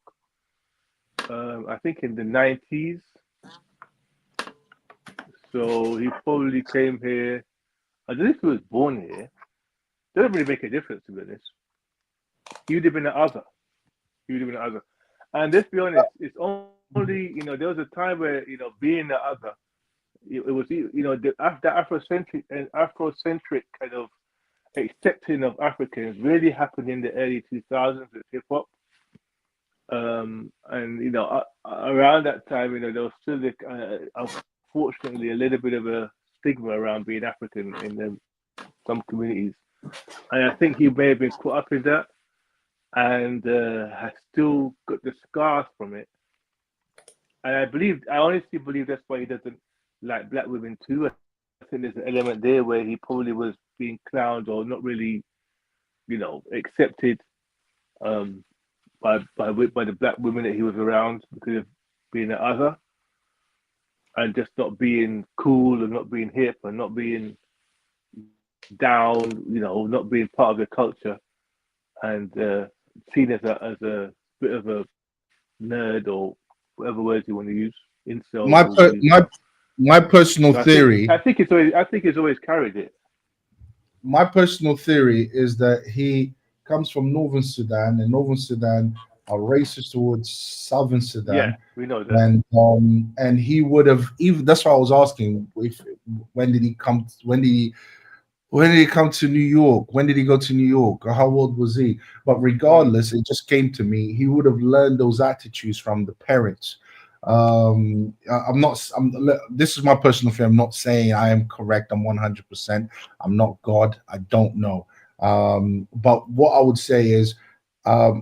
I think in the 90s. So he probably came here. I don't know if he was born here. Doesn't really make a difference, to be honest. He would have been an other. And let's be honest, it's only, there was a time where, being the other, it was, the Afrocentric kind of accepting of Africans really happened in the early 2000s with hip hop. And, around that time, there was still, unfortunately, a little bit of a stigma around being African in some communities. And I think he may have been caught up in that and has still got the scars from it. And I honestly believe that's why he doesn't like black women too. I think there's an element there where he probably was being clowned or not really, accepted by the black women that he was around because of being an other and just not being cool and not being hip and not being down, not being part of the culture and seen as a bit of a nerd or whatever words you want to use. Incel. My personal theory. I think it's always carried it. My personal theory is that he comes from Northern Sudan, and Northern Sudan are racist towards Southern Sudan. Yeah, we know that. And he would have even. That's why I was asking. When did he come to New York? When did he go to New York? Or how old was he? But regardless, it just came to me. He would have learned those attitudes from the parents. This is my personal feeling. I'm not saying I am correct. I'm 100%. I'm not God. I don't know. But what I would say is,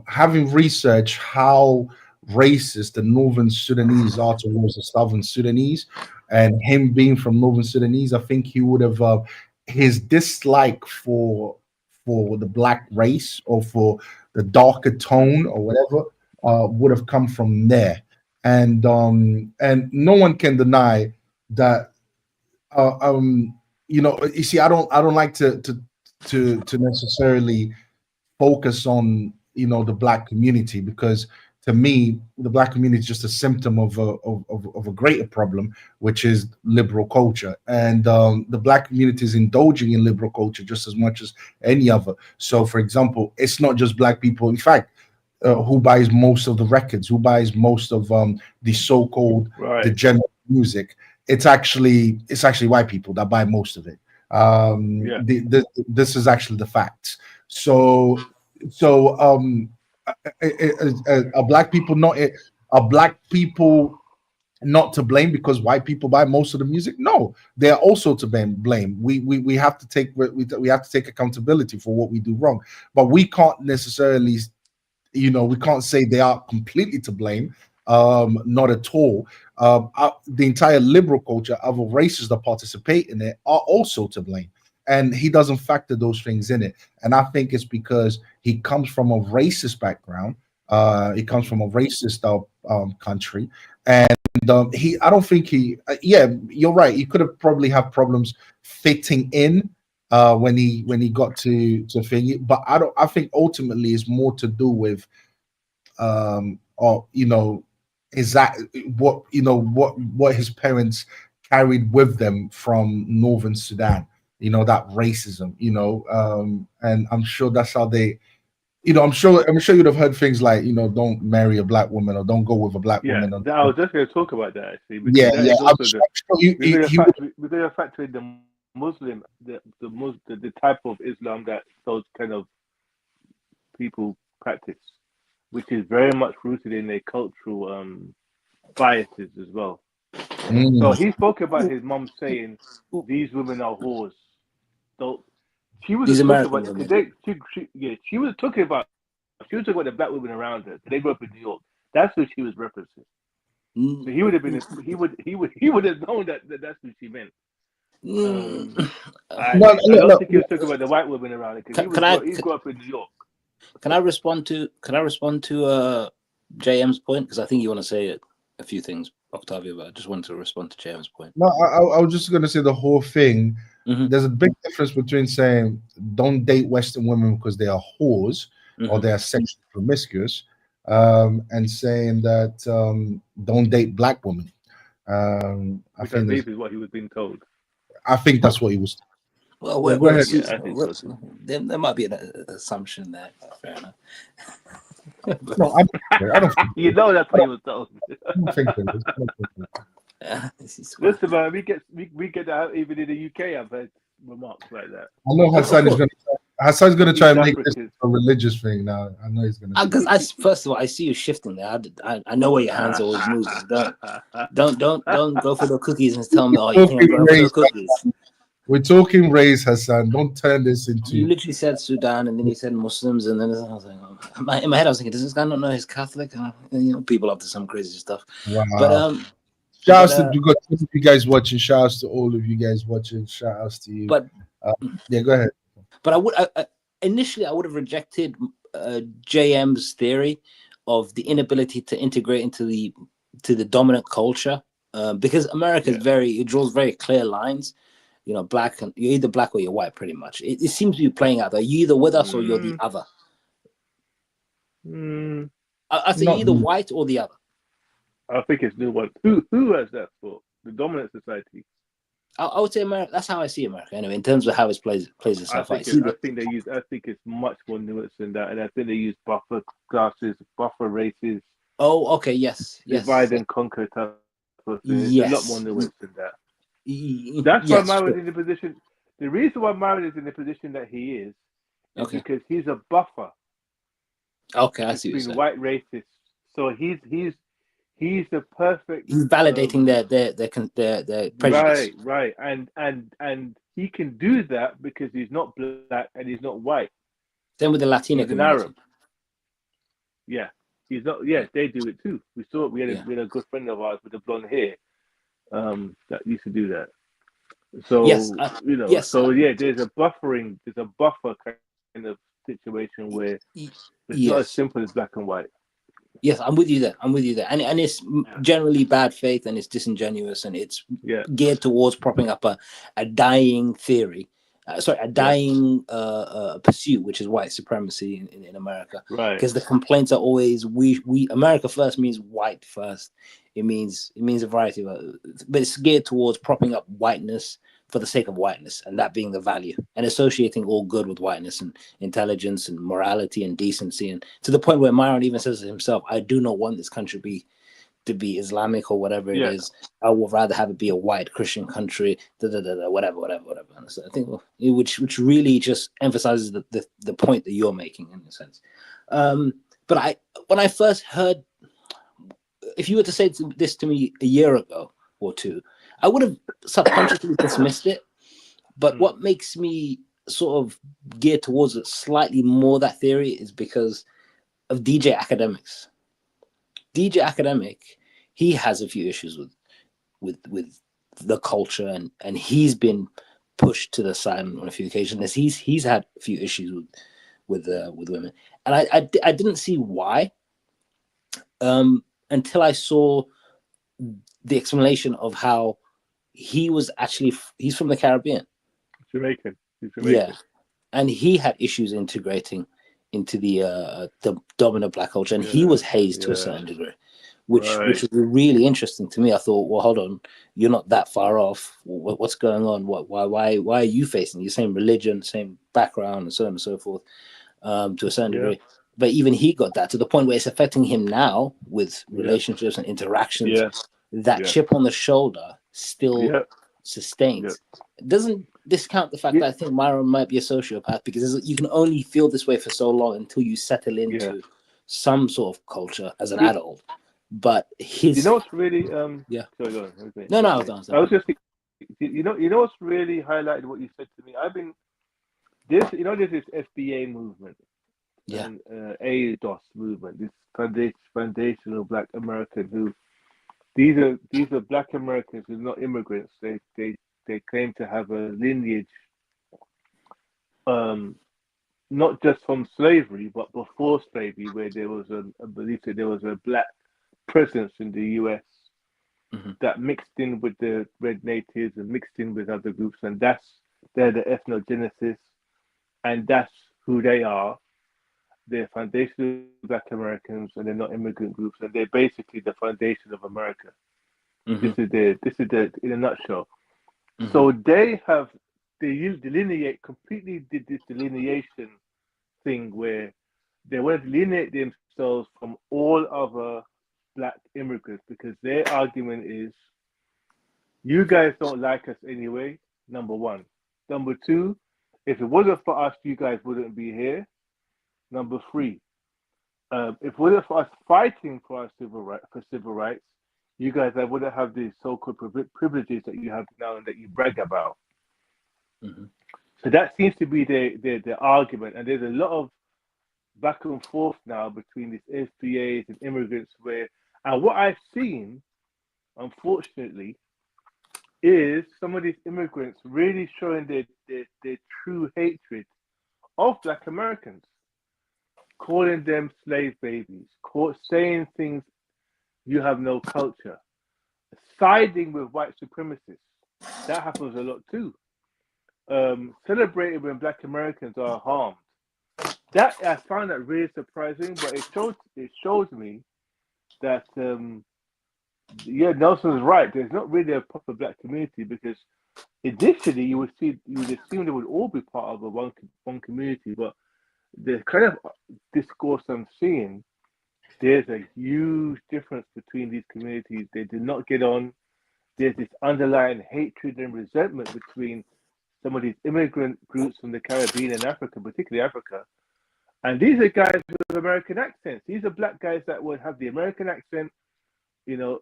having researched how racist the Northern Sudanese are towards the Southern Sudanese, and him being from Northern Sudanese, I think he would have his dislike for the black race or for the darker tone or whatever would have come from there. And no one can deny that. You see, I don't like to necessarily focus on the black community, because to me the black community is just a symptom of a greater problem, which is liberal culture, and the black community is indulging in liberal culture just as much as any other. So, for example, it's not just black people. In fact, who buys most of the records, who buys most of the so-called degenerate music? It's actually white people that buy most of it. This is actually the facts. So are black people not to blame because white people buy most of the music? No, they are also to blame. We have to take accountability for what we do wrong, but we can't necessarily. We can't say they are completely to blame. Not at all. The entire liberal culture, other races that participate in it, are also to blame. And he doesn't factor those things in it. And I think it's because he comes from a racist background. He comes from a racist country. And I don't think you're right. He could have probably have problems fitting in when he got to thing. But I think ultimately it's more to do with or is that what his parents carried with them from Northern Sudan, that racism, and I'm sure that's how they, I'm sure you'd have heard things like, don't marry a black woman or don't go with a black woman. Or, I was just going to talk about that actually. Because yeah, that yeah. is also I'm sure we're going to factor in the Muslim, the type of Islam that those kind of people practice, which is very much rooted in their cultural biases as well. So he spoke about his mom saying, "These women are whores." So she was talking about she was talking about the black women around her. They grew up in New York. That's who she was referencing. So he would have been he would have known that that's what she meant. I don't think he was talking about the white women around it because he grew up in New York. Can I respond to JM's point, because I think you want to say a few things, Octavio, but I just wanted to respond to JM's point. No, I was just going to say the whole thing. There's a big difference between saying don't date Western women because they are whores or they are sexually promiscuous, and saying that don't date black women. I think this is what he was being told. I think that's what he was. Well, go ahead. There might be an assumption there. Fair enough. No, I don't think you know that's what he was told. I don't think there is. Listen, man, we get that even in the UK. I've heard remarks like that. I know Hassan's going to try and make this a religious thing now. I know he's going to. Because first of all, I see you shifting there. I know where your hands always move. Don't go for the cookies and tell me, oh, you can't go for the cookies. We're talking race, Hassan. Don't turn this into. You literally said Sudan, and then you said Muslims, and then I was like, oh. In my head, I was thinking, does this guy not know he's Catholic? People up to some crazy stuff. Wow. But shout outs to you guys watching. Shout outs to all of you guys watching. Shout outs to you. But yeah, go ahead. But initially I would have rejected JM's theory of the inability to integrate into the dominant culture, because America is it draws very clear lines. Black, and you're either black or you're white, pretty much. It seems to be playing out there. You're either with us or you're the other. I think you're either white or the other. I think it's new one. Who has that for? The dominant society. I would say America. That's how I see America, anyway, in terms of how it plays itself out. I think it's much more nuanced than that, and I think they use buffer classes, buffer races. Oh, okay, yes. Divide and conquer type of thing. Yes. It's a lot more nuanced than that. That's why Myron is in the position. The reason why Myron is in the position that he is because he's a buffer. Okay, I see. Between white racists, so he's the perfect. He's validating their prejudice. Right, and he can do that because he's not black and he's not white. Same with the Latino community. Arab. Yeah, he's not. Yeah, they do it too. We saw it. We had a good friend of ours with the blonde hair. That used to do that. So there's a buffer kind of situation where it's not as simple as black and white. Yes, I'm with you there. And it's generally bad faith, and it's disingenuous, and it's geared towards propping up a dying theory. A dying pursuit, which is white supremacy in America. Right. Because the complaints are always we America first means white first. It means a variety of, but it's geared towards propping up whiteness for the sake of whiteness, and that being the value, and associating all good with whiteness and intelligence and morality and decency, and to the point where Myron even says to himself, "I do not want this country to be Islamic or whatever it is. I would rather have it be a white Christian country." Whatever. And so I think which really just emphasizes the point that you're making in a sense. But when I first heard, if you were to say this to me a year ago or two, I would have subconsciously dismissed it. But what makes me sort of gear towards it slightly more, that theory, is because of DJ Academics. DJ Academic, he has a few issues with the culture, and he's been pushed to the side on a few occasions. He's had a few issues with women, and I didn't see why until I saw the explanation of how he's from the Caribbean. Jamaican. Yeah, and he had issues integrating into the dominant black culture, and he was hazed to a certain degree, which was really interesting to me. I thought, well, hold on, you're not that far off. What's going on? Why are you facing the same religion, same background, and so on and so forth, to a certain degree? But even he got that to the point where it's affecting him now with relationships and interactions. That chip on the shoulder still sustains. It doesn't discount the fact that I think Myron might be a sociopath, because you can only feel this way for so long until you settle into some sort of culture as an adult. But his, you know what's really Sorry, go on. No, I was done. I was just you know what's really highlighted what you said to me. I've been there's this FBA movement, and ADOS movement, this foundational Black American who these are Black Americans who are not immigrants. They claim to have a lineage, not just from slavery, but before slavery, where there was a belief that there was a Black presence in the U.S. that mixed in with the red natives and mixed in with other groups, and they're the ethnogenesis, and that's who they are. They're foundational Black Americans, and they're not immigrant groups, and they're basically the foundation of America. This is the in a nutshell. So they delineate completely, did this delineation thing where they want to delineate themselves from all other Black immigrants, because their argument is, you guys don't like us anyway, number one. Number two, if it wasn't for us, you guys wouldn't be here. Number three, if it wasn't for us fighting for our civil rights, you guys wouldn't have these so-called privileges that you have now and that you brag about. So that seems to be the argument, and there's a lot of back and forth now between these FBAs and immigrants, and what I've seen, unfortunately, is some of these immigrants really showing their true hatred of Black Americans, calling them slave babies, saying things, you have no culture, siding with white supremacists. That happens a lot too. Celebrating when Black Americans are harmed. That I found that really surprising, but it shows me that Nelson's right. There's not really a proper Black community, because initially you would assume they would all be part of one community, but the kind of discourse I'm seeing, there's a huge difference between these communities. They did not get on. There's this underlying hatred and resentment between some of these immigrant groups from the Caribbean and Africa, particularly Africa. And these are guys with American accents. These are Black guys that would have the American accent. You know,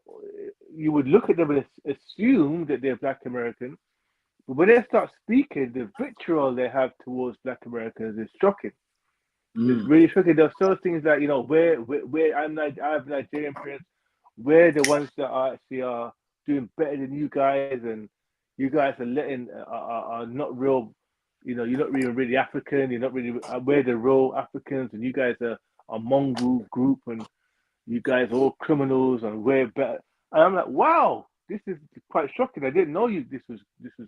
you would look at them and assume that they're Black American. But when they start speaking, the vitriol they have towards Black Americans is shocking. It's really shocking. There's still things like, where I have Nigerian parents, we're the ones that are doing better than you guys, and you guys are not real, you're not really African, you're not really, we're the real Africans, and you guys are a mongrel group, and you guys are all criminals, and we're better. And I'm like, wow, this is quite shocking. I didn't know this was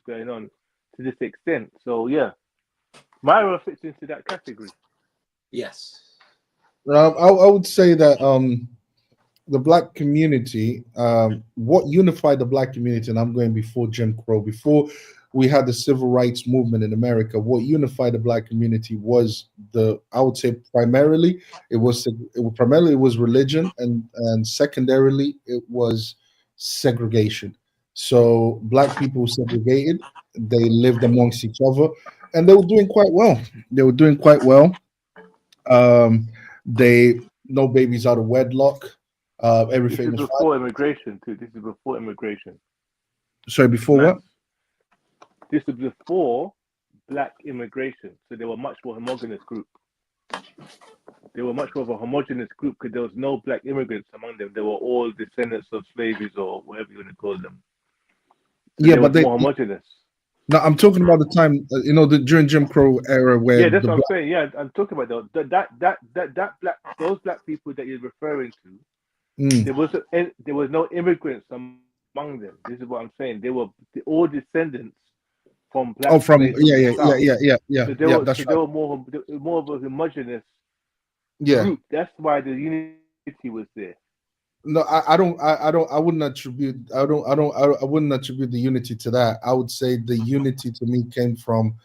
going on to this extent. So yeah, Myra fits into that category. Yes. I would say that the Black community, what unified the Black community, and I'm going before Jim Crow, before we had the civil rights movement in America, what unified the Black community was I would say primarily it was religion, and secondarily it was segregation. So Black people segregated, they lived amongst each other, and they were doing quite well. No babies out of wedlock. Everything This is before immigration too. This is before immigration. Sorry, before what? This is before Black immigration. So they were much more homogenous group. They were much more of a homogenous group because there was no Black immigrants among them. They were all descendants of slaves or whatever you want to call them. So yeah, but they more homogenous. No, I'm talking about the time, during Jim Crow era where. Yeah, that's what I'm saying. Yeah, I'm talking about those Black people that you're referring to. There was no immigrants among them. This is what I'm saying. They were all descendants from black. Oh, from slaves yeah, the yeah, South. yeah. So they Yeah, were, that's so they right. were more of a homogeneous Yeah. group. That's why the unity was there. No, I wouldn't attribute. I wouldn't attribute the unity to that. I would say the unity to me came from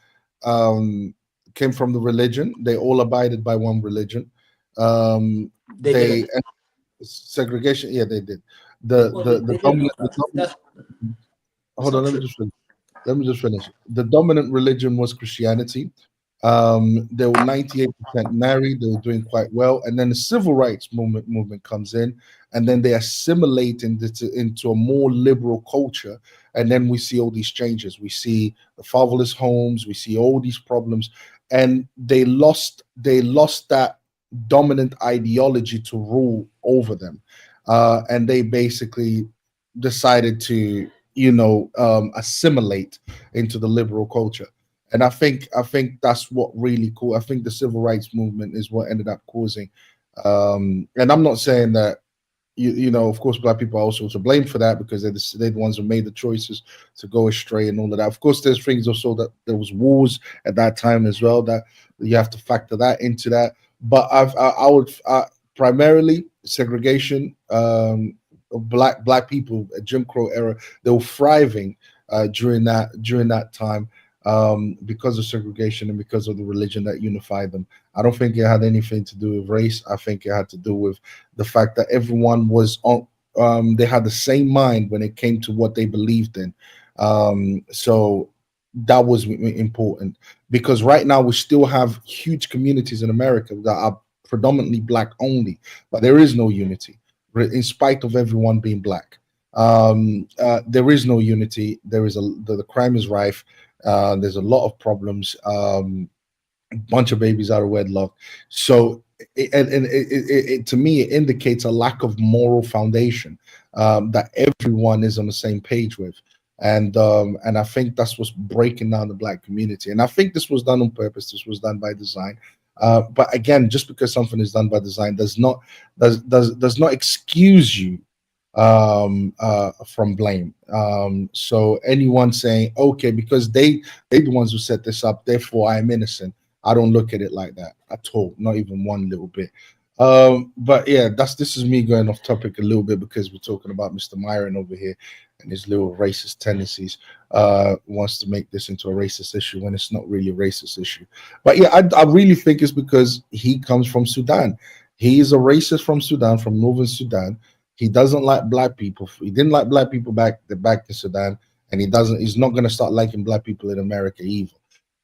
the religion. They all abided by one religion. They They didn't. segregation. Yeah, they did. The Well, the they the didn't. dominant. Hold not on, true. let me just finish. The dominant religion was Christianity. They were 98% married. They were doing quite well, and then the civil rights movement comes in, and then they assimilate into a more liberal culture, and then we see all these changes. We see the fatherless homes. We see all these problems, and they lost that dominant ideology to rule over them, and they basically decided to assimilate into the liberal culture. And I think that's what really cool. I think the civil rights movement is what ended up causing. And I'm not saying that of course, black people are also to blame for that because they're the ones who made the choices to go astray and all of that. Of course, there's things also that there was wars at that time as well that you have to factor that into that. But I would primarily segregation. Black people, Jim Crow era, they were thriving during that time. Because of segregation and because of the religion that unified them. I don't think it had anything to do with race. I think it had to do with the fact that everyone was on. They had the same mind when it came to what they believed in. So that was important because right now we still have huge communities in America that are predominantly black only, but there is no unity in spite of everyone being black. There is no unity. There is the crime is rife. There's a lot of problems, a bunch of babies out of wedlock. So, it to me, it indicates a lack of moral foundation that everyone is on the same page with. And I think that's what's breaking down the black community. And I think this was done on purpose. This was done by design. But again, just because something is done by design does not excuse you from blame. So anyone saying, okay, because they the ones who set this up, therefore I am innocent, I don't look at it like that at all, not even one little bit. But yeah, this is me going off topic a little bit because we're talking about Mr. Myron over here and his little racist tendencies. Wants to make this into a racist issue when it's not really a racist issue. But yeah, I really think it's because he comes from Sudan. He is a racist from Sudan, from northern Sudan. He doesn't like black people. He didn't like black people back in Sudan, and he's not going to start liking black people in America either.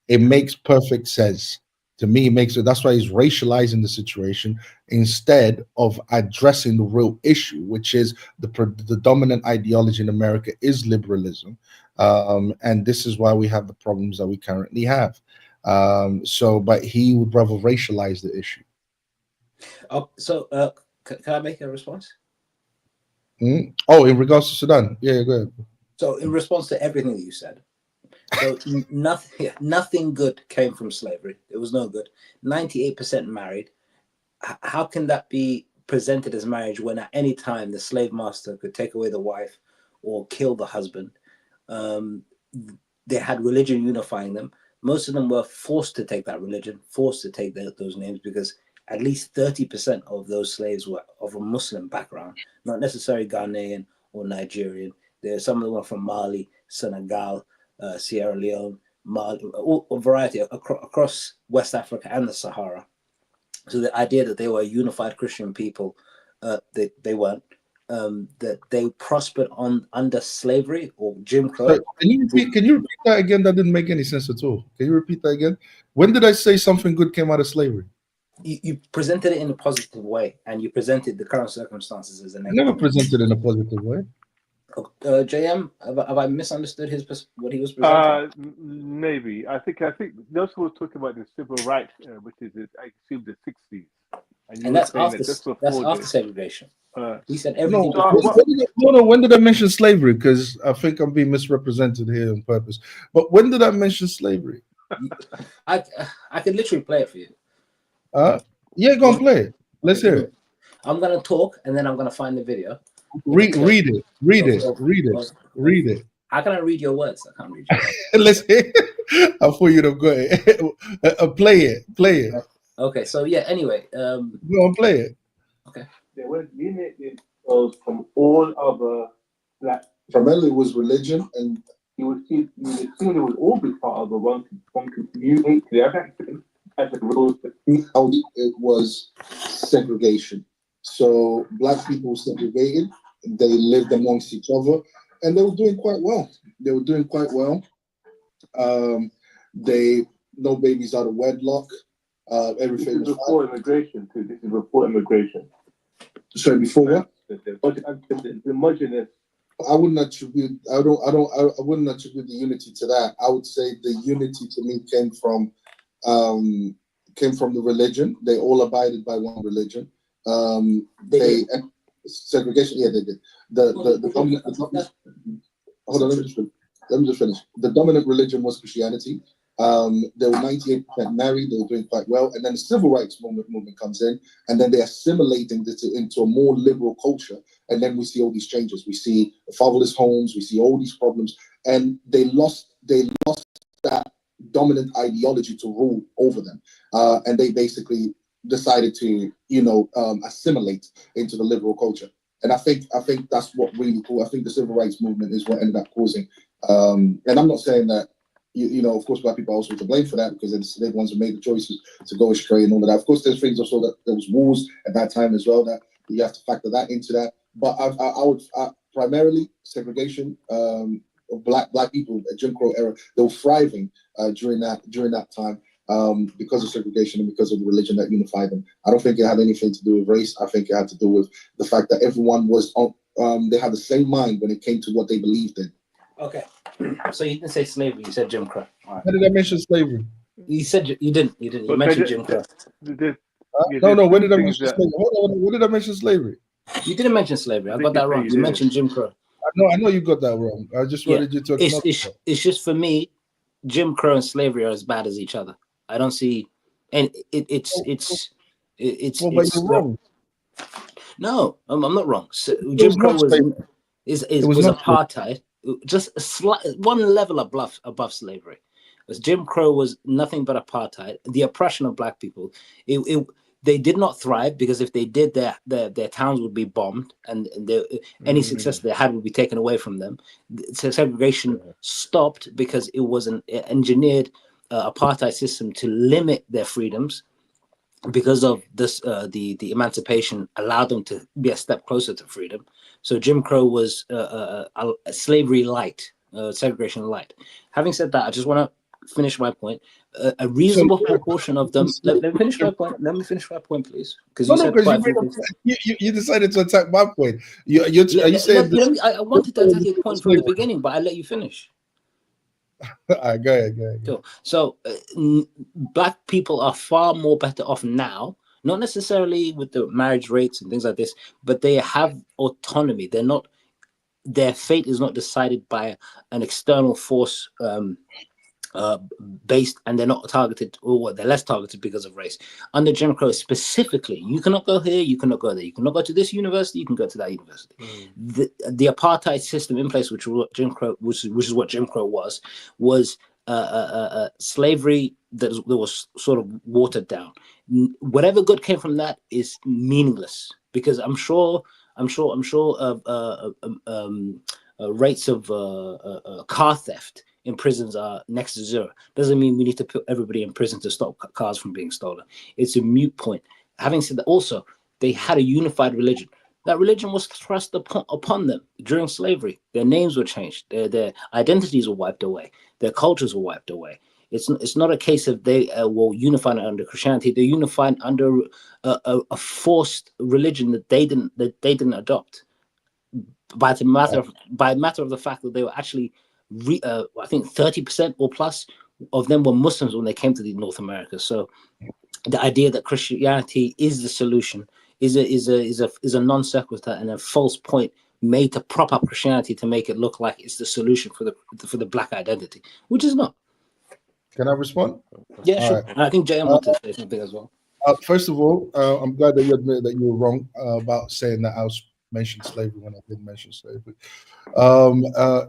It makes perfect sense to me. That's why he's racializing the situation instead of addressing the real issue, which is the dominant ideology in America is liberalism, and this is why we have the problems that we currently have. But he would rather racialize the issue. Oh, so can I make a response? Oh, in regards to Sudan, yeah, go ahead. So, in response to everything that you said, so nothing good came from slavery. It was no good. 98% married. How can that be presented as marriage when at any time the slave master could take away the wife or kill the husband? They had religion unifying them. Most of them were forced to take that religion, forced to take those names because at least 30% of those slaves were of a Muslim background, not necessarily Ghanaian or Nigerian. Some of them were from Mali, Senegal, Sierra Leone, Mali, a variety across West Africa and the Sahara. So the idea that they were a unified Christian people, they weren't. That they prospered under slavery or Jim Crow. So can you repeat that again? That didn't make any sense at all. Can you repeat that again? When did I say something good came out of slavery? You presented it in a positive way, and you presented the current circumstances as a negative. I never presented in a positive way. JM, have I misunderstood what he was presenting? Maybe. I think those who were talking about the civil rights, which is I assume the 60s, and that's after segregation. He said everything. When did I mention slavery? Because I think I'm being misrepresented here on purpose. But when did I mention slavery? I could literally play it for you. Yeah, go and play it. Let's hear it. I'm gonna talk and then I'm gonna find the video. Read it. How can I read your words? I can't read your words. Listen, I thought you'd have got it. Play it. Okay, so yeah. Anyway, Go on, play it. Okay. They were limited from all other black. Primarily, it was religion, and you would see it would all be part of one community. It was segregation. So black people segregated. They lived amongst each other, and they were doing quite well. No babies out of wedlock. Everything was before immigration too. This is before immigration. Sorry, before what? The homogeneous. I wouldn't attribute. I wouldn't attribute the unity to that. I would say the unity to me came from the religion. They all abided by one religion. Segregation. Yeah, they did. The dominant. Hold on. Let me just finish. The dominant religion was Christianity. They were 98% married. They were doing quite well, and then the civil rights movement comes in, and then they're assimilating this into a more liberal culture. And then we see all these changes. We see fatherless homes. We see all these problems, and they lost that dominant ideology to rule over them, and they basically decided to assimilate into the liberal culture. And I think that's what really cool. I think the civil rights movement is what ended up causing. And I'm not saying that. Of course, black people are also to blame for that because they're the ones who made the choices to go astray and all of that. Of course, there's things also that there was wars at that time as well that you have to factor that into that. But I would primarily segregation of black people, the Jim Crow era, they were thriving during that time because of segregation and because of the religion that unified them. I don't think it had anything to do with race. I think it had to do with the fact that everyone was they had the same mind when it came to what they believed in. Okay. So you didn't say slavery. You said Jim Crow. All right. When did I mention slavery? You said you didn't. You mentioned Jim Crow. No. When did I mention slavery? When did I mention slavery? You didn't mention slavery. I got that wrong. You mentioned Jim Crow. I know you got that wrong. I just wanted you to. It's just for me, Jim Crow and slavery are as bad as each other. I don't see, and it's. Well, but you're wrong. No, I'm not wrong. So, Jim Crow was apartheid. Just one level above slavery. Because Jim Crow was nothing but apartheid, the oppression of black people. They did not thrive because if they did, their towns would be bombed, and any success they had would be taken away from them. So segregation stopped because it was an engineered apartheid system to limit their freedoms. Because of this, the emancipation allowed them to be a step closer to freedom. So Jim Crow was slavery light, segregation light. Having said that, I just want to finish my point. A reasonable proportion of them. Let me finish my point. Let me finish my point, please. Because you decided to attack my point. You said I wanted to attack your point from the beginning, but I let you finish. All right, go ahead. So black people are far more better off now, not necessarily with the marriage rates and things like this, but they have autonomy. Their fate is not decided by an external force based, and they're not targeted, or they're less targeted because of race. Under Jim Crow specifically, you cannot go here, you cannot go there, you cannot go to this university, you can go to that university. The apartheid system in place, which is what Jim Crow was slavery that was sort of watered down. Whatever good came from that is meaningless, because I'm sure rates of car theft in prisons are next to zero. Doesn't mean we need to put everybody in prison to stop cars from being stolen. It's a moot point. Having said that, also, they had a unified religion. That religion was thrust upon them during slavery. Their names were changed. Their identities were wiped away. Their cultures were wiped away. It's not a case of they were unified under Christianity. They're unified under a forced religion that they didn't adopt. By matter of the fact that they were actually, I think 30% or plus of them were Muslims when they came to North America. So the idea that Christianity is the solution is a non sequitur and a false point made to prop up Christianity to make it look like it's the solution for the black identity, which is not. Can I respond? Yeah, sure. Right. I think JM wanted to say something as well. First of all, I'm glad that you admitted that you were wrong about saying that I was mention slavery when I did mention slavery.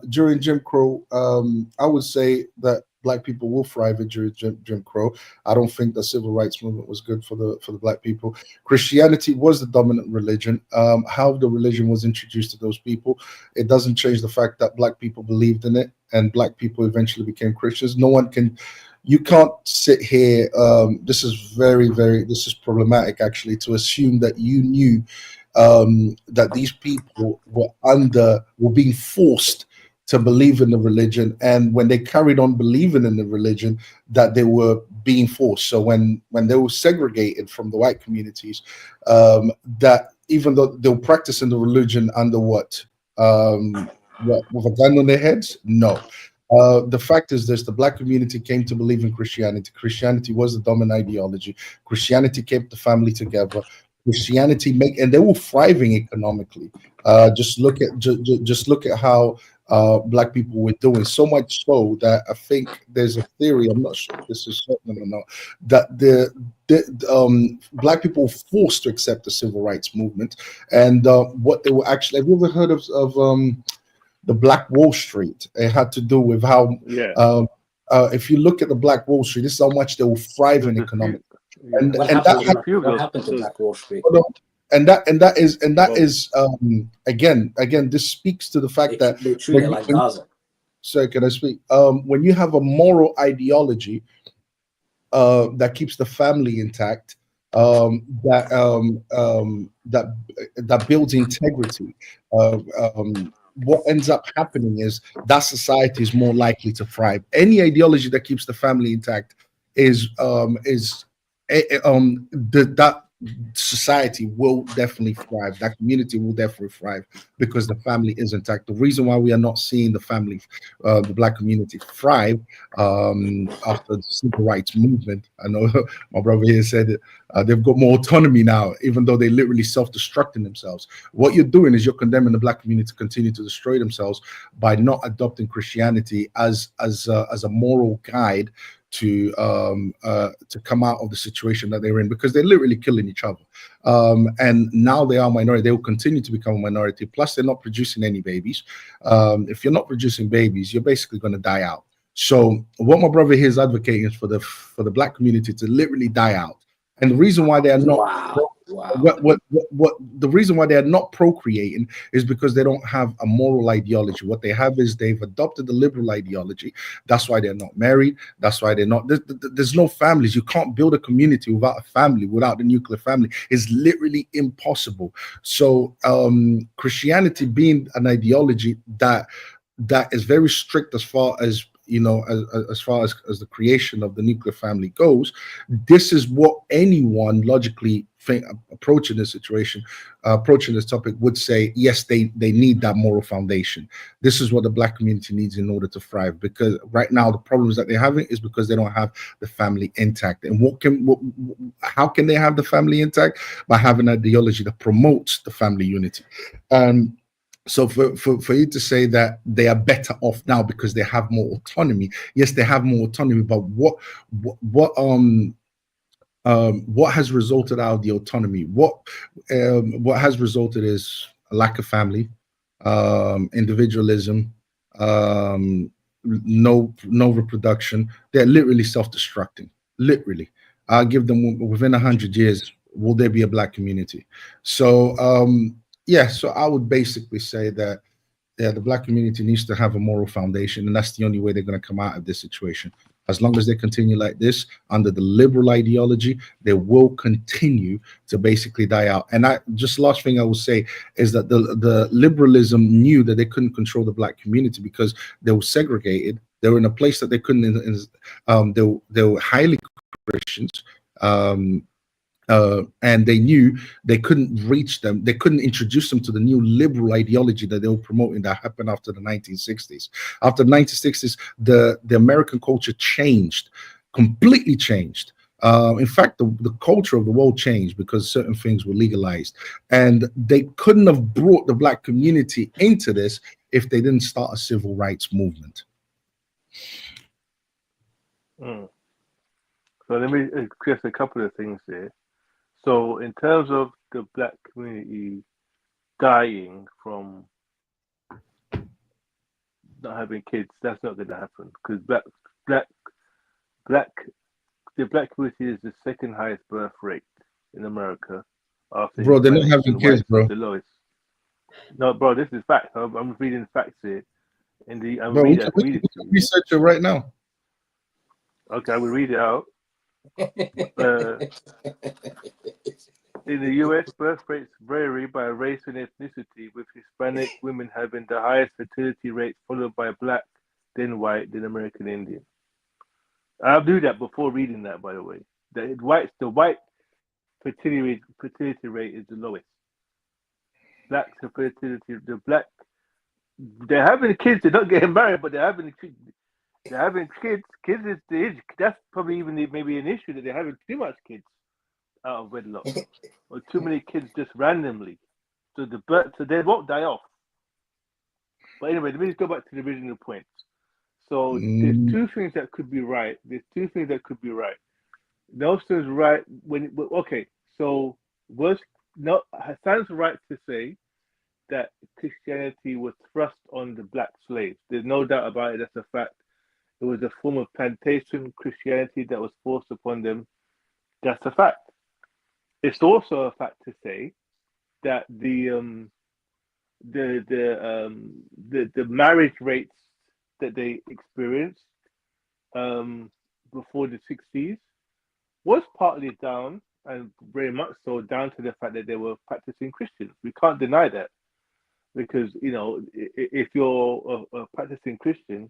During Jim Crow, I would say that black people will thrive during Jim Crow. I don't think the civil rights movement was good for the black people. Christianity was the dominant religion. How the religion was introduced to those people, it doesn't change the fact that black people believed in it, and black people eventually became Christians. You can't sit here. This is this is problematic actually, to assume that you knew that these people were being forced to believe in the religion, and when they carried on believing in the religion, that they were being forced. So when they were segregated from the white communities, that even though they were practicing the religion under what with a gun on their heads? No. The fact is this: the black community came to believe in Christianity. Christianity was the dominant ideology. Christianity kept the family together. Christianity and they were thriving economically. Just look at how black people were doing, so much so that I think there's a theory, I'm not sure if this is certain or not, that the black people were forced to accept the civil rights movement, and what they were actually. Have you ever heard of the Black Wall Street? It had to do with how if you look at the Black Wall Street, this is how much they were thriving economically. What happened to Black Wall Street? And that is again, this speaks to the fact that they treat it like Gaza. So can I speak? When you have a moral ideology that keeps the family intact, that builds integrity, what ends up happening is that society is more likely to thrive. Any ideology that keeps the family intact that society will definitely thrive. That community will definitely thrive because the family is intact. The reason why we are not seeing the family, the black community thrive after the civil rights movement. I know my brother here said it. They've got more autonomy now, even though they literally self-destructing themselves. What you're doing is you're condemning the black community to continue to destroy themselves by not adopting Christianity as a moral guide to come out of the situation that they're in, because they're literally killing each other. And now they are a minority. They will continue to become a minority. Plus, they're not producing any babies. If you're not producing babies, you're basically going to die out. So what my brother here is advocating is for the black community to literally die out. And the reason why they are not the reason why they are not procreating is because they don't have a moral ideology. What they have is they've adopted the liberal ideology. That's why they're not married. That's why they're not. There's no families. You can't build a community without a family, without the nuclear family. It's literally impossible. So Christianity being an ideology that is very strict as far as as far as the creation of the nuclear family goes, this is what anyone logically approaching this situation, approaching this topic would say, yes, they need that moral foundation. This is what the black community needs in order to thrive, because right now the problems that they're having is because they don't have the family intact. And how can they have the family intact? By having an ideology that promotes the family unity. So for you to say that they are better off now because they have more autonomy, yes, they have more autonomy, but what has resulted out of the autonomy? What has resulted is a lack of family, individualism, no reproduction. They're literally self-destructing. Literally, I'll give them within 100 years. Will there be a black community? So yeah, so I would basically say that the black community needs to have a moral foundation, and that's the only way they're going to come out of this situation. As long as they continue like this under the liberal ideology, they will continue to basically die out. And last thing I will say is that the liberalism knew that they couldn't control the black community because they were segregated. They were in a place that they couldn't. They were highly Christians. And they knew they couldn't reach them. They couldn't introduce them to the new liberal ideology that they were promoting that happened after the 1960s. After the 1960s, the American culture changed, completely changed. In fact, the culture of the world changed because certain things were legalized. And they couldn't have brought the black community into this if they didn't start a civil rights movement. So let me address a couple of things there. So in terms of the black community dying from not having kids. That's not going to happen because the black community is the second highest birth rate in America. After Bro, they're not Hispanics having and kids, whites, bro. the lowest. No, bro, this is fact. I'm reading facts here. I'm Bro, we reading can it. research it right now. Okay, I will read it out. In the U.S., birth rates vary by race and ethnicity, with Hispanic women having the highest fertility rates, followed by Black, then white, then American Indian. I knew that before reading that, by the way. The white fertility rate is the lowest. Black fertility, they're having kids. They're not getting married, but they're having kids. Kids that's probably even maybe an issue that they're having too much kids out of wedlock, or too many kids just randomly. So they won't die off. But anyway, let me just go back to the original point. So there's two things that could be right. Nelson's right so Hassan's right to say that Christianity was thrust on the black slaves. There's no doubt about it. That's a fact. It was a form of plantation Christianity that was forced upon them. That's a fact. It's also a fact to say that the marriage rates that they experienced before the 60s was partly down, and very much so, down to the fact that they were practicing Christians. We can't deny that, because if you're a practicing Christian,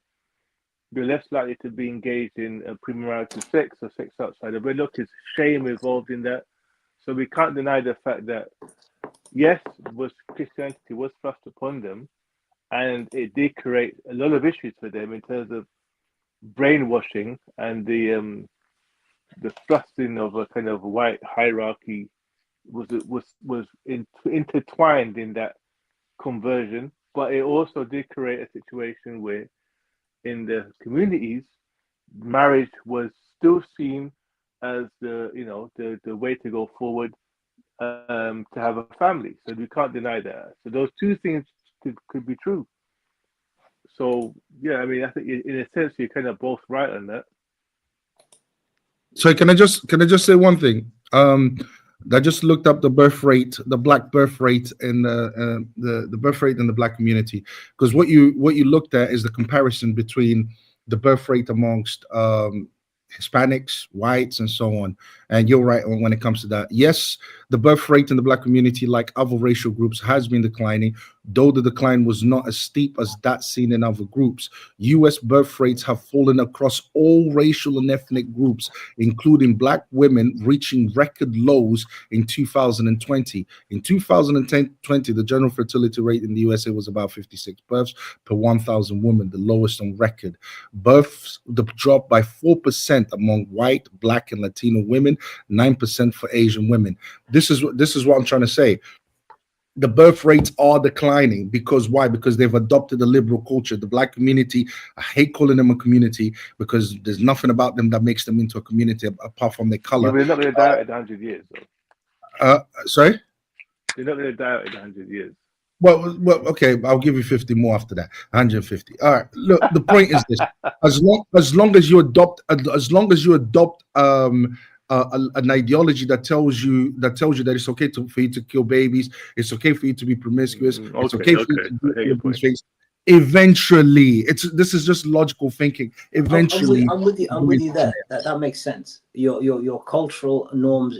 you're less likely to be engaged in premarital sex or sex outside of wedlock. There's shame involved in that. So we can't deny the fact that, yes, Christianity was thrust upon them, and it did create a lot of issues for them in terms of brainwashing and the thrusting of a kind of white hierarchy was intertwined in that conversion. But it also did create a situation where, in the communities, marriage was still seen as the way to go forward, to have a family. So we can't deny that. So those two things could be true. So yeah, I mean, I think in a sense you're kind of both right on that. So can I just say one thing? I just looked up the birth rate, the black birth rate, and the birth rate in the black community, because what you looked at is the comparison between the birth rate amongst Hispanics, whites, and so on. And you're right when it comes to that. Yes, the birth rate in the black community, like other racial groups, has been declining, though the decline was not as steep as that seen in other groups. U.S. birth rates have fallen across all racial and ethnic groups, including black women, reaching record lows in 2020. In 2020, the general fertility rate in the USA was about 56 births per 1,000 women, the lowest on record. Births dropped by 4% among white, black, and Latino women, 9% for Asian women. This is what I'm trying to say. The birth rates are declining because why? Because they've adopted a liberal culture. The black community, I hate calling them a community because there's nothing about them that makes them into a community apart from their color. They're not going to die out in 100 years, though. Sorry? They're not going to die out in 100 years. Well, okay, I'll give you 50 more after that. 150. All right. Look, the point is this: as long as you adopt an ideology that tells you that it's okay for you to kill babies, it's okay for you to be promiscuous, it's okay for you to do things. Eventually, this is just logical thinking. Eventually, I'm with you there. That makes sense. Your cultural norms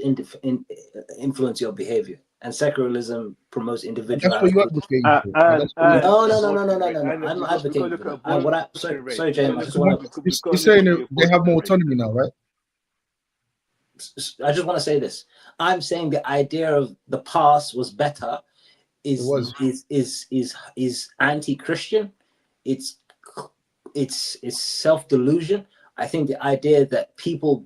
influence your behavior, and secularism promotes individuality. That's what you advocate for. No. I'm not advocating for that. Sorry, James. You're saying they have more autonomy now, right? I just want to say this. I'm saying the idea of the past was better is anti-Christian. It's self-delusion. I think the idea that people's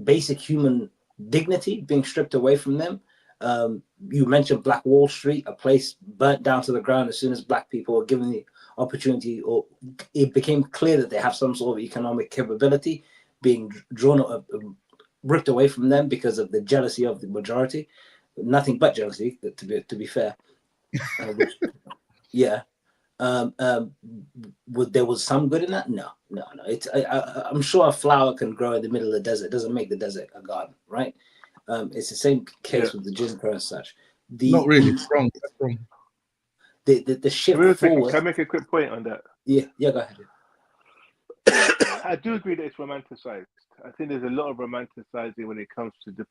basic human dignity being stripped away from them. You mentioned Black Wall Street, a place burnt down to the ground as soon as black people were given the opportunity, or it became clear that they have some sort of economic capability, being ripped away from them because of the jealousy of the majority. nothing but jealousy, to be fair. Yeah. There was some good in that? No. It's I'm sure a flower can grow in the middle of the desert. It doesn't make the desert a garden, right? It's the same case with the Jim Crow and such. Not really. It's wrong. That's wrong. The shift forward. Can I make a quick point on that? Yeah, go ahead. I do agree that it's romanticized. I think there's a lot of romanticizing when it comes to the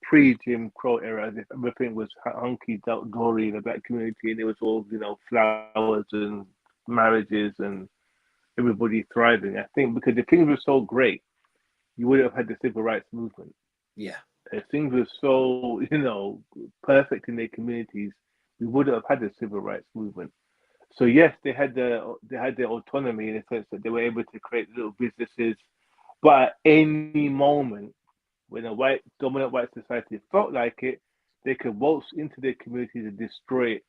pre-Jim Crow era, as if everything was hunky dory in the black community, and it was all, flowers and marriages and everybody thriving. I think because if things were so great, you would have had the civil rights movement. Yeah. If things were so, perfect in their communities, we would have had the civil rights movement. So yes, they had their autonomy in the sense that they were able to create little businesses, but at any moment, when a dominant white society felt like it, they could waltz into their communities and destroy it.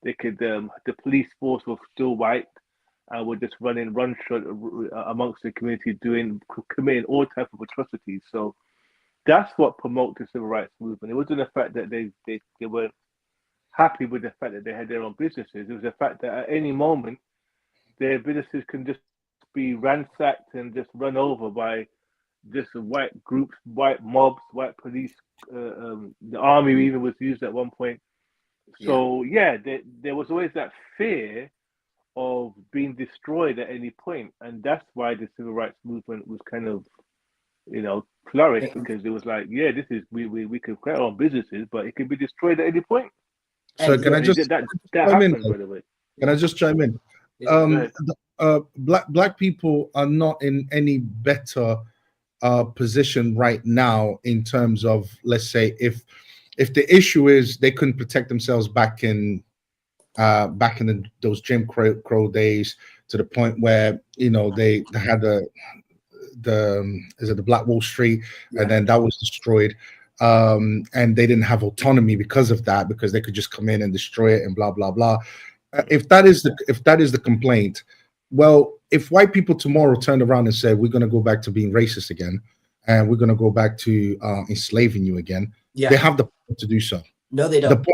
They could, the police force was still white and were just running roughshod amongst the community, committing all types of atrocities. So that's what promoted the civil rights movement. It wasn't the fact that they were happy with the fact that they had their own businesses. It was the fact that at any moment, their businesses can just be ransacked and just run over by just white groups, white mobs, white police. The army even was used at one point. So there was always that fear of being destroyed at any point, and that's why the civil rights movement was kind of, flourished, because it was like, this is we could create our own businesses, but it could be destroyed at any point. So can I just that chime in? happened, by the way. Can I just chime in? Black people are not in any better position right now in terms of, let's say, if the issue is they couldn't protect themselves back in those Jim Crow days, to the point where they had the Black Wall Street, and then that was destroyed. And they didn't have autonomy because of that, because they could just come in and destroy it and blah blah blah. If that is the complaint, well, if white people tomorrow turn around and say we're going to go back to being racist again, and we're going to go back to enslaving you again, they have the power to do so. No, they don't.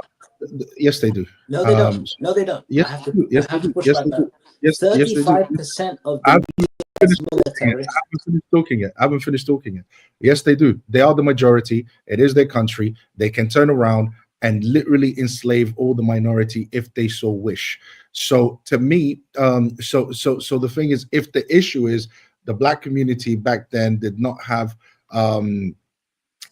Yes, they do. No, they don't. No, they don't. Yes, I have to, yes, I have to push back that. 35% of the military. I haven't finished talking it. Yes, they do. They are the majority. It is their country. They can turn around and literally enslave all the minority if they so wish. So to me, so the thing is, if the issue is the Black community back then did not have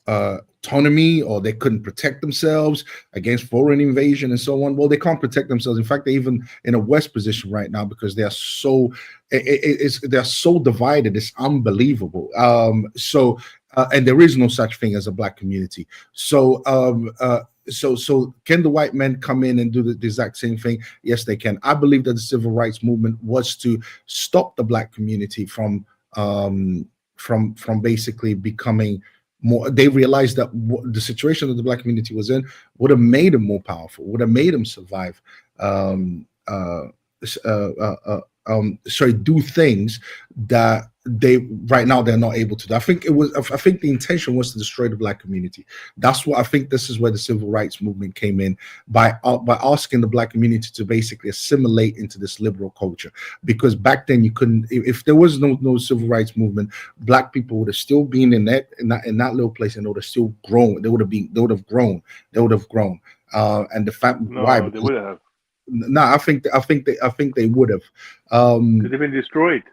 autonomy, or they couldn't protect themselves against foreign invasion and so on, well, they can't protect themselves. In fact, they're even in a worse position right now, because they are so they're so divided. It's unbelievable. And there is no such thing as a Black community. So can the white men come in and do the exact same thing? Yes, they can. I believe that the civil rights movement was to stop the Black community from basically becoming more. They realized that the situation that the Black community was in would have made them more powerful, would have made them survive. Do things that right now they're not able to do. I think the intention was to destroy the Black community. That's what I think. This is where the civil rights movement came in, by asking the Black community to basically assimilate into this liberal culture. Because back then you couldn't. If there was no civil rights movement, Black people would have still been in that little place, and they would have still grown. They would have grown. And the fact why they would have. No, I think they would have. Could have been destroyed.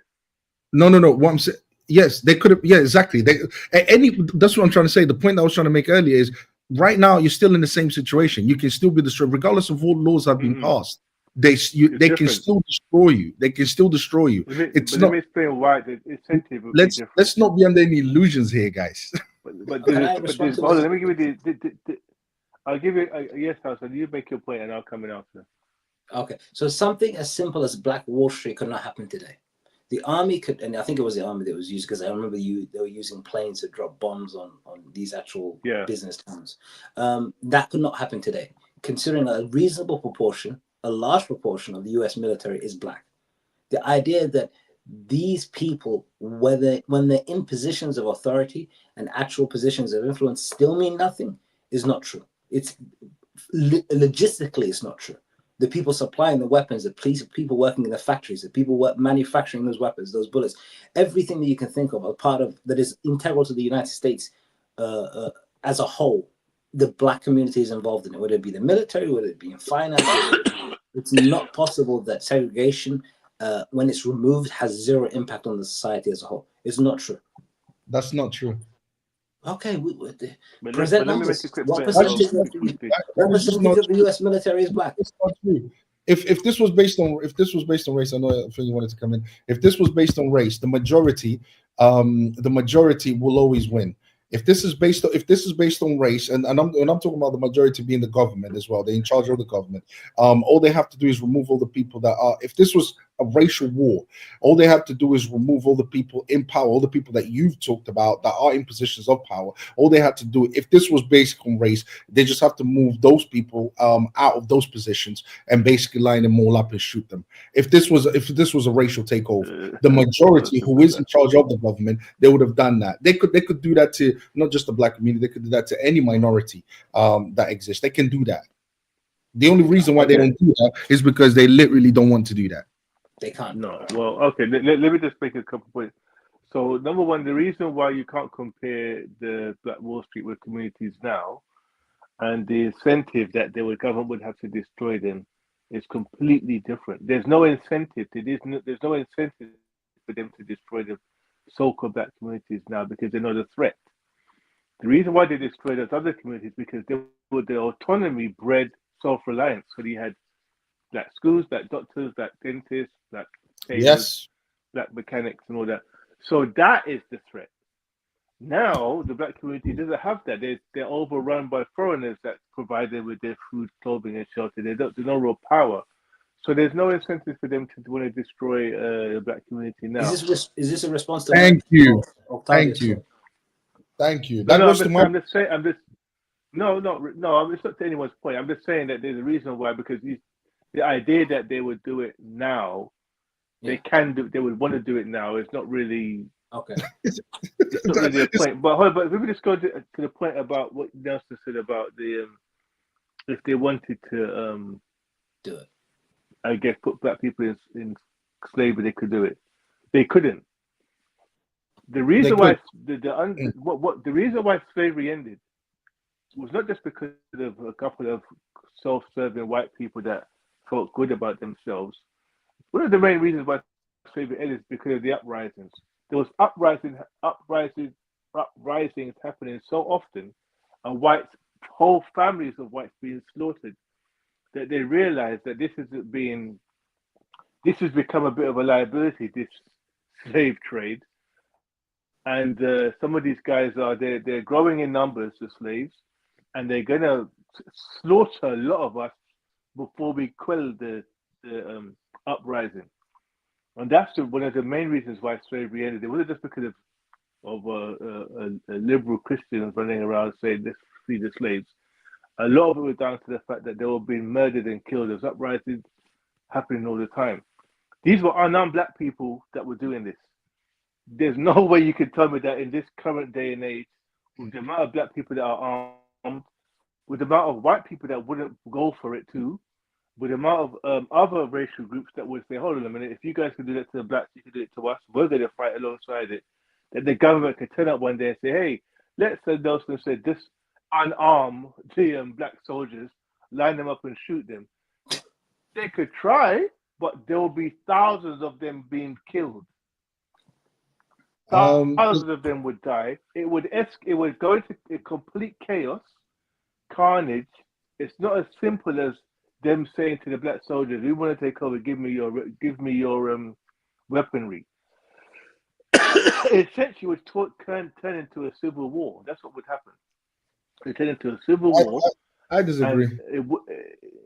No. What I'm saying, yes, they could have. Yeah, exactly. That's what I'm trying to say. The point I was trying to make earlier is, right now you're still in the same situation. You can still be destroyed, regardless of all laws that have been passed. They can still destroy you. They can still destroy you. Let me explain why the incentive. Let's not be under any illusions here, guys. Hold on. Let me give you I'll give you yes, Hassan. You make your point, and I'll come in after. Okay, so something as simple as Black Wall Street could not happen today. The army could, and I think it was the army that was used, because I remember they were using planes to drop bombs on these actual business towns. That could not happen today, considering a reasonable proportion, a large proportion of the US military is Black. The idea that these people, when they're in positions of authority and actual positions of influence, still mean nothing, is not true. It's logistically, it's not true. The people supplying the weapons, the police, people working in the factories, the people manufacturing those weapons, those bullets, everything that you can think of, a part of that is integral to the United States as a whole. The Black community is involved in it, whether it be the military, whether it be in finance. It's not possible that segregation, when it's removed, has zero impact on the society as a whole. It's not true. That's not true. Okay, present numbers. What What percentage of the U.S. military is Black? It's not true. If this was based on race, I know I think you wanted to come in. If this was based on race, the majority will always win. If this is based on race, and I'm talking about the majority being the government as well, they're in charge of the government. All they have to do is remove all the people that are. If this was a racial war, all they have to do is remove all the people in power, all the people that you've talked about that are in positions of power. All they had to do, if this was based on race, they just have to move those people out of those positions and basically line them all up and shoot them. If this was a racial takeover, the majority who is in charge of the government, they would have done that. They could do that to not just the Black community, they could do that to any minority that exists. They can do that. The only reason why they don't do that is because they literally don't want to do that. They can't. No. Well, okay. Let me just make a couple points. So, number one, the reason why you can't compare the Black Wall Street with communities now, and the incentive that the government would have to destroy them, is completely different. There's no incentive. There's no incentive for them to destroy the so-called Black communities now because they're not a threat. The reason why they destroy those other communities because they were the autonomy bred self-reliance. So you had Black schools, Black doctors, Black dentists, Black tailors, Black mechanics, and all that. So that is the threat. Now the Black community doesn't have that. They're overrun by foreigners that provide them with their food, clothing, and shelter. There's no real power. So there's no incentive for them to want to destroy the Black community now. Is this a response to? Thank you. Octavius? Thank you. I'm just not to anyone's point. I'm just saying that there's a reason why, because the idea that they would do it now, they would want to do it now. It's not really okay. It's not really a point. But if we just go to the point about what Nelson said about the if they wanted to do it, I guess put Black people in slavery, they could do it. They couldn't. The reason why the reason why slavery ended was not just because of a couple of self-serving white people that felt good about themselves. One of the main reasons why slavery ended is because of the uprisings. There was uprisings happening so often, and whole families of whites being slaughtered, that they realized that this has become a bit of a liability, this slave trade. And some of these guys they're growing in numbers, the slaves, and they're gonna slaughter a lot of us before we quell the uprising. And that's one of the main reasons why slavery ended. It wasn't just because of liberal Christians running around saying let's free the slaves. A lot of it was down to the fact that they were being murdered and killed. There's uprisings happening all the time. These were unarmed Black people that were doing this. There's no way you could tell me that in this current day and age, with the amount of Black people that are armed, with the amount of white people that wouldn't go for it too, with the amount of other racial groups that would say, hold on a minute, if you guys can do that to the Blacks, you can do it to us, we're going to fight alongside it. That the government could turn up one day and say, hey, let's say Nelson said, just unarm the Black soldiers, line them up and shoot them. They could try, but there will be thousands of them being killed. Thousands of them would die. It would go into a complete chaos, carnage. It's not as simple as them saying to the Black soldiers, "We want to take over. Give me your weaponry." Essentially, would turn into a civil war. That's what would happen. It turn into a civil war. I disagree.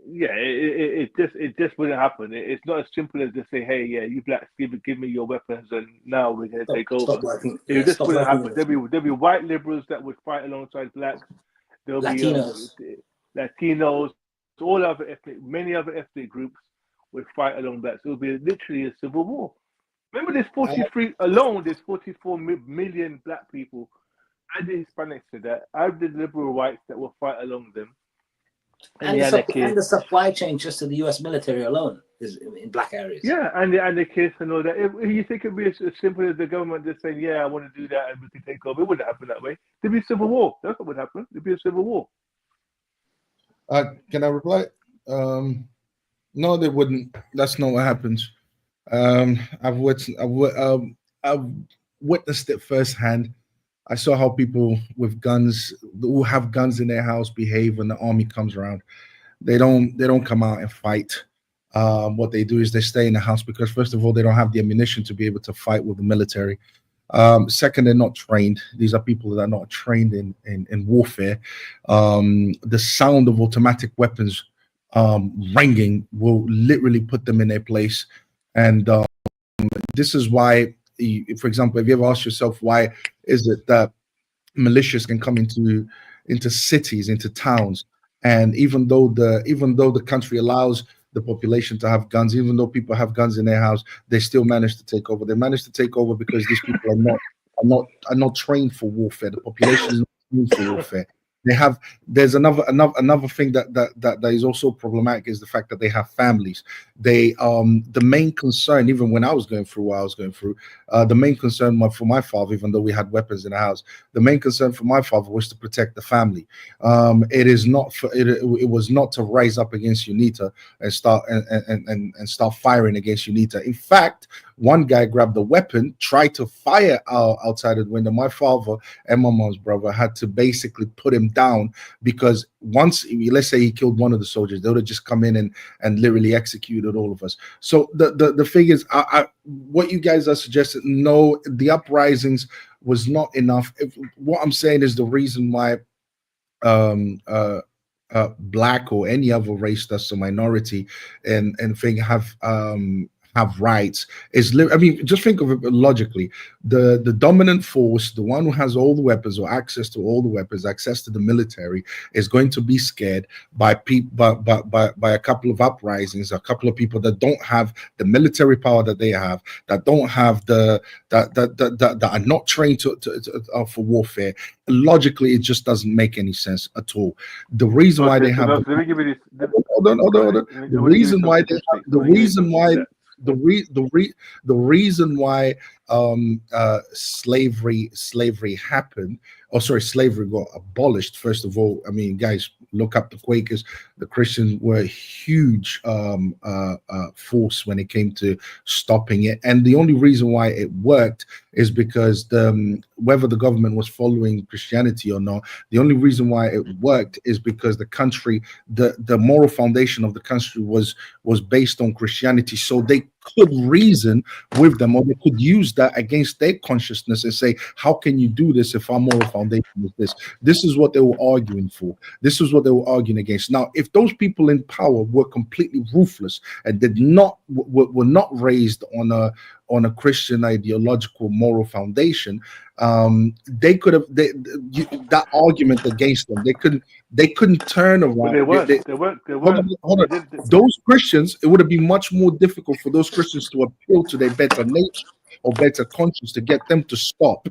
It just wouldn't happen. It's not as simple as to say, "Hey, yeah, you Blacks, give me your weapons, and now we're going to take over." It just wouldn't happen. There'll be white liberals that would fight alongside Blacks. There'll be Latinos, many other ethnic groups would fight along Blacks. It would be literally a civil war. Remember, there's 44 million Black people, add the Hispanics to that, add the liberal whites that will fight along them, And the the, anarchists. and the supply chain just to the U.S. military alone is in black areas. Yeah, and the anarchists and all that. If you think it'd be as simple as the government just saying, "Yeah, I want to do that," and we can take over, it wouldn't happen that way. There'd be a civil war. That's what would happen. There'd be a civil war. Can I reply? No, they wouldn't. That's not what happens. I've witnessed it firsthand. I saw how people with guns, who have guns in their house, behave when the army comes around. They don't come out and fight. What they do is they stay in the house because, first of all, they don't have the ammunition to be able to fight with the military. Second, they're not trained. These are people that are not trained in warfare. The sound of automatic weapons ringing will literally put them in their place. And this is why, for example, if you ever ask yourself, why is it that militias can come into cities, into towns, and even though the country allows the population to have guns, even though people have guns in their house, they still manage to take over. They manage to take over because these people are not trained for warfare. The population is not trained for warfare. There's another thing that is also problematic is the fact that they have families. The main concern, even when I was going through what I was going through, the main concern for my father, even though we had weapons in the house, the main concern for my father was to protect the family. It was not to rise up against UNITA and start firing against UNITA. In fact, one guy grabbed a weapon, tried to fire outside of the window. My father and my mom's brother had to basically put him down because once, let's say he killed one of the soldiers, they would have just come in and literally executed all of us. So the thing is, what you guys are suggesting, no, the uprisings was not enough. What I'm saying is the reason why black or any other race that's a minority and thing have rights is just think of it logically. The dominant force, the one who has all the weapons or access to all the weapons, access to the military, is going to be scared by a couple of uprisings, a couple of people that don't have the military power that they have, that don't have that are not trained for warfare. Logically, it just doesn't make any sense at all. The reason why they have hold on. The reason why slavery happened, slavery got abolished. First of all, I mean, guys, look up the Quakers. The Christians were a huge force when it came to stopping it. And the only reason why it worked is because whether the government was following Christianity or not, the only reason why it worked is because the country, the moral foundation of the country was based on Christianity. So they could reason with them, or they could use that against their consciousness and say, how can you do this if our moral foundation is this? This is what they were arguing for. This is what they were arguing against. Now, if those people in power were completely ruthless and were not raised on a Christian ideological moral foundation, they could have that argument against them. They couldn't turn around. They weren't. Hold on. Those Christians, it would have been much more difficult for those Christians to appeal to their better nature or better conscience to get them to stop.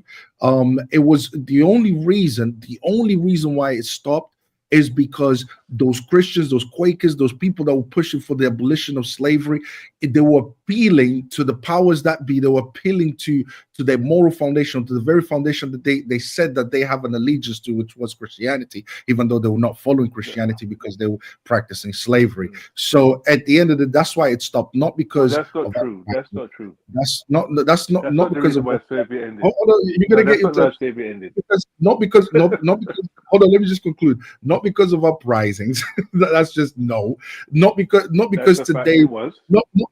It was the only reason why it stopped is because those Christians, those Quakers, those people that were pushing for the abolition of slavery, they were appealing to the powers that be. They were appealing to their moral foundation, to the very foundation that they said that they have an allegiance to, which was Christianity, even though they were not following Christianity because they were practicing slavery. So at the end of the day, that's why it stopped, not because that's not true. That's not true. That's not because of why slavery ended. Hold on, you're gonna get into slavery ended. Not because hold on, let me just conclude. Not because of uprisings. That's just no. Not because today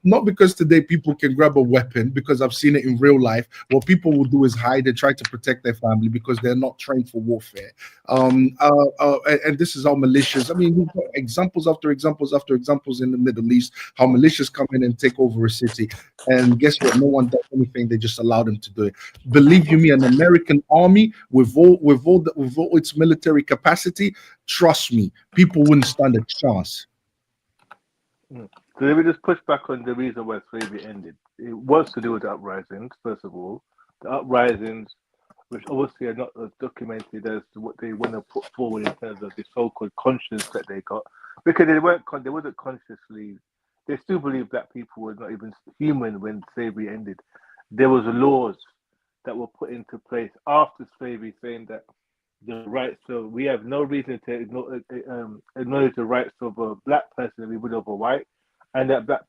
not because today people can grab a weapon, because I've seen it in real life. What people will do is hide and try to protect their family because they're not trained for warfare. And this is how militias. I mean, we've got examples after examples after examples in the Middle East, how militias come in and take over a city, and guess what? No one does anything. They just allow them to do it. Believe you me, an American army with all its military capacity, trust me, people wouldn't stand a chance. So let me just push back on the reason why slavery ended. It was to do with the uprisings, first of all. The uprisings which obviously are not as documented as what they want to put forward in terms of the so-called conscience that they got, because they wasn't consciously. They still believe black people were not even human when slavery ended. There was laws that were put into place after slavery saying that the rights of, we have no reason to acknowledge the rights of a black person that we would of a white, and that black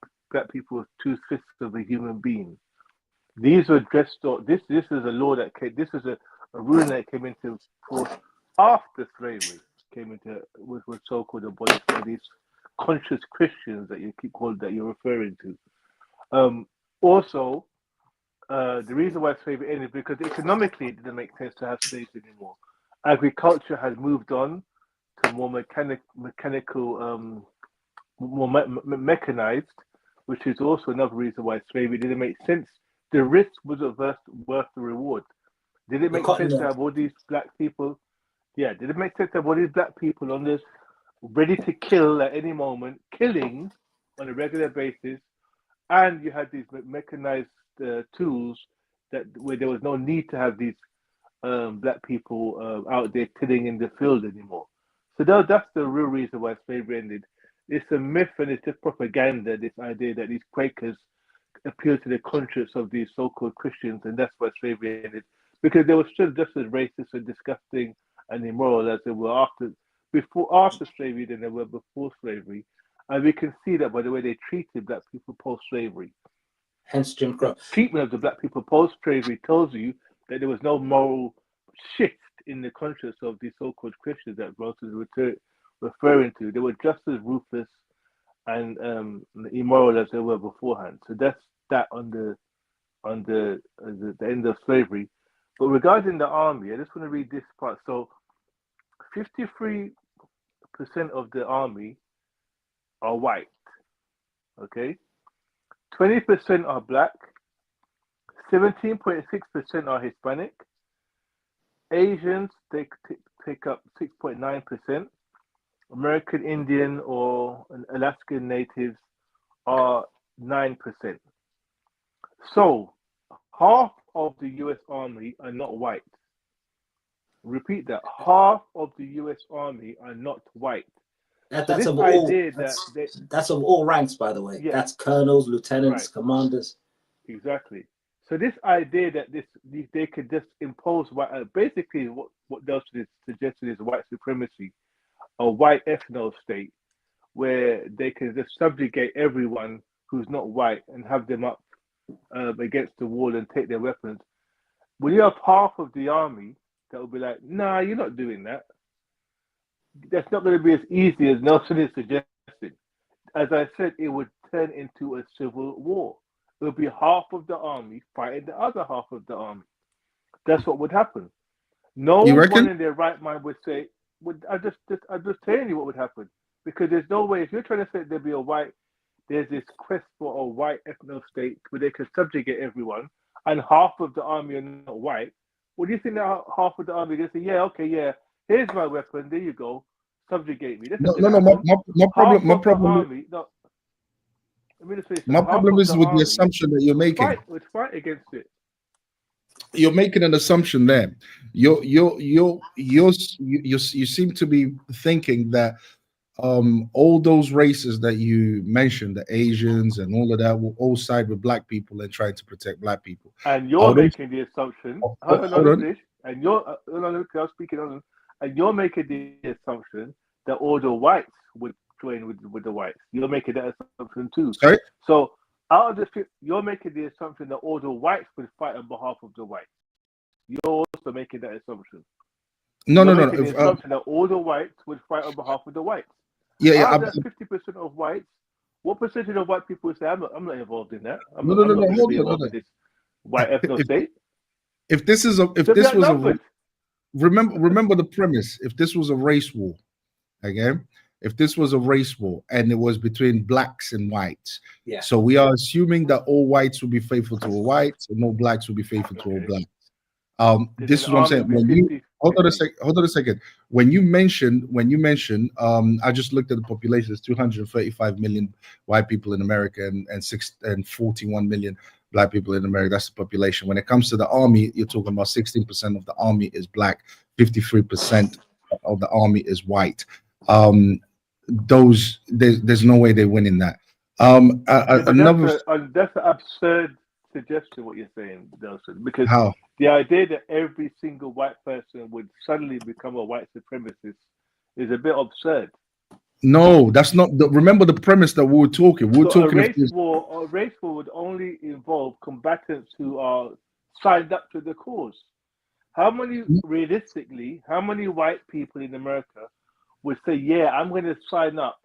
people were two-fifths of a human being. These were dressed up. This is a law that came. This is a ruling that came into force after slavery came into was so-called abolished by these conscious Christians that you keep calling, that you're referring to. Also, the reason why slavery ended because economically it didn't make sense to have slaves anymore. Agriculture had moved on to more mechanical, more mechanized, which is also another reason why slavery didn't make sense. The risk wasn't worth the reward. Did it make sense to have all these black people? Yeah, did it make sense to have all these black people on this, ready to kill at any moment, killing on a regular basis, and you had these mechanized tools that where there was no need to have these black people out there killing in the field anymore. So that's the real reason why slavery ended. It's a myth and it's just propaganda, this idea that these Quakers appeal to the conscience of these so-called Christians, and that's why slavery ended. Because they were still just as racist and disgusting and immoral as they were after slavery than they were before slavery. And we can see that by the way they treated black people post-slavery. Hence Jim Crow. Treatment of the black people post-slavery tells you that there was no moral shift in the conscience of these so-called Christians that Ross is referring to. They were just as ruthless and immoral as they were beforehand. So that's that on the end of slavery. But regarding the army, I just want to read this part. So 53% of the army are white. Okay, 20% are black, 17.6% are Hispanic, Asians take up 6.9%, American Indian or Alaskan natives are 9%. So half of the US Army are not white. Repeat that, half of the US Army are not white. That's of all ranks, by the way. Yeah. That's colonels, lieutenants, commanders. Exactly. So this idea that they could just impose basically what they're suggesting is white supremacy, a white ethno state, where they can just subjugate everyone who's not white and have them up against the wall and take their weapons. When you have half of the army that will be like, nah, you're not doing that. That's not going to be as easy as Nelson is suggesting. As I said, it would turn into a civil war. It would be half of the army fighting the other half of the army. That's what would happen. No one in their right mind would say, I'm just telling you what would happen. Because there's no way, if you're trying to say there's this quest for a white ethno state where they can subjugate everyone, and half of the army are not white, what do you think that half of the army is going to say, yeah, okay, yeah, here's my weapon, there you go, subjugate me. My problem is with the assumption that you're making. Let's fight against it. You're making an assumption there. You seem to be thinking that all those races that you mentioned, the Asians and all of that, will all side with black people and try to protect black people. And you're making the assumption. And you're making the assumption that all the whites would join with the whites. You're making that assumption too. Sorry? So out of this, you're making the assumption that all the whites would fight on behalf of the whites. You're also making that assumpson. No. The assumption that all the whites would fight on behalf of the whites. Yeah. 50% of whites. What percentage of white people say I'm not involved in that? Hold on. This white ethno state. Remember the premise. If this was a race war, okay. If this was a race war and it was between blacks and whites, so we are assuming that all whites will be faithful to all whites and all blacks will be faithful to all blacks. This is what I'm saying. When you hold on a second. When you mentioned, I just looked at the population. There's 235 million white people in America and 41 million black people in America. That's the population. When it comes to the army, you're talking about 16% of the army is black, 53% of the army is white. There's no way they win in that. That's an absurd suggestion what you're saying, Nelson, because How? the idea that every single white person would suddenly become a white supremacist is a bit absurd. No, that's not. Remember the premise that we were talking. We were talking. A race war would only involve combatants who are signed up to the cause. How many white people in America would say, "Yeah, I'm going to sign up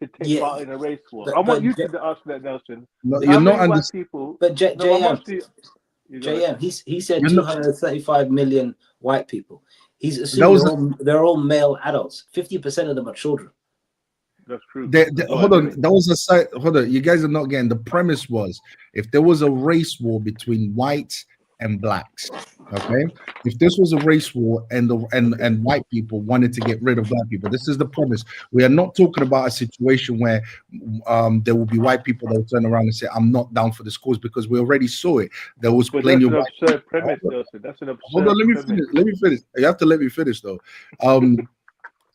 to take part in a race war"? I want you to ask that, Nelson. No, you're not understanding. People. But JM, he said 235 million white people. He's assuming they're all male adults. 50% of them are children. That's true. Hold on. That was a side. Hold on. You guys are not getting. The premise was if there was a race war between whites and blacks, okay? If this was a race war and white people wanted to get rid of black people, this is the premise. We are not talking about a situation where there will be white people that will turn around and say, "I'm not down for this cause," because we already saw it. There was plenty of white people. Premise, that's an absurd. Hold on. Let me finish. You have to let me finish though.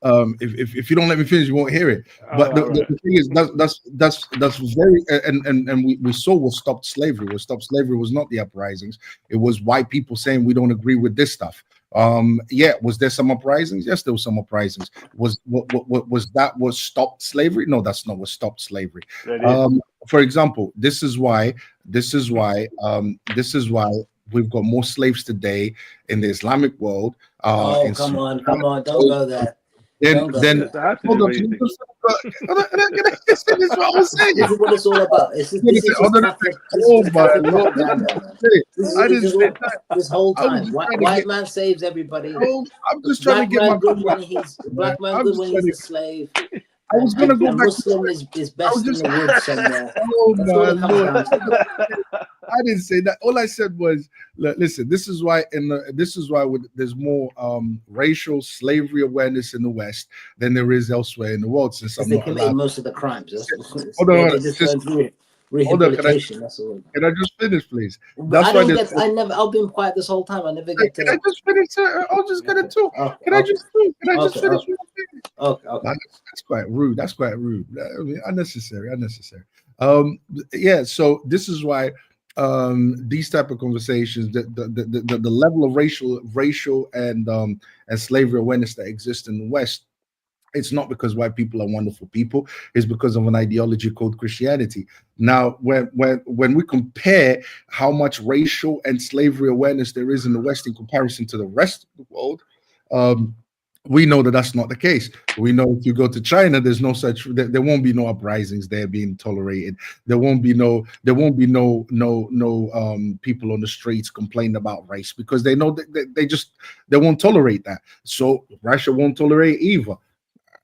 If you don't let me finish, you won't hear it. But the thing is, that's very and we saw what stopped slavery. What stopped slavery was not the uprisings. It was white people saying we don't agree with this stuff. Was there some uprisings? Yes, there was some uprisings. Was that what stopped slavery? No, that's not what stopped slavery. For example, this is why we've got more slaves today in the Islamic world. Come on, don't go there. Then hold on. This is what I'm saying. This is what it's all about. This whole time, white man saves everybody. I'm just trying to get my black man good when he's a slave. I was gonna go back. Muslim is best in the woods somewhere. Oh my Lord! I didn't say that. All I said was, listen. This is why there's more racial slavery awareness in the West than there is elsewhere in the world. Since I'm they not commit allowed. most of the crimes. Hold on. Rehabilitation. That's all. Can I just finish, please? I've been quiet this whole time. I never get to. Can I just finish? I'll just get it too. Can I just finish? Okay. That's quite rude. That's quite rude. I mean, unnecessary. So this is why these type of conversations, the level of racial and slavery awareness that exists in the West, it's not because white people are wonderful people. It's because of an ideology called Christianity. Now, when we compare how much racial and slavery awareness there is in the West in comparison to the rest of the world, we know that that's not the case. We know if you go to China, there's no such. There won't be no uprisings there being tolerated. There won't be no people on the streets complaining about race because they know that they won't tolerate that. So Russia won't tolerate either.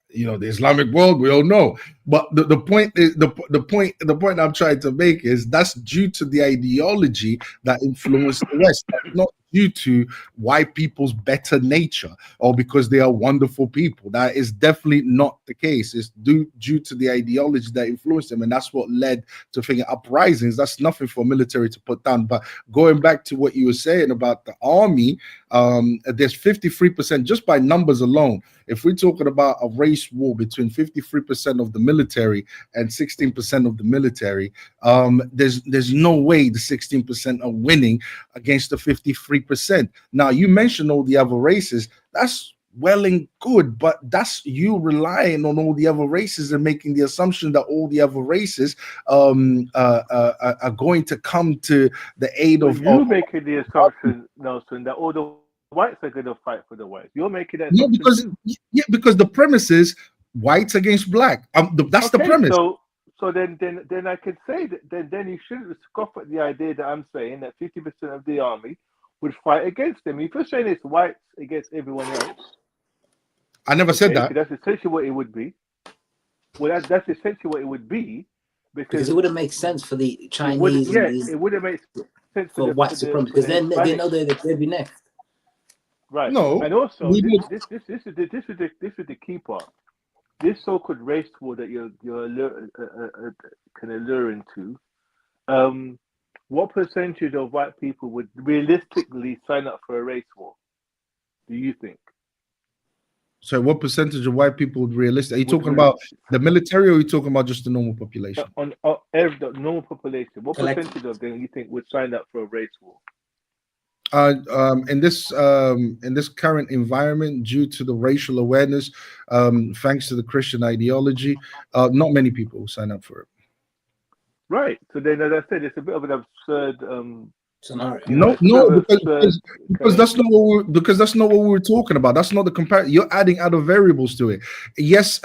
You know, the Islamic world, we all know. But the point is the point I'm trying to make is that's due to the ideology that influenced the West, not due to white people's better nature or because they are wonderful people. That is definitely not the case. It's due to the ideology that influenced them, and that's what led to thinking uprisings. That's nothing for military to put down. But going back to what you were saying about the army, there's 53% just by numbers alone. If we're talking about a race war between 53% of the military and 16% of the military, there's no way the 16% are winning against the 53%. Now, you mentioned all the other races. That's well and good, but that's you relying on all the other races and making the assumption that all the other races are going to come to the aid of. You making the assumption, Nelson, that all the whites are going to fight for the whites. You're making that. Because the premise is whites against black. That's the premise. So then I could say that then you shouldn't scoff at the idea that I'm saying that 50% of the army would fight against them. If you're saying it's whites against everyone else, I never said that. That's essentially what it would be. Well, that's essentially what it would be because it wouldn't make sense for the Chinese. It wouldn't make sense for white supremacists because then they know they'd be next. Right. No. And also, this is the key part. This so-called race war that you're kind of luring to, what percentage of white people would realistically sign up for a race war? Do you think? So, what percentage of white people would realistic? Are you talking about the military, or are you talking about just the normal population? On the normal population, what percentage of them you think would sign up for a race war? In this current environment, due to the racial awareness, thanks to the Christian ideology, not many people will sign up for it. Right. So then, as I said, it's a bit of an absurd scenario. Because that's not what we were talking about. That's not the comparison. You're adding other variables to it. Yes,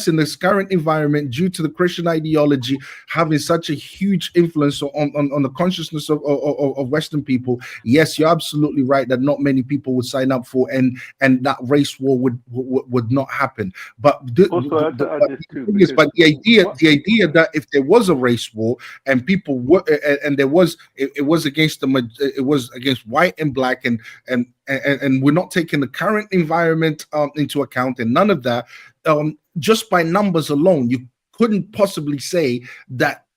in this current environment, due to the Christian ideology having such a huge influence on the consciousness of Western people, yes, you're absolutely right that not many people would sign up for, and that race war would not happen. But the idea that if there was a race war and people were and there was it was against it was against white and black, and we're not taking the current environment into account, and none of that. Just by numbers alone, you couldn't possibly say that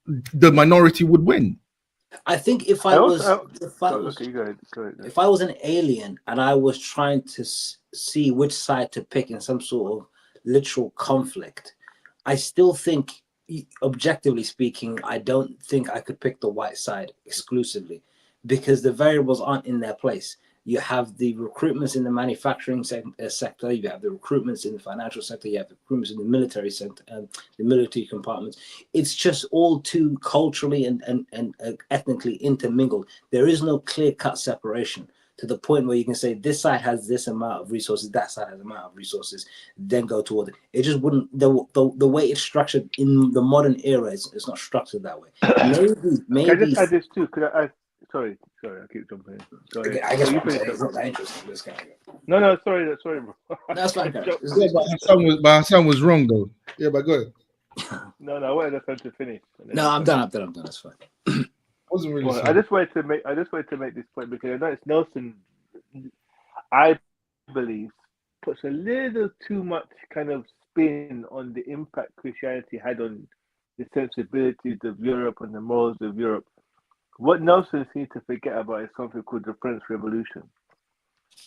the minority would win. I think if I was an alien and I was trying to see which side to pick in some sort of literal conflict, I still think, objectively speaking, I don't think I could pick the white side exclusively, because the variables aren't in their place. You have the recruitments in the manufacturing sector, you have the recruitments in the financial sector, you have the recruitments in the military sector, the military compartments. It's just all too culturally and ethnically intermingled. There is no clear-cut separation to the point where you can say this side has this amount of resources, that side has an amount of resources, then go toward it. It just wouldn't, the way it's structured in the modern era, it's not structured that way. Maybe. Can I just add this too? Could I? Sorry, I keep jumping in. Sorry. I guess it's not that interesting, this guy. No, sorry, bro. That's fine. Yeah, but Hassan was wrong though. Yeah, but go ahead. No, I wanted Hassan to finish. No, I'm done. That's fine. Wasn't really. Well, I just wanted to make this point because I noticed Nelson, I believe, puts a little too much kind of spin on the impact Christianity had on the sensibilities of Europe and the morals of Europe. What Nelson seems to forget about is something called the French Revolution.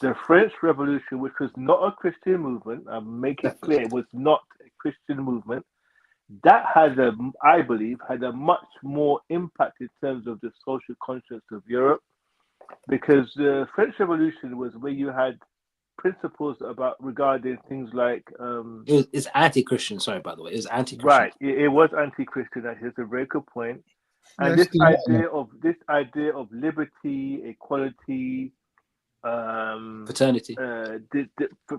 The French Revolution, which was not a Christian movement, I make it clear, it was not a Christian movement. That I believe, had a much more impact in terms of the social conscience of Europe, because the French Revolution was where you had principles regarding things like it's anti-Christian. Sorry, by the way, it was anti-Christian. Right, it was anti-Christian. That is a very good point. And this idea of liberty, equality, fraternity,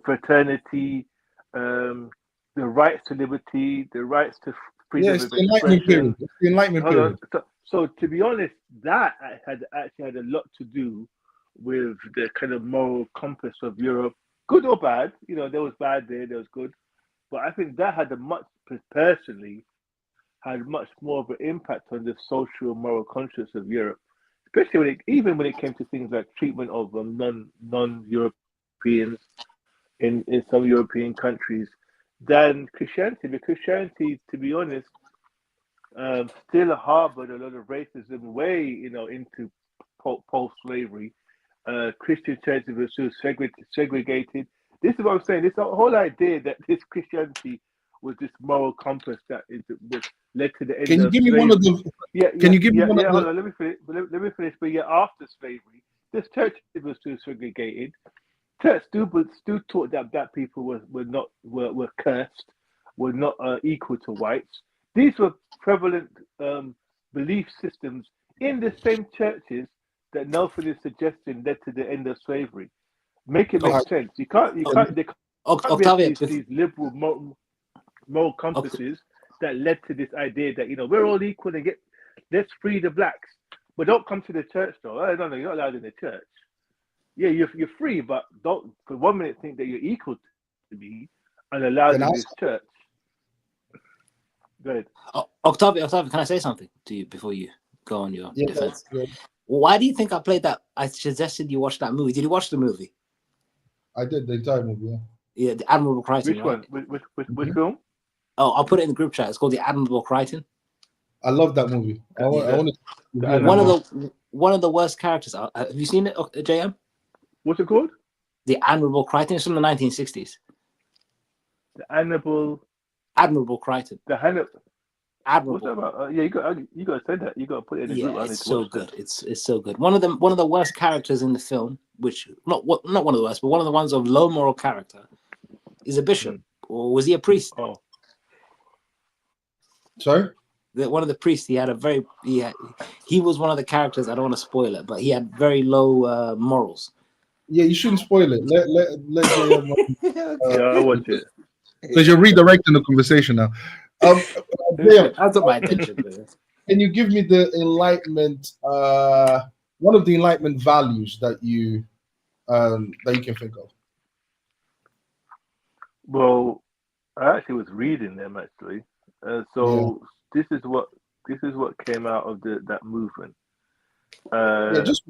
fraternity, the rights to liberty, the rights to freedom of expression. The Enlightenment period. So to be honest, that had a lot to do with the kind of moral compass of Europe, good or bad. You know, there was bad there was good, but I think that had much more of an impact on the social moral conscience of Europe, especially when it came to things like treatment of non-Europeans in some European countries than Christianity. Because Christianity, to be honest, still harbored a lot of racism way into post-slavery. Christian churches were so segregated. This is what I'm saying. This whole idea that this Christianity was this moral compass that led to the end. Can you give me one of the? Can you give me one of the? Hold on, let me finish. But after slavery, this church was too segregated. Church still taught that people were cursed, were not equal to whites. These were prevalent belief systems in the same churches that Nelson is suggesting led to the end of slavery. Make it make sense. You can't be these liberal moral compasses that led to this idea that we're all equal and let's free the blacks, but don't come to the church though. No, you're not allowed in the church. Yeah, you're free, but don't for 1 minute think that you're equal to me and allowed in this church. Go ahead. Octavio, can I say something to you before you go on your defense? Why do you think I played that? I suggested you watch that movie. Did you watch the movie? I did the entire movie. Yeah, the Admirable Crichton. Which one? Which film? Oh, I'll put it in the group chat. It's called The Admirable Crichton. I love that movie. I want to. One of the worst characters. Have you seen it, JM? What's it called? The Admirable Crichton. It's from the 1960s. The Admirable Crichton. The Admirable. Admirable. What's that about? Yeah, you got to say that. You got to put it in the group. It's so good. It's so good. One of the worst characters in the film, which not one of the worst, but one of the ones of low moral character, is a bishop, or was he a priest? Oh, sorry. One of the priests. He was one of the characters. I don't want to spoil it, but he had very low morals. Yeah, you shouldn't spoil it. Let I watch it. Because you're redirecting the conversation now. That's not my attention. Can you give me the Enlightenment? One of the Enlightenment values that you can think of. Well, I actually was reading them actually. This is what came out of that movement. Just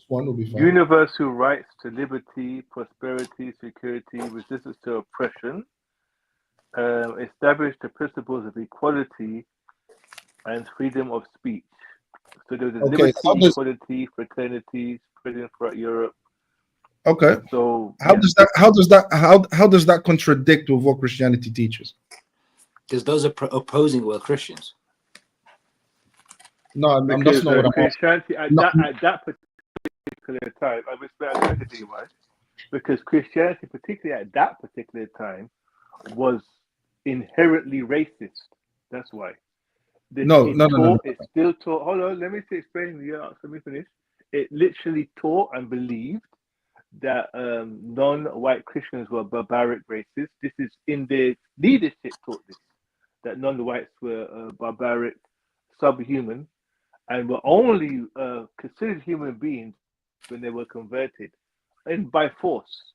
one will be fine. Universal rights to liberty, prosperity, security, resistance to oppression. Establish the principles of equality and freedom of speech. So there was liberty, equality, fraternity spreading throughout Europe. Okay. So how does that contradict with what Christianity teaches? Because those opposing were Christians. No, that's not what I'm Christianity at that particular time. I respect why. Because Christianity, particularly at that particular time, was inherently racist. That's why. No. It still taught. Hold on, let me explain. Let me finish. It literally taught and believed that non-white Christians were barbaric racists. This is in their leadership taught this, that non-whites were barbaric, subhuman, and were only considered human beings when they were converted, and by force.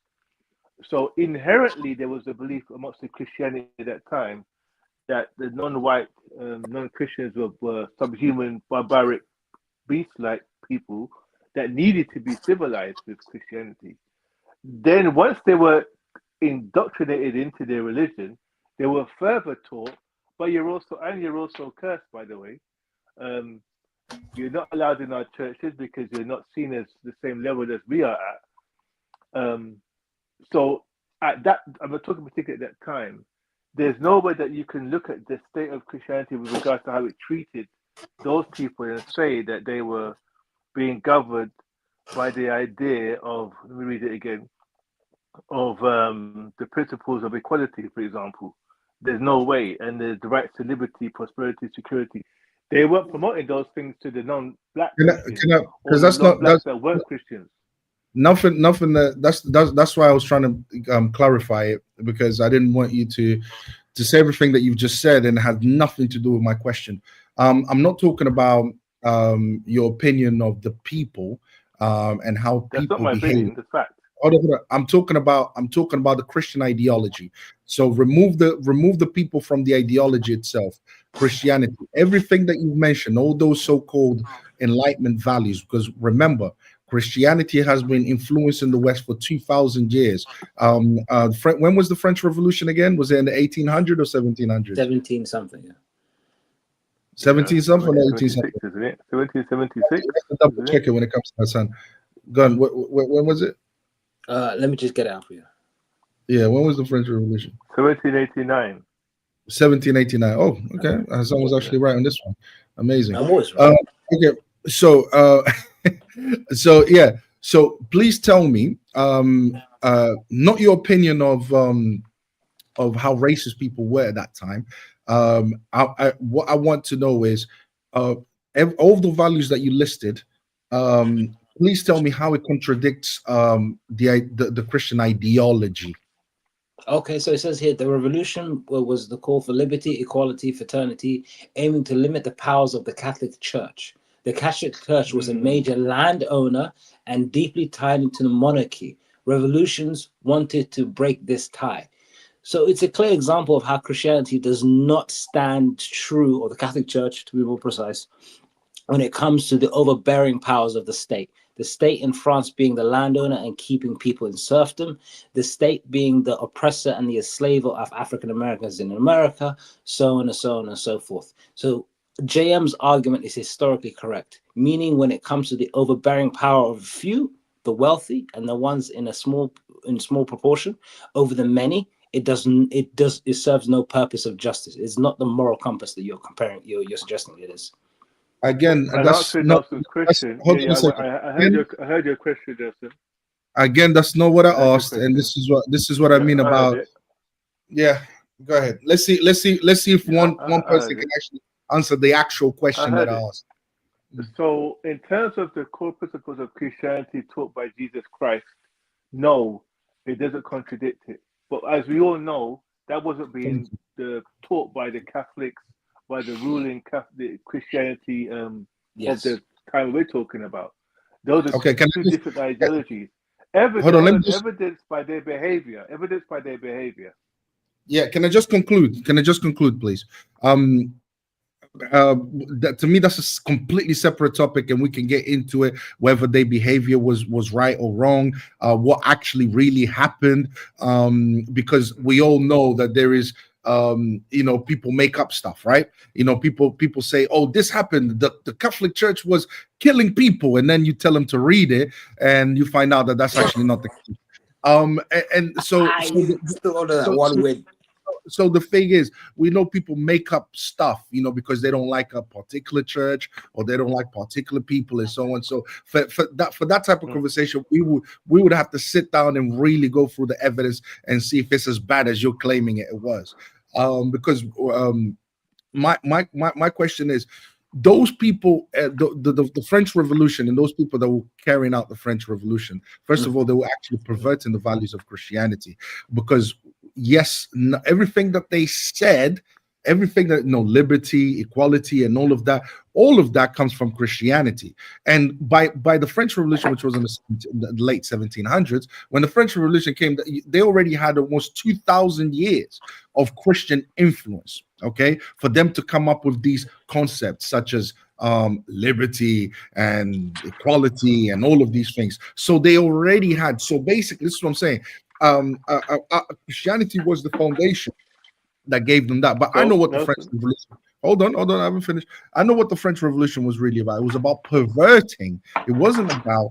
So inherently, there was a belief amongst the Christianity at that time that the non-white, non-Christians were subhuman, barbaric, beast-like people that needed to be civilized with Christianity. Then once they were indoctrinated into their religion, they were further taught, but you're also cursed, by the way. You're not allowed in our churches because you're not seen as the same level as we are at. So at that, I'm talking particularly at that time, there's no way that you can look at the state of Christianity with regards to how it treated those people and say that they were being governed by the idea of, let me read it again, of the principles of equality, for example. There's no way. And the rights to liberty, prosperity, security. They weren't promoting those things to the non-black Christians, because that's not that weren't Christians. Nothing. That's why I was trying to clarify it, because I didn't want you to say everything that you've just said and it had nothing to do with my question. I'm not talking about your opinion of the people and how that's people not my behave. opinion. That's fact. I'm talking about the Christian ideology. So remove the people from the ideology itself. Christianity, everything that you've mentioned, all those so-called Enlightenment values, because remember, Christianity has been influencing the West for 2,000 years. When was the French Revolution again? Was it in the 1800s or 1700s? 17 something. Yeah. 17 something or 18 something? Isn't it? 1776. Double check it when it comes to my son. Gun. When was it? Let me just get it out for you. Yeah, when was the French Revolution? 1789. 1789. Oh, okay. Hassan was actually right on this one. Amazing. I'm always right. Okay, so so please tell me, not your opinion of how racist people were at that time. What I want to know is all the values that you listed. Please tell me how it contradicts the Christian ideology. Okay, so it says here, the revolution was the call for liberty, equality, fraternity, aiming to limit the powers of the Catholic Church. The Catholic Church was a major landowner and deeply tied into the monarchy. Revolutions wanted to break this tie. So it's a clear example of how Christianity does not stand true, or the Catholic Church, to be more precise, when it comes to the overbearing powers of the state. The state in France being the landowner and keeping people in serfdom, the state being the oppressor and the enslaver of African Americans in America, so on and so on and so forth. So JM's argument is historically correct, meaning when it comes to the overbearing power of a few, the wealthy, and the ones in small proportion over the many, it serves no purpose of justice. It's not the moral compass that you're you're suggesting it is. Again, And that's answering not. Nelson's question, Hold on a second. I heard your question, Nelson. Again, that's not what I Heard your asked, and question. this is what I mean I heard about. it. Yeah, go ahead. Let's see if one person heard can it. actually answer the actual I question that heard I it. asked. So, in terms of the core principles of Christianity taught by Jesus Christ, no, it doesn't contradict it. But as we all know, that wasn't being taught by the Catholics, by the ruling Catholic Christianity of the time we're talking about. Those are two different ideologies. Evidence by their behavior. Evidence by their behavior. Yeah, can I just conclude? Please? That to me, that's a completely separate topic, and we can get into it, whether their behavior was right or wrong, what actually really happened, because we all know that there is people make up stuff, right? People say, oh, this happened, the Catholic Church was killing people, and then you tell them to read it and you find out that that's actually not the case. So the thing is, we know people make up stuff, because they don't like a particular church or they don't like particular people and so on. So for that type of conversation, we would have to sit down and really go through the evidence and see if it's as bad as you're claiming it was. Because my question is, those people, the French Revolution, and those people that were carrying out the French Revolution, first of all, they were actually perverting the values of Christianity, because yes, everything that they said, everything that liberty, equality, and all of that comes from Christianity. And by the French Revolution, which was in the late 1700s, when the French Revolution came, they already had almost 2,000 years of Christian influence, okay, for them to come up with these concepts such as liberty and equality and all of these things. So they already had. So basically, this is what I'm saying. Christianity was the foundation that gave them that. But I know what the French Revolution. Hold on, I haven't finished. I know what the French Revolution was really about. It was about perverting. It wasn't about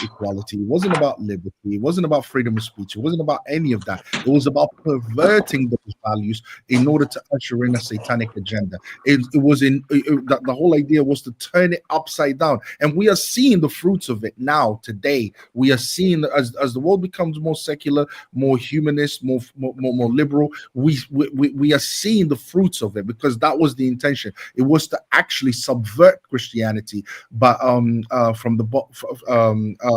equality. It wasn't about liberty. It wasn't about freedom of speech. It wasn't about any of that. It was about perverting those values in order to usher in a satanic agenda. The whole idea was to turn it upside down. And we are seeing the fruits of it now, today. We are seeing, as the world becomes more secular, more humanist, more liberal, we are seeing the fruits of it, because that was the intention. It was to actually subvert Christianity, but from the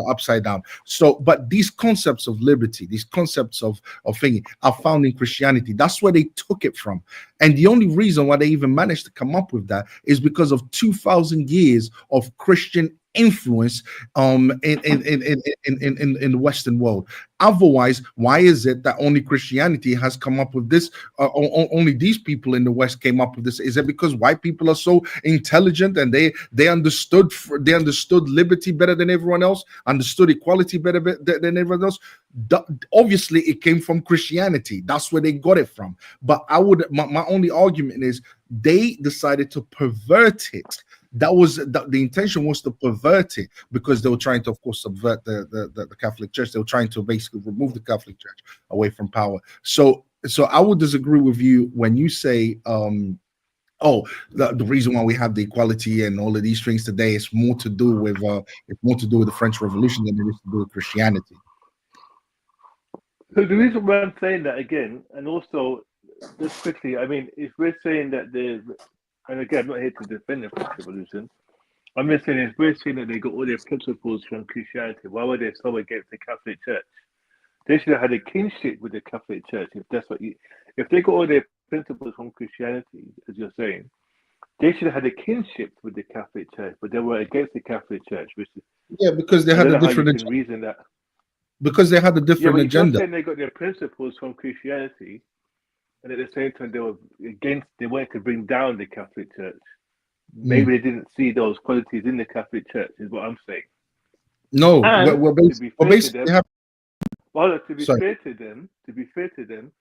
upside down. So, but these concepts of liberty, these concepts of thinking, are found in Christianity. That's where they took it from. And the only reason why they even managed to come up with that is because of 2,000 years of Christian influence in the Western world. Otherwise, why is it that only Christianity has come up with this? Only these people in the West came up with this? Is it because white people are so intelligent and they understood liberty better than everyone else, understood equality better than everyone else? Obviously, it came from Christianity. That's where they got it from. But my only argument is they decided to pervert it. That was the intention, was to pervert it, because they were trying to, of course, subvert the Catholic Church. They were trying to basically remove the Catholic Church away from power. So I would disagree with you when you say, the reason why we have the equality and all of these things today is more to do with the French Revolution than it is to do with Christianity. So the reason why I'm saying that again, and also just quickly, I mean, if we're saying that and again, I'm not here to defend the French Revolution. I'm just saying, if we're saying that they got all their principles from Christianity, why were they so against the Catholic Church? They should have had a kinship with the Catholic Church. If they got all their principles from Christianity, as you're saying, they should have had a kinship with the Catholic Church, but they were against the Catholic Church. Because they had a different agenda. Reason that. Because they had a different agenda. Saying they got their principles from Christianity, and at the same time they wanted to bring down the Catholic Church. Maybe they didn't see those qualities in the Catholic Church, is what I'm saying. No, we're basically to be fair to them,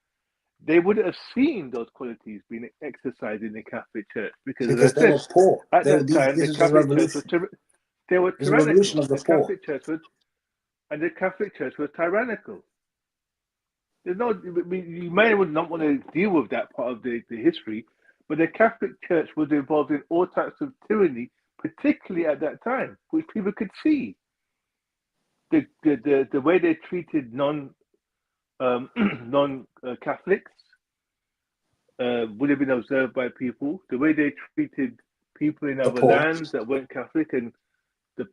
they wouldn't have seen those qualities being exercised in the Catholic Church because Because as I they were said, poor. at that time, This the was a Catholic Church revolution. they were It was a revolution tyrannical. of the The poor. Catholic Church was, and the Catholic Church was tyrannical. There's no, you may not want to deal with that part of the history, but the Catholic Church was involved in all types of tyranny, particularly at that time, which people could see. The way they treated non-Catholics would have been observed by people. The way they treated people in other lands that weren't Catholic, and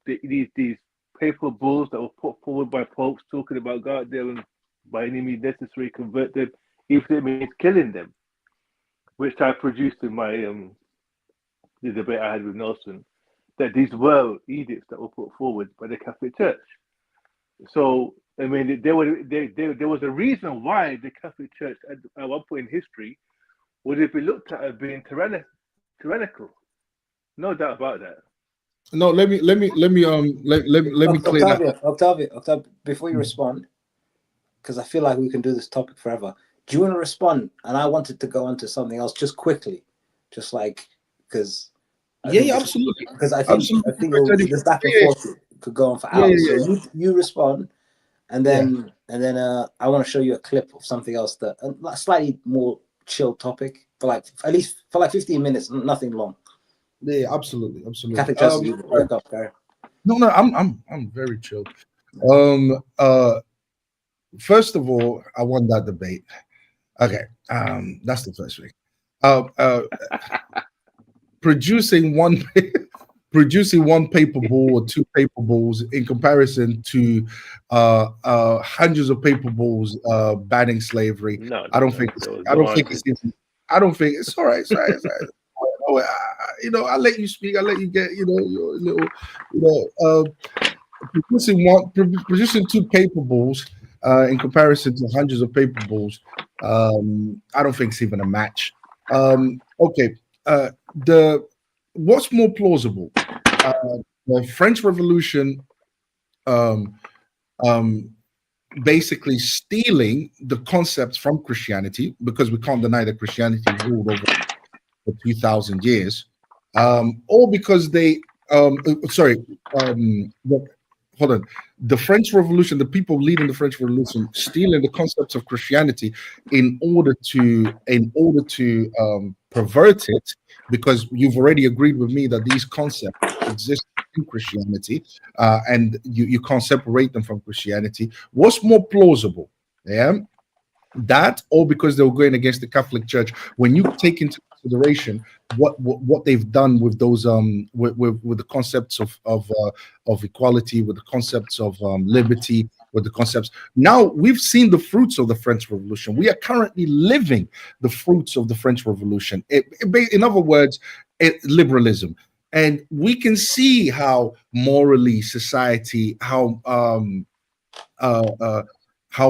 these papal bulls that were put forward by popes talking about go out there and by any means necessary convert them, if it means killing them, which I produced in my the debate I had with Nelson, that these were edicts that were put forward by the Catholic Church. So I mean, there was a reason why the Catholic Church at one point in history would have been looked at as being tyrannical. No doubt about that. No, let me clear that. Octavio, before you respond, because I feel like we can do this topic forever. Do you want to respond? And I wanted to go on to something else just quickly, just like because Absolutely. Because I think this back and forth could go on for hours. So you respond, and then I want to show you a clip of something else that a slightly more chill topic for at least 15 minutes, nothing long. Yeah, absolutely. Catholic justice. No, I'm very chilled. First of all, I won that debate. Okay, that's the first thing. Producing one paper ball or two paper balls in comparison to hundreds of paper balls banning slavery. I don't think it's all right. It's all right. I let you speak. I let you get your little producing two paper balls in comparison to hundreds of paper balls. I don't think it's even a match. Okay. What's more plausible? The French Revolution basically stealing the concepts from Christianity, because we can't deny that Christianity ruled over for 2,000 years, or because they hold on. The French Revolution, the people leading the French Revolution, stealing the concepts of Christianity in order to pervert it, because you've already agreed with me that these concepts exist in Christianity, and you can't separate them from Christianity. What's more plausible? Yeah, that, or because they were going against the Catholic Church? When you take into consideration what they've done with those with the concepts of equality, with the concepts of liberty, with the concepts. Now we've seen the fruits of the French Revolution. We are currently living the fruits of the French Revolution. In other words, liberalism. And we can see how morally society, how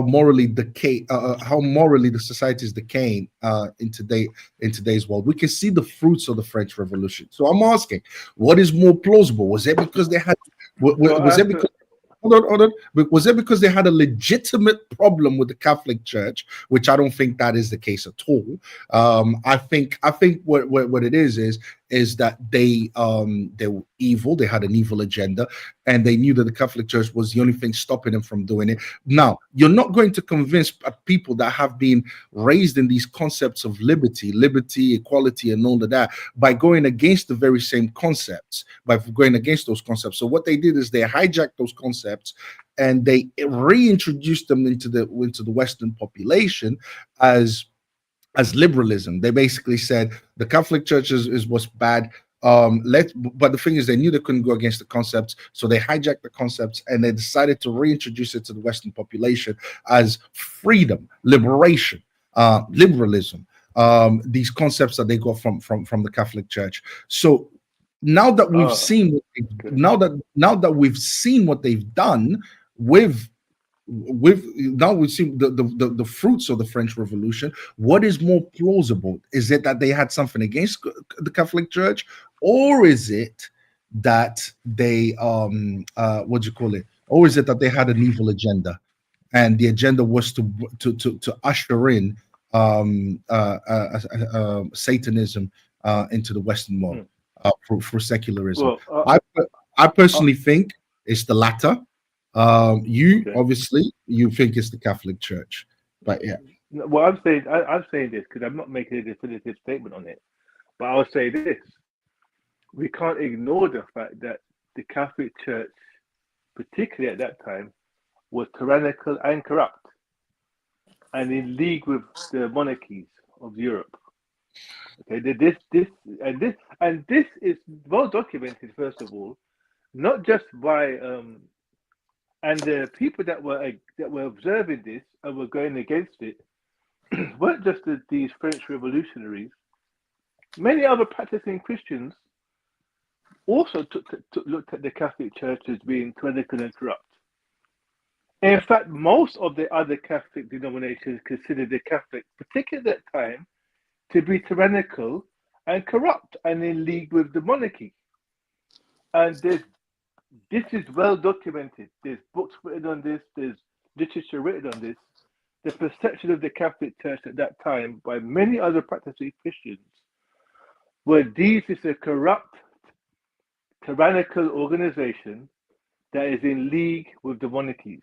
morally the society is decaying in today's world. We can see the fruits of the French Revolution. So I'm asking, what is more plausible? Was it because they had? Was it because? Hold on. Was it because they had a legitimate problem with the Catholic Church, which I don't think that is the case at all. I think what it is that they were evil. They had an evil agenda, and they knew that the Catholic Church was the only thing stopping them from doing it. Now, you're not going to convince people that have been raised in these concepts of liberty, equality, and all of that by going against the very same concepts, by going against those concepts. So what they did is they hijacked those concepts and they reintroduced them into the Western population as liberalism. They basically said the Catholic Church is what's bad. But the thing is, they knew they couldn't go against the concepts, so they hijacked the concepts and they decided to reintroduce it to the Western population as freedom, liberation, liberalism. These concepts that they got from the Catholic Church. So now that we've seen, we've seen what they've done now we've seen the fruits of the French Revolution. What is more plausible? Is it that they had something against the Catholic Church, or is it that they or is it that they had an evil agenda, and the agenda was to usher in Satanism into the Western world for secularism. Well, I personally think it's the latter. Obviously you think it's the Catholic Church, but yeah. Well, I'm saying this because I'm not making a definitive statement on it, but I'll say this: we can't ignore the fact that the Catholic Church, particularly at that time, was tyrannical and corrupt, and in league with the monarchies of Europe. Okay, this is well documented. First of all, not just by and the people that were observing this and were going against it weren't just these French revolutionaries. Many other practicing Christians also looked at the Catholic Church as being tyrannical and corrupt. In fact, most of the other Catholic denominations considered the Catholic, particularly at that time, to be tyrannical and corrupt and in league with the monarchy. And this is well documented. There's books written on this, there's literature written on this. The perception of the Catholic Church at that time by many other practicing Christians were this is a corrupt, tyrannical organization that is in league with the monarchies.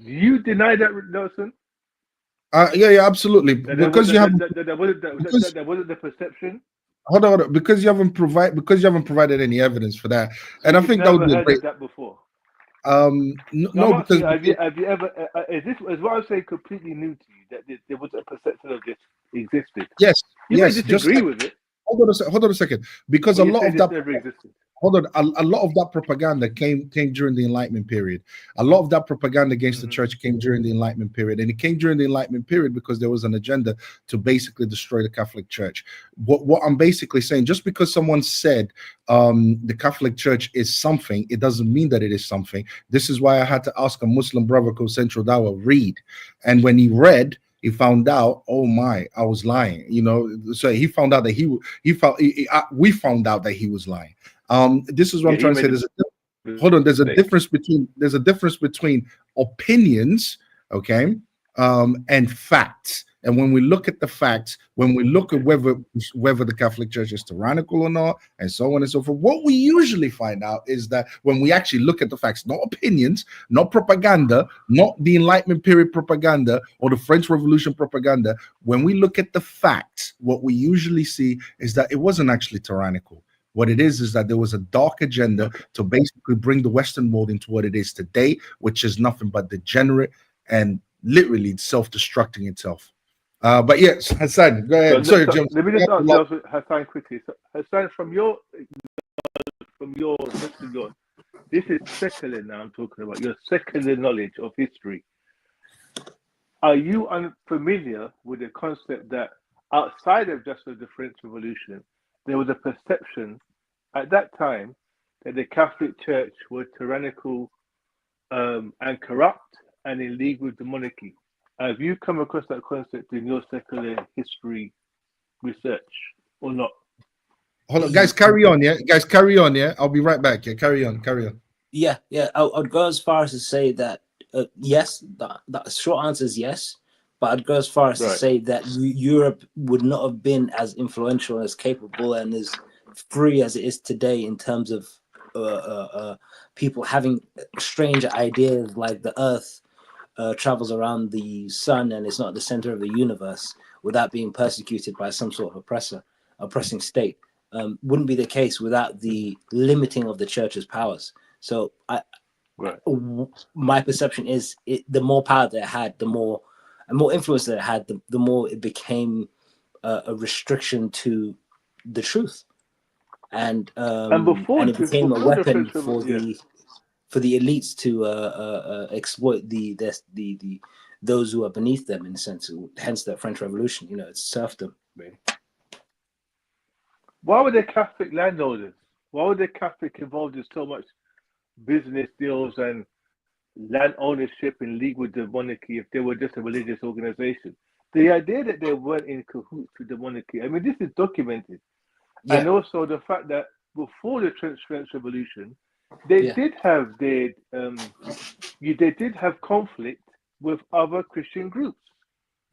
Do you deny that, Nelson? Yeah, absolutely. Because you have that wasn't the perception. Hold on, because you haven't provided any evidence for that, and I think that would be heard great. of that before. No, because have you ever? Is what I'm saying completely new to you? That there was a perception of this existed. Yes, you yes. may disagree with it. Hold on a second. Because a lot of that. A lot of that propaganda came during the Enlightenment period. A lot of that propaganda against the church came during the Enlightenment period, and it came during the Enlightenment period because there was an agenda to basically destroy the Catholic Church. What I'm basically saying, just because someone said the Catholic Church is something, it doesn't mean that it is something. This is why I had to ask a Muslim brother called Central Dawa read, and when he read, he found out, oh my, I was lying. You know, so he found out that we found out that he was lying. This is what I'm trying to say. There's a difference between opinions, okay, and facts. And when we look at the facts, when we look at whether the Catholic Church is tyrannical or not, and so on and so forth, what we usually find out is that when we actually look at the facts, not opinions, not propaganda, not the Enlightenment period propaganda or the French Revolution propaganda, when we look at the facts, what we usually see is that it wasn't actually tyrannical. What it is that there was a dark agenda to basically bring the Western world into what it is today, which is nothing but degenerate and literally self-destructing itself. But yes, Hassan, go ahead. Sorry, James. Let me just ask Hassan quickly. So, Hassan, from your this is secular now. I'm talking about your secular knowledge of history. Are you unfamiliar with the concept that outside of just the French Revolution, there was a perception at that time that the Catholic Church was tyrannical and corrupt and in league with the monarchy? Have you come across that concept in your secular history research or not? Hold on, guys, carry on, yeah? Guys, carry on, yeah? I'll be right back, yeah? Carry on. Yeah. I'd go as far as to say that, yes, the short answer is yes. But I'd go as far as to say that Europe would not have been as influential, as capable, and as free as it is today in terms of people having strange ideas like the Earth travels around the sun and it's not the center of the universe without being persecuted by some sort of oppressing state. Wouldn't be the case without the limiting of the church's powers. So my perception is the more power that it had, the more influence that it had, the more it became a restriction to the truth, and it became a weapon for the elites to exploit those who are beneath them, in a sense. Hence the French Revolution. You know, it's serfdom, really. Why were the Catholic landowners? Why were the Catholic involved in so much business deals and land ownership in league with the monarchy if they were just a religious organization? The idea that they weren't in cahoots with the monarchy, I mean, this is documented. Yeah. And also the fact that before the French Revolution, they did have conflict with other Christian groups.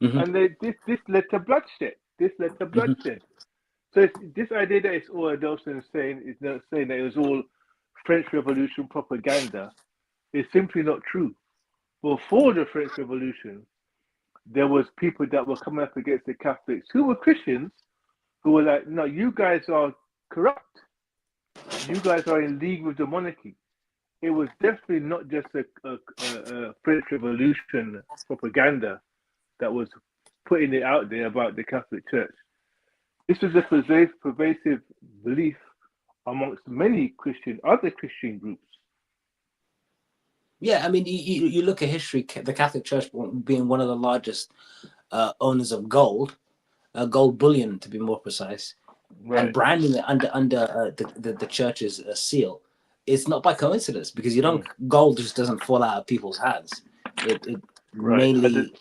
and this led to bloodshed. So this idea that it's all Adelson saying is not saying that it was all French Revolution propaganda is simply not true. Before the French Revolution, there was people that were coming up against the Catholics who were Christians, who were like, no, you guys are corrupt. You guys are in league with the monarchy. It was definitely not just a French Revolution propaganda that was putting it out there about the Catholic Church. This was a pervasive belief amongst many other Christian groups. Yeah, I mean, you look at history, the Catholic Church being one of the largest owners of gold bullion to be more precise, and branding it under the church's seal. It's not by coincidence, because gold just doesn't fall out of people's hands. It mainly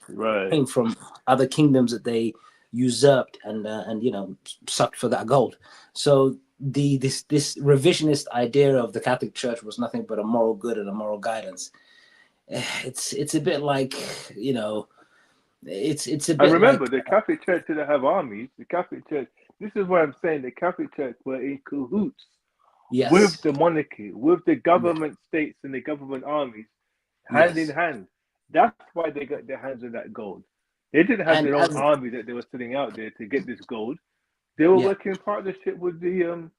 came from other kingdoms that they usurped and sucked for that gold. So this revisionist idea of the Catholic Church was nothing but a moral good and a moral guidance. It's a bit like, it's a bit. And remember, like, the Catholic Church didn't have armies. The Catholic Church. This is what I'm saying. The Catholic Church were in cahoots with the monarchy, with the government states and the government armies, hand in hand. That's why they got their hands on that gold. They didn't have their own army that they were sitting out there to get this gold. They were working in partnership with the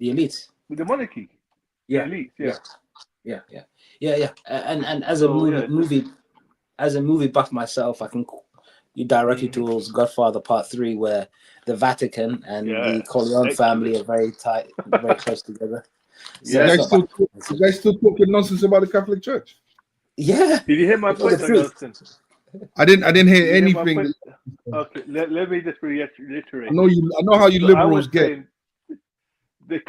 elites, with the monarchy. Yeah, the elites. Yeah. And as a movie buff myself, I can you directly towards Godfather Part 3, where the Vatican and the Corleone family are very tight, very close together. So you guys still talking nonsense about the Catholic Church? Yeah. Did you hear my point, Nelson? I didn't hear anything. Okay, let me just reiterate. I know how you liberals get. The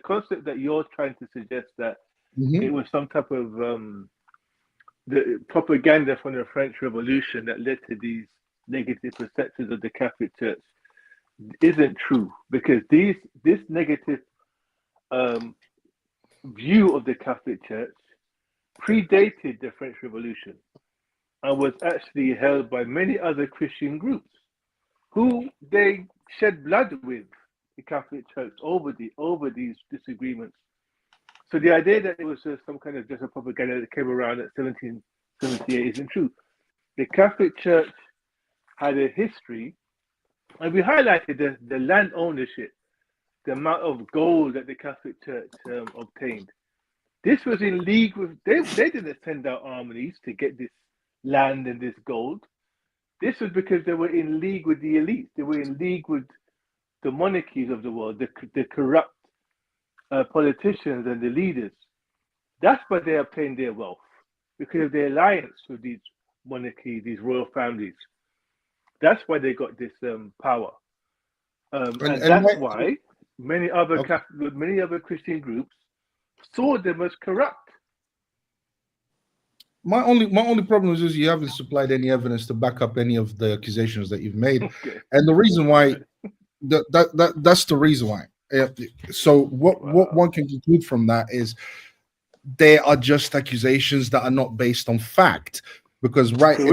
concept that you're trying to suggest that it was some type of the propaganda from the French Revolution that led to these negative perceptions of the Catholic Church isn't true, because this negative view of the Catholic Church predated the French Revolution and was actually held by many other Christian groups who they shed blood with the Catholic Church over these disagreements. So the idea that it was some kind of just a propaganda that came around at 1778 isn't true. The Catholic Church had a history, and we highlighted the land ownership, the amount of gold that the Catholic Church obtained. This was in league with, they didn't send out armies to get this land and this gold. This was because they were in league with the elites. They were in league with the monarchies of the world, the corrupt politicians and the leaders. That's why they obtained their wealth, because of their alliance with these monarchies, these royal families. That's why they got this power, and that's why many other Christian groups saw them as corrupt. My only problem is just you haven't supplied any evidence to back up any of the accusations that you've made, and the reason why that's the reason why. So what one can conclude from that is they are just accusations that are not based on fact. Because as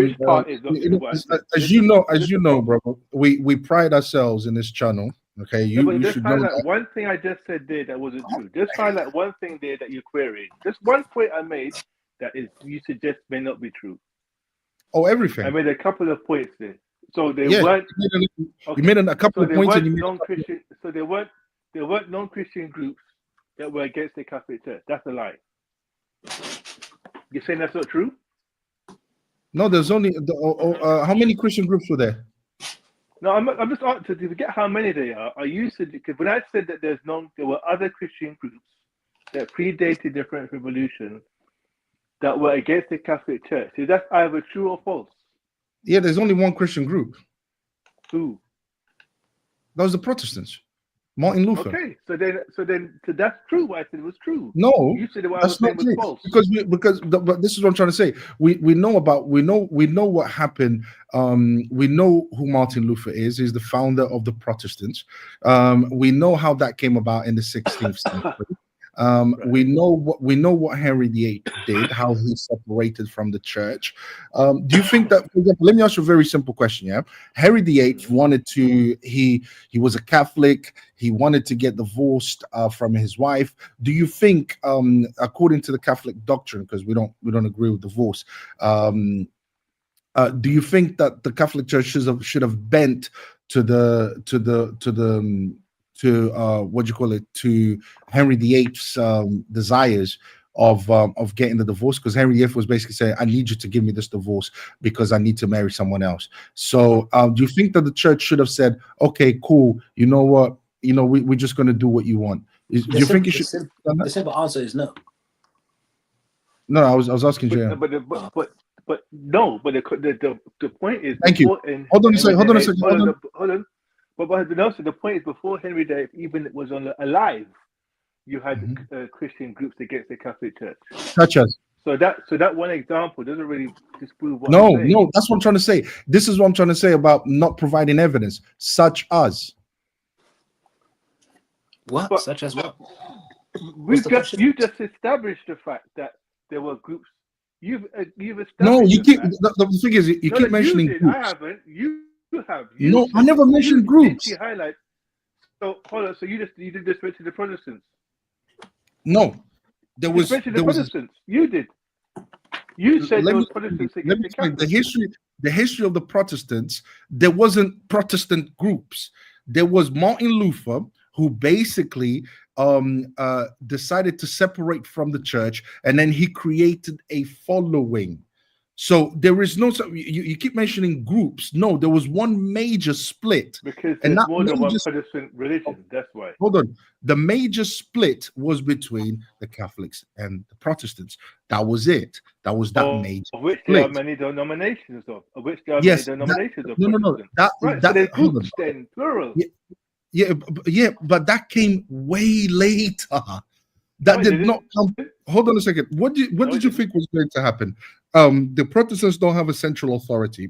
you know, bro, we pride ourselves in this channel. Okay, you should know that. One thing I just said there that wasn't true. Just highlight one thing there that you're querying. Just one point I made that is you suggest may not be true. Oh, everything. I made a couple of points there. So they weren't. You made a couple of points. So there weren't non-Christian groups that were against the Catholic Church. That's a lie. You're saying that's not true? No, there's only how many Christian groups were there? No, I'm just asking to forget how many they are. I used to, because when I said that there were other Christian groups that predated the French Revolution that were against the Catholic Church. So that's either true or false. Yeah, there's only one Christian group. Who? That was the Protestants. Martin Luther. Okay, so that's true. What I said was true. No, you said what that's I was not true. false. But this is what I'm trying to say. We know what happened. We know who Martin Luther is. He's the founder of the Protestants. We know how that came about in the 16th century. We know what Henry VIII did, how he separated from the church. Do you think that, for example, let me ask you a very simple question? Yeah, Henry VIII wanted to. He was a Catholic. He wanted to get divorced from his wife. Do you think, according to the Catholic doctrine, because we don't agree with divorce, do you think that the Catholic Church should have bent to what do you call it, to Henry VIII's desires of getting the divorce? Because Henry VIII was basically saying, I need you to give me this divorce because I need to marry someone else. So do you think that the church should have said, okay, cool, you know what, we're just going to do what you want? Do you think it should? The simple answer is no. No, I was asking Jay. But no. But the point is. Thank you. Hold on a second. Hold on. But also the point is, before Henry VIII even was alive, you had Christian groups against the Catholic Church. Such as. So that one example doesn't really disprove what. No, that's what I'm trying to say. This is what I'm trying to say about not providing evidence, such as. What? Such as what? You just established the fact that there were groups. You've established. No, you keep. The thing is, you keep mentioning groups. I haven't. You have. No, I never mentioned groups. Highlight. So hold on. So you did this to the Protestants. No, there was. Protestants. You did. You said there was Protestants against the Catholics. The history of the Protestants. There wasn't Protestant groups. There was Martin Luther, who basically decided to separate from the church, and then he created a following. So there is no. You keep mentioning groups. No, there was one major split. Because there's more than one Protestant religion. That's why. Hold on. The major split was between the Catholics and the Protestants. That was it. That was that major split. Of which there are many denominations of. Of which there are many denominations of. No. Right. So there's groups then, plural. Yeah, but that came way later. That did not come. Hold on a second. What did you think was going to happen? The Protestants don't have a central authority,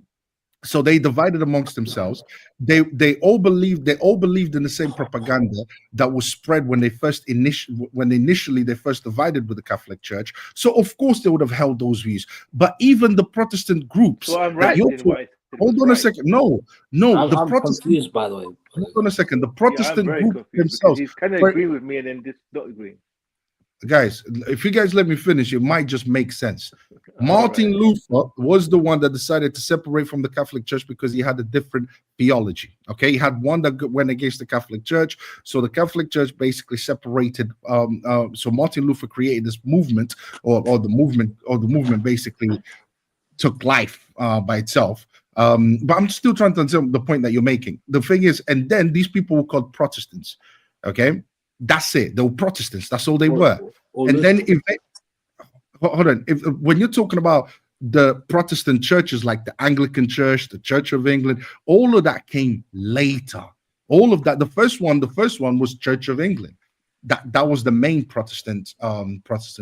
so they divided amongst themselves. They all believed in the same propaganda that was spread when they initially divided with the Catholic Church. So of course they would have held those views. But even the Protestant groups. So I'm right. Hold on a second. No. I'm confused, by the way. Hold on a second. The Protestant group themselves. He's kind of agree with me and then just not agreeing. Guys, if you guys let me finish, it might just make sense. Martin Luther was the one that decided to separate from the Catholic Church because he had a different theology. Okay, he had one that went against the Catholic Church, so the Catholic Church basically separated. So Martin Luther created this movement, or the movement basically took life by itself. But I'm still trying to understand the point that you're making. The thing is, and then these people were called Protestants. Okay, that's it. They were Protestants. That's all they were. And then when you're talking about the Protestant churches like the Anglican Church, the Church of England, all of that came later. All of that. The first one was Church of England. That was the main Protestant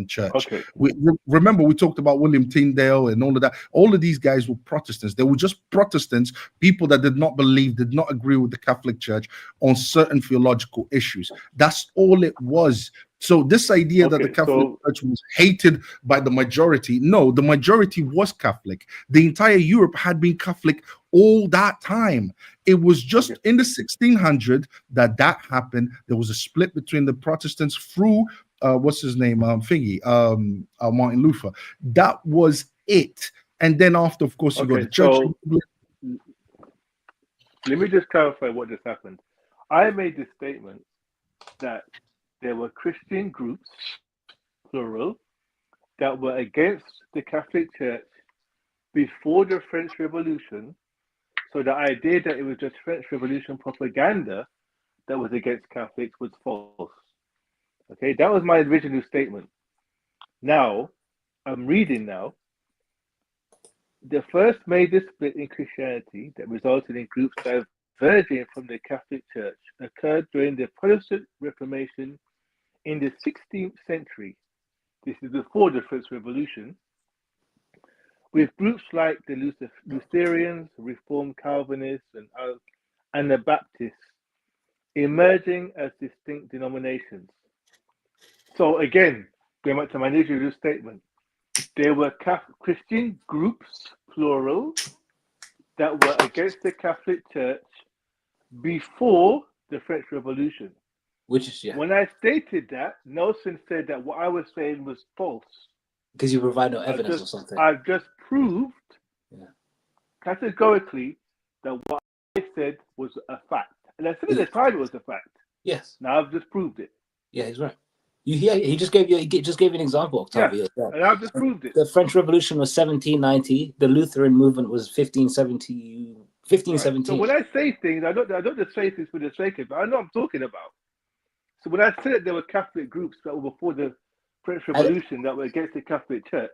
church. Okay. Remember we talked about William Tyndale and all of that. All of these guys were Protestants. They were just Protestants, people that did not agree with the Catholic Church on certain theological issues. That's all it was. So this idea that the Catholic Church was hated by the majority, no, the majority was Catholic. The entire Europe had been Catholic all that time. It was just in the 1600s that happened. There was a split between the Protestants through what's his name, Martin Luther. That was it. And then after, of course, you go to church. So let me just clarify what just happened. I made this statement that there were Christian groups, plural, that were against the Catholic Church before the French Revolution. So the idea that it was just French Revolution propaganda that was against Catholics was false. Okay, that was my original statement. Now, I'm reading now. The first major split in Christianity that resulted in groups diverging from the Catholic Church occurred during the Protestant Reformation in the 16th century. This is before the French Revolution, with groups like the Lutherans, Reformed Calvinists, and the Baptists emerging as distinct denominations. So again, going back to my initial statement, there were Christian groups, plural, that were against the Catholic Church before the French Revolution. Which is, yeah. When I stated that, Nelson said that what I was saying was false. Because you provide no evidence or something. I've just proved categorically that what I said was a fact. And I said at the time it was a fact. Yes. Now I've just proved it. Yeah, he's right. He just gave you an example, Octavio. Yeah, and I've just proved it. The French Revolution was 1790. The Lutheran movement was 1517. Right. So when I say things, I don't just say things for the sake of it. I know what I'm talking about. So when I said there were Catholic groups that were before the French Revolution that were against the Catholic Church.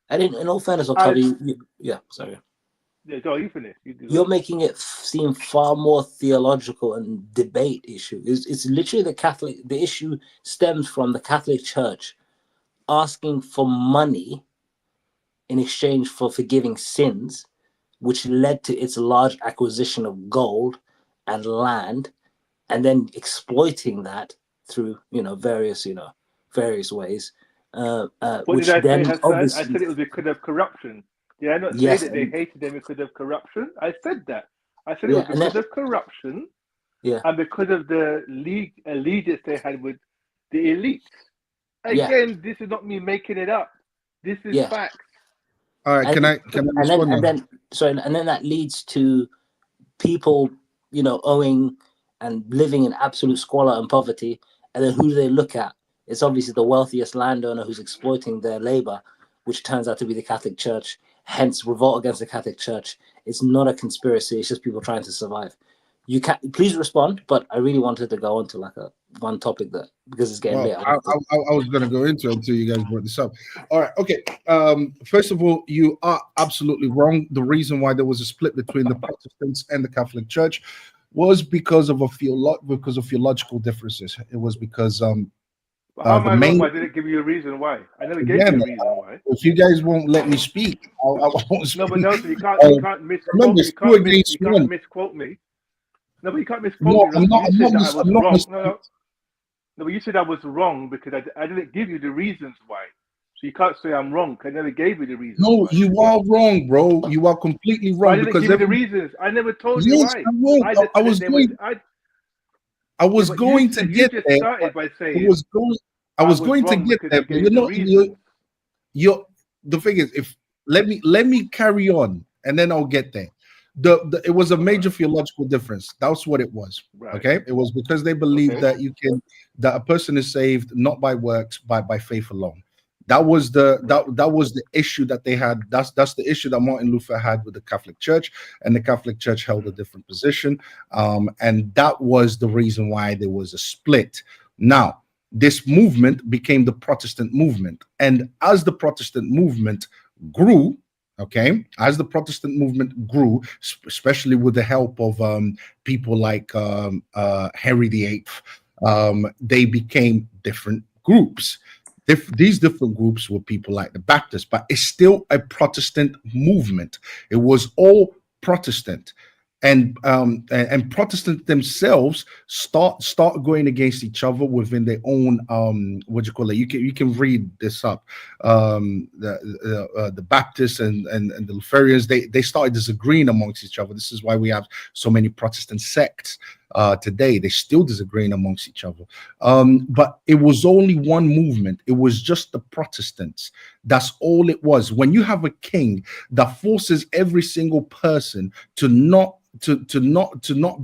And in all fairness, Octavio, sorry. Yeah, so you finish. You're making it seem far more theological and debate issue. It's literally the issue stems from the Catholic Church asking for money in exchange for forgiving sins, which led to its large acquisition of gold and land, and then exploiting that through various ways. What did I say? I said it was because of corruption. Did I not say that they hated them because of corruption? I said that. I said it was because of corruption, and because of the allegiance they had with the elites. Again, this is not me making it up. This is facts. All right, can I respond? And then that leads to people, owing and living in absolute squalor and poverty. And then who do they look at? It's obviously the wealthiest landowner who's exploiting their labor, which turns out to be the Catholic Church. Hence, revolt against the Catholic Church. It's not a conspiracy. It's just people trying to survive. You can please respond, but I really wanted to go on to one topic because it's getting late. I was going to go into it until you guys brought this up. All right, okay. First of all, you are absolutely wrong. The reason why there was a split between the Protestants and the Catholic Church was because of theological differences. It was because how am I wrong? I didn't give you a reason why. I never gave you a reason why. If you guys won't let me speak, I won't speak. No, but no, you can't misquote me. You can't misquote me. No, but you can't misquote me. No, but you said I was wrong because I didn't give you the reasons why. So you can't say I'm wrong because I never gave you the reasons. No, you are wrong, bro. You are completely wrong. I didn't give you the reasons. I never told you why. I was going to get there. Started by saying I was going to get there, but you're the thing is, if let me carry on and then I'll get there. It was a major theological difference. That's what it was. Right. Okay, it was because they believed that that a person is saved not by works, by faith alone. That was the issue that they had. That's the issue that Martin Luther had with the Catholic Church, and the Catholic Church held a different position. And that was the reason why there was a split. Now, this movement became the Protestant movement, and as the Protestant movement grew, especially with the help of people like Henry VIII, they became different groups. These different groups were people like the Baptists, but it's still a Protestant movement. It was all Protestant. And Protestants themselves start going against each other within their own you can read this up. The Baptists and the Lutherans, they started disagreeing amongst each other. This is why we have so many Protestant sects today. They're still disagreeing amongst each other. But it was only one movement. It was just the Protestants. That's all it was. When you have a king that forces every single person to not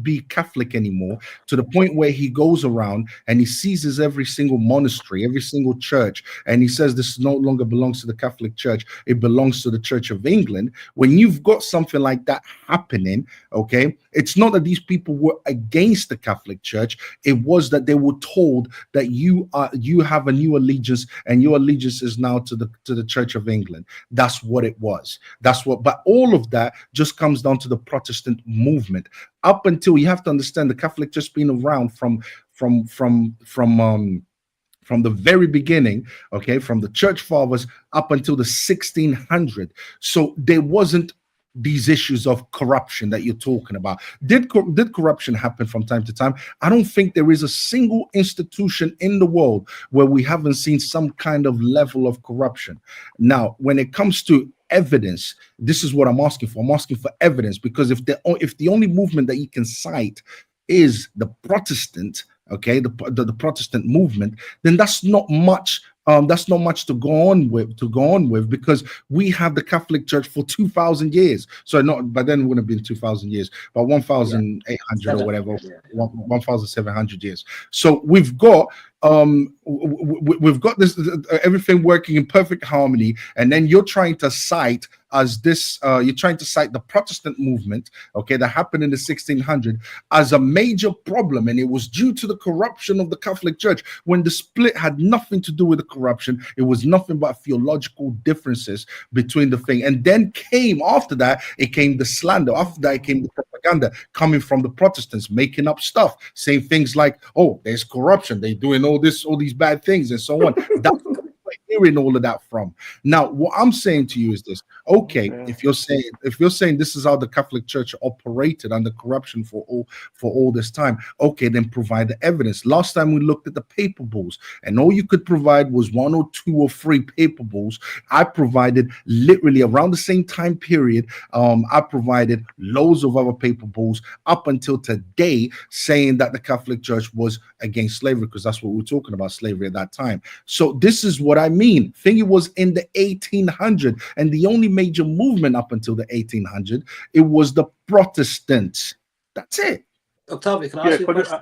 be Catholic anymore, to the point where he goes around and he seizes every single monastery, every single church, and he says this no longer belongs to the Catholic Church, it belongs to the Church of England. When you've got something like that happening, okay, it's not that these people were against the Catholic Church, it was that they were told that you have a new allegiance, and your allegiance is now to the Church of England. That's what it was. But all of that just comes down to the Protestant movement. Up until, you have to understand, the Catholic Church been around from the very beginning, okay, from the church fathers up until the 1600. So there wasn't these issues of corruption that you're talking about. Did corruption happen from time to time? I don't think there is a single institution in the world where we haven't seen some kind of level of corruption. Now, when it comes to evidence, this is what I'm asking for. I'm asking for evidence, because if the only movement that you can cite is the Protestant, okay, the Protestant movement, then that's not much. That's not much to go on with, because we have the Catholic Church for 2,000 years. So not, but then it wouldn't have been 2,000 years, but 1,800 or whatever, 1,700 years. So we've got this everything working in perfect harmony, and then you're trying to cite the Protestant movement, okay, that happened in the 1600s as a major problem, and it was due to the corruption of the Catholic Church, when the split had nothing to do with the corruption. It was nothing but theological differences between the thing. And then after that came the slander. After that came the propaganda coming from the Protestants, making up stuff, saying things like, oh, there's corruption, they're doing all these bad things and so on. That's where we're hearing all of that from. Now, what I'm saying to you is this. Okay, if you're saying this is how the Catholic Church operated under corruption for all this time, okay, then provide the evidence. Last time we looked at the papal bulls, and all you could provide was 1 or 2 or 3 papal bulls. I provided literally around the same time period. I provided loads of other papal bulls up until today, saying that the Catholic Church was against slavery, because that's what we were talking about, slavery at that time. So this is what I mean. Thing it was in the 1800s, and the only major movement up until the 1800s, it was the Protestants. That's it. Octavio, can I ask you a question?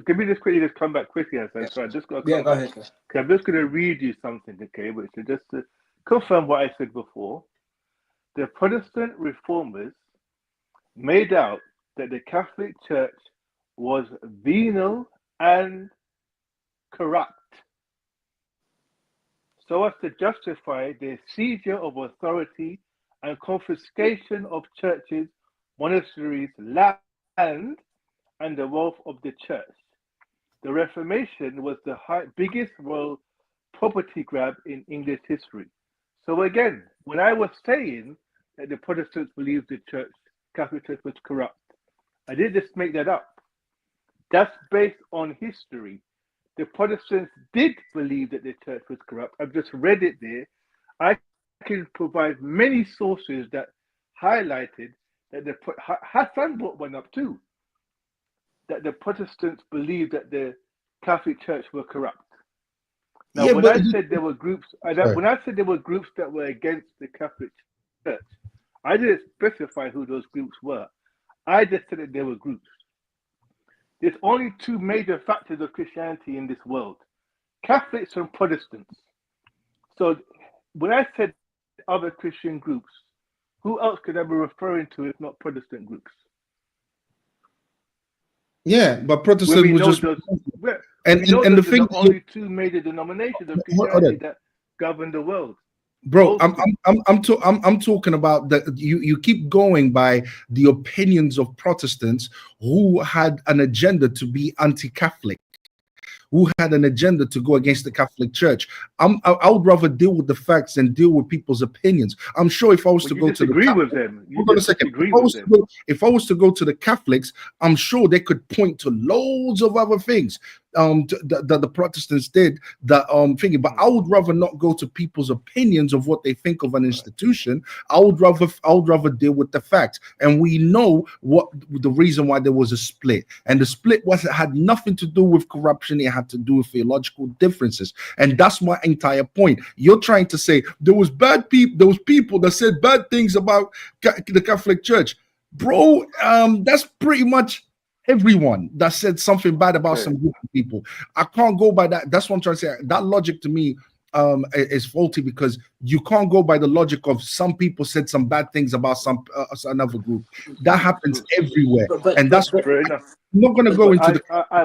Give me this quickly, just come back quickly. So I just got to go ahead. Okay, I'm just going to read you something, okay, which is just to confirm what I said before. The Protestant reformers made out that the Catholic Church was venal and corrupt, so as to justify the seizure of authority and confiscation of churches, monasteries, land, and the wealth of the church. The Reformation was the biggest royal property grab in English history. So again, when I was saying that the Protestants believed the Catholic Church was corrupt, I didn't just make that up. That's based on history. The Protestants did believe that the church was corrupt. I've just read it there. I can provide many sources that highlighted that Hassan brought one up too, that the Protestants believed that the Catholic Church were corrupt. Now, when I said there were groups, that were against the Catholic Church, I didn't specify who those groups were. I just said that there were groups. There's only 2 major factors of Christianity in this world: Catholics and Protestants. So when I said other Christian groups, who else could I be referring to if not Protestant groups? Yeah, but Protestant was just and the thing, only 2 major denominations of Christianity that govern the world. Bro, I'm talking about that. You keep going by the opinions of Protestants who had an agenda to be anti-Catholic, who had an agenda to go against the Catholic Church. I would rather deal with the facts than deal with people's opinions. I'm sure if I was to go to agree with them, hold on a second. If I was to go to the Catholics, I'm sure they could point to loads of other things that the Protestants did that thinking, but I would rather not go to people's opinions of what they think of an institution. I would rather deal with the facts. And we know what the reason why there was a split, and the split had nothing to do with corruption. It had to do with theological differences, and that's my entire point. You're trying to say there was bad people, there was people that said bad things about the Catholic Church, bro. That's pretty much everyone that said something bad about some group of people. I can't go by that. That's what I'm trying to say. That logic to me is faulty, because you can't go by the logic of some people said some bad things about another group. That happens everywhere, and that's what I'm not going to go into. I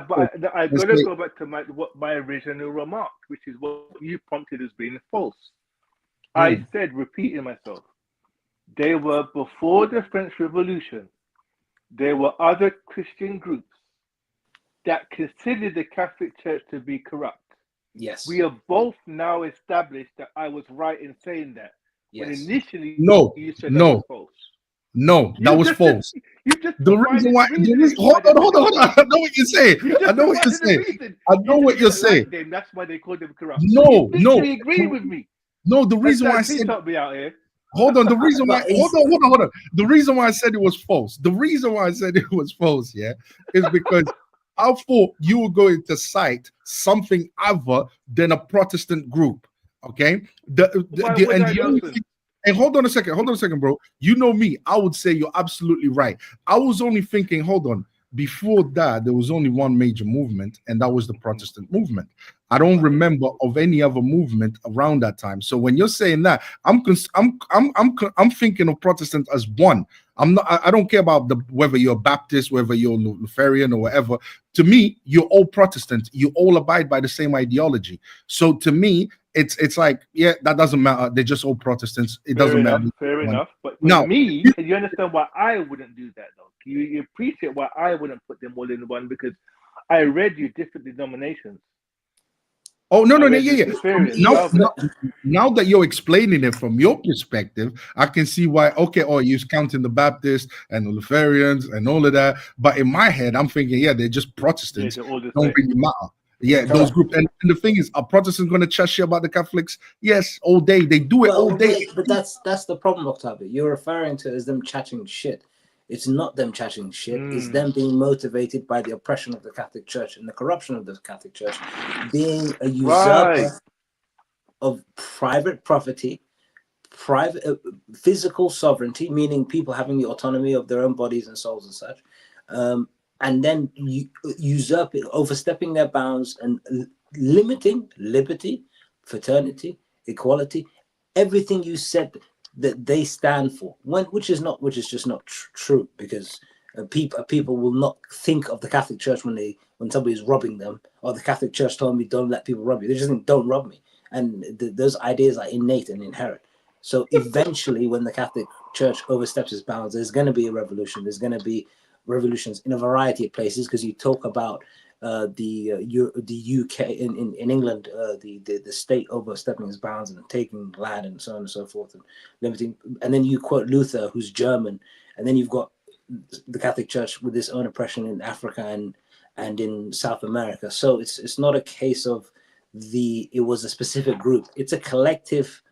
got to go back to my original remark, which is what you prompted as being false. I said, repeating myself, they were before the French Revolution. There were other Christian groups that considered the Catholic Church to be corrupt. Yes. We have both now established that I was right in saying that. Yes. When initially No, you said that was false. No, that was false. The reason why, hold on. I know what you're saying. I know what you're saying. That's why they call them corrupt. No. Agree with me. No, the reason why I said me out here. Hold on. The reason why hold on. The reason why I said it was false. The reason why I said it was false, yeah, is because I thought you were going to cite something other than a Protestant group. Okay. And hold on a second, bro. You know me. I would say you're absolutely right. I was only thinking, hold on. Before that, there was only one major movement, and that was the Protestant movement. I don't remember of any other movement around that time. So when you're saying that, I'm thinking of Protestant as one. I don't care about whether you're Baptist, whether you're Lutheran or whatever. To me, you're all Protestant. You all abide by the same ideology. So to me, it's like, yeah, that doesn't matter. They're just all Protestants. It doesn't matter. Fair enough. But now, me, you understand why I wouldn't do that, though. You appreciate why I wouldn't put them all in one, because I read you different denominations. Oh, no, yeah. Now that you're explaining it from your perspective, I can see why, okay, you're counting the Baptists and the Lutherans and all of that. But in my head, I'm thinking, yeah, they're just Protestants. Yeah, don't really matter. Yeah, those groups. And the thing is, are Protestants going to chat shit about the Catholics? Yes, all day. They do it all day. But that's the problem, Octavio. You're referring to as them chatting shit. It's not them chatting shit. It's them being motivated by the oppression of the Catholic Church and the corruption of the Catholic Church, being a usurper of private property, private physical sovereignty, meaning people having the autonomy of their own bodies and souls and such, and then usurping, overstepping their bounds and limiting liberty, fraternity, equality, everything you said that they stand for, which is just not true, because people will not think of the Catholic Church when somebody is robbing them, or the Catholic Church told me don't let people rob you. They just think don't rob me, and those ideas are innate and inherent. So eventually, when the Catholic Church oversteps its bounds, there's going to be a revolution. There's going to be revolutions in a variety of places, because you talk about the UK in England, the state overstepping its bounds and taking land and so on and so forth and limiting. And then you quote Luther, who's German, and then you've got the Catholic Church with its own oppression in Africa and in South America. So it's not a case of it was a specific group. It's a collective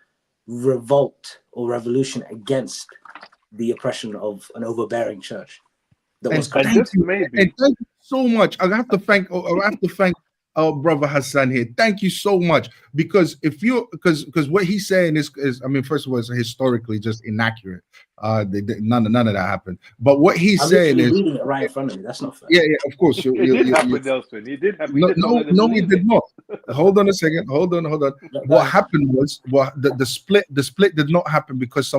revolt or revolution against the oppression of an overbearing church. Thank you so much. I have to thank our brother Hassan here. Thank you so much, because because what he's saying is I mean, first of all, it's historically just inaccurate. None of that happened. But what he's saying is reading it right in front of me. That's not fair. Yeah, of course. It did happen, Nelson. It did happen. No, he did not. Hold on a second. Hold on. What happened was the split did not happen because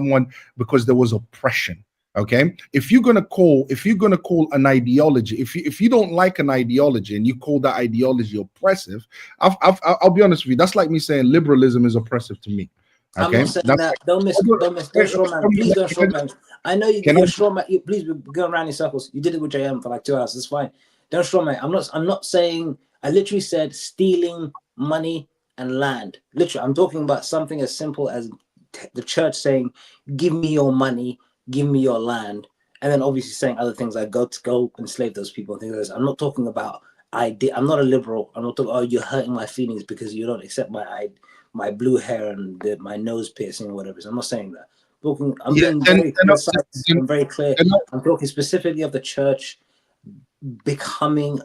there was oppression. Okay, if you're gonna call an ideology, if you don't like an ideology and you call that ideology oppressive, I'll be honest with you, that's like me saying liberalism is oppressive to me. Okay, I'm not saying that. Don't strawman. Please don't strawman. I know you're strawman. Please, we're going around in circles. You did it with JM for like 2 hours. It's fine. Don't strawman. I'm not saying. I literally said stealing money and land. Literally, I'm talking about something as simple as the church saying, "Give me your money. Give me your land," and then obviously saying other things like go enslave those people and things like this. I'm not talking about I'm not a liberal. I'm not talking, you're hurting my feelings because you don't accept my blue hair and my nose piercing or whatever. So I'm not saying that. I'm being very precise and very clear. I'm talking specifically of the church becoming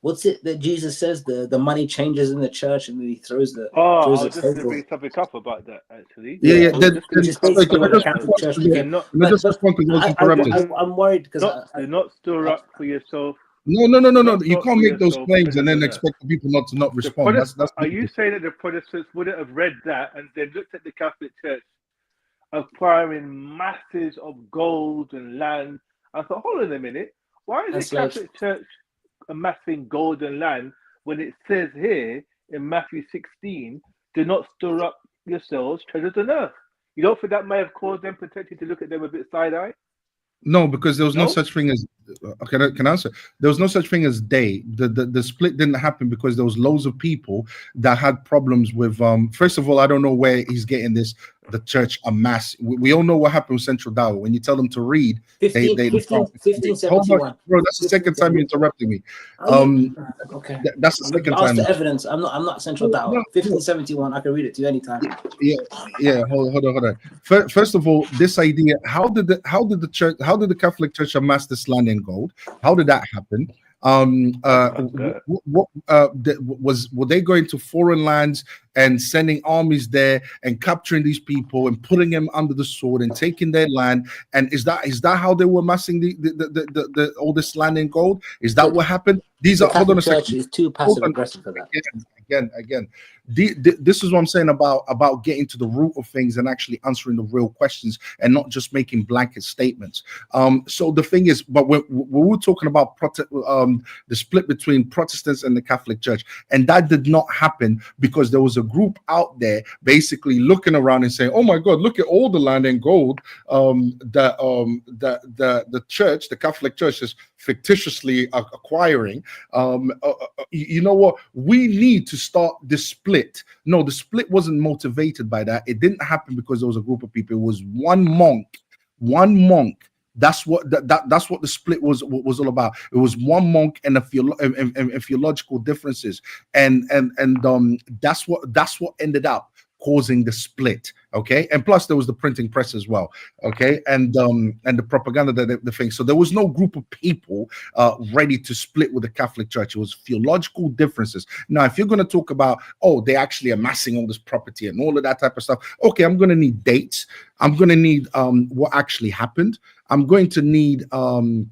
what's it that Jesus says? The money changes in the church, and then he throws the. I was just going to bring something up about that actually. I'm worried because do not store up for yourself. No. You can't make those claims and then expect the people not respond. Are you saying that the Protestants wouldn't have read that and then looked at the Catholic Church acquiring masses of gold and land? I thought, hold on a minute, why is the Catholic Church amassing gold and land when it says here in Matthew 16, do not store up yourselves treasures on earth? You don't think that may have caused them potentially to look at them a bit side-eye? No, because there was no such thing can I answer? There was no such thing as they. The split didn't happen because there was loads of people that had problems with. First of all, I don't know where he's getting this. The church amass. We all know what happened with Central Dawa. When you tell them to read, 1571. Hold on, bro. That's the second time you're interrupting me. Okay. That's the second Ask time. the evidence. I'm not Central Dawa. 1571. I can read it to you anytime. Yeah. Hold on. First of all, this idea. How did the Catholic Church amass this land in gold? How did that happen? Were they going to foreign lands and sending armies there and capturing these people and putting them under the sword and taking their land? And is that how they were amassing the all this land in gold? Is that what happened? These are hold on a second. Is too passive aggressive for that. Again. This is what I'm saying about getting to the root of things and actually answering the real questions and not just making blanket statements. So the thing is, but we were talking about the split between Protestants and the Catholic Church, and that did not happen because there was a group out there basically looking around and saying, "Oh my God, look at all the land and gold that the church, the Catholic Church, is fictitiously acquiring." You know what? We need to start this split. No, the split wasn't motivated by that. It didn't happen because there was a group of people. It was one monk. That's what the split was all about. It was one monk and theological differences, and that's what ended up causing the split. Okay, and plus there was the printing press as well. Okay, and the propaganda the thing. So there was no group of people ready to split with the Catholic Church. It was theological differences. Now, if you're going to talk about they're actually amassing all this property and all of that type of stuff, okay, I'm going to need dates. I'm going to need what actually happened. I'm going to need who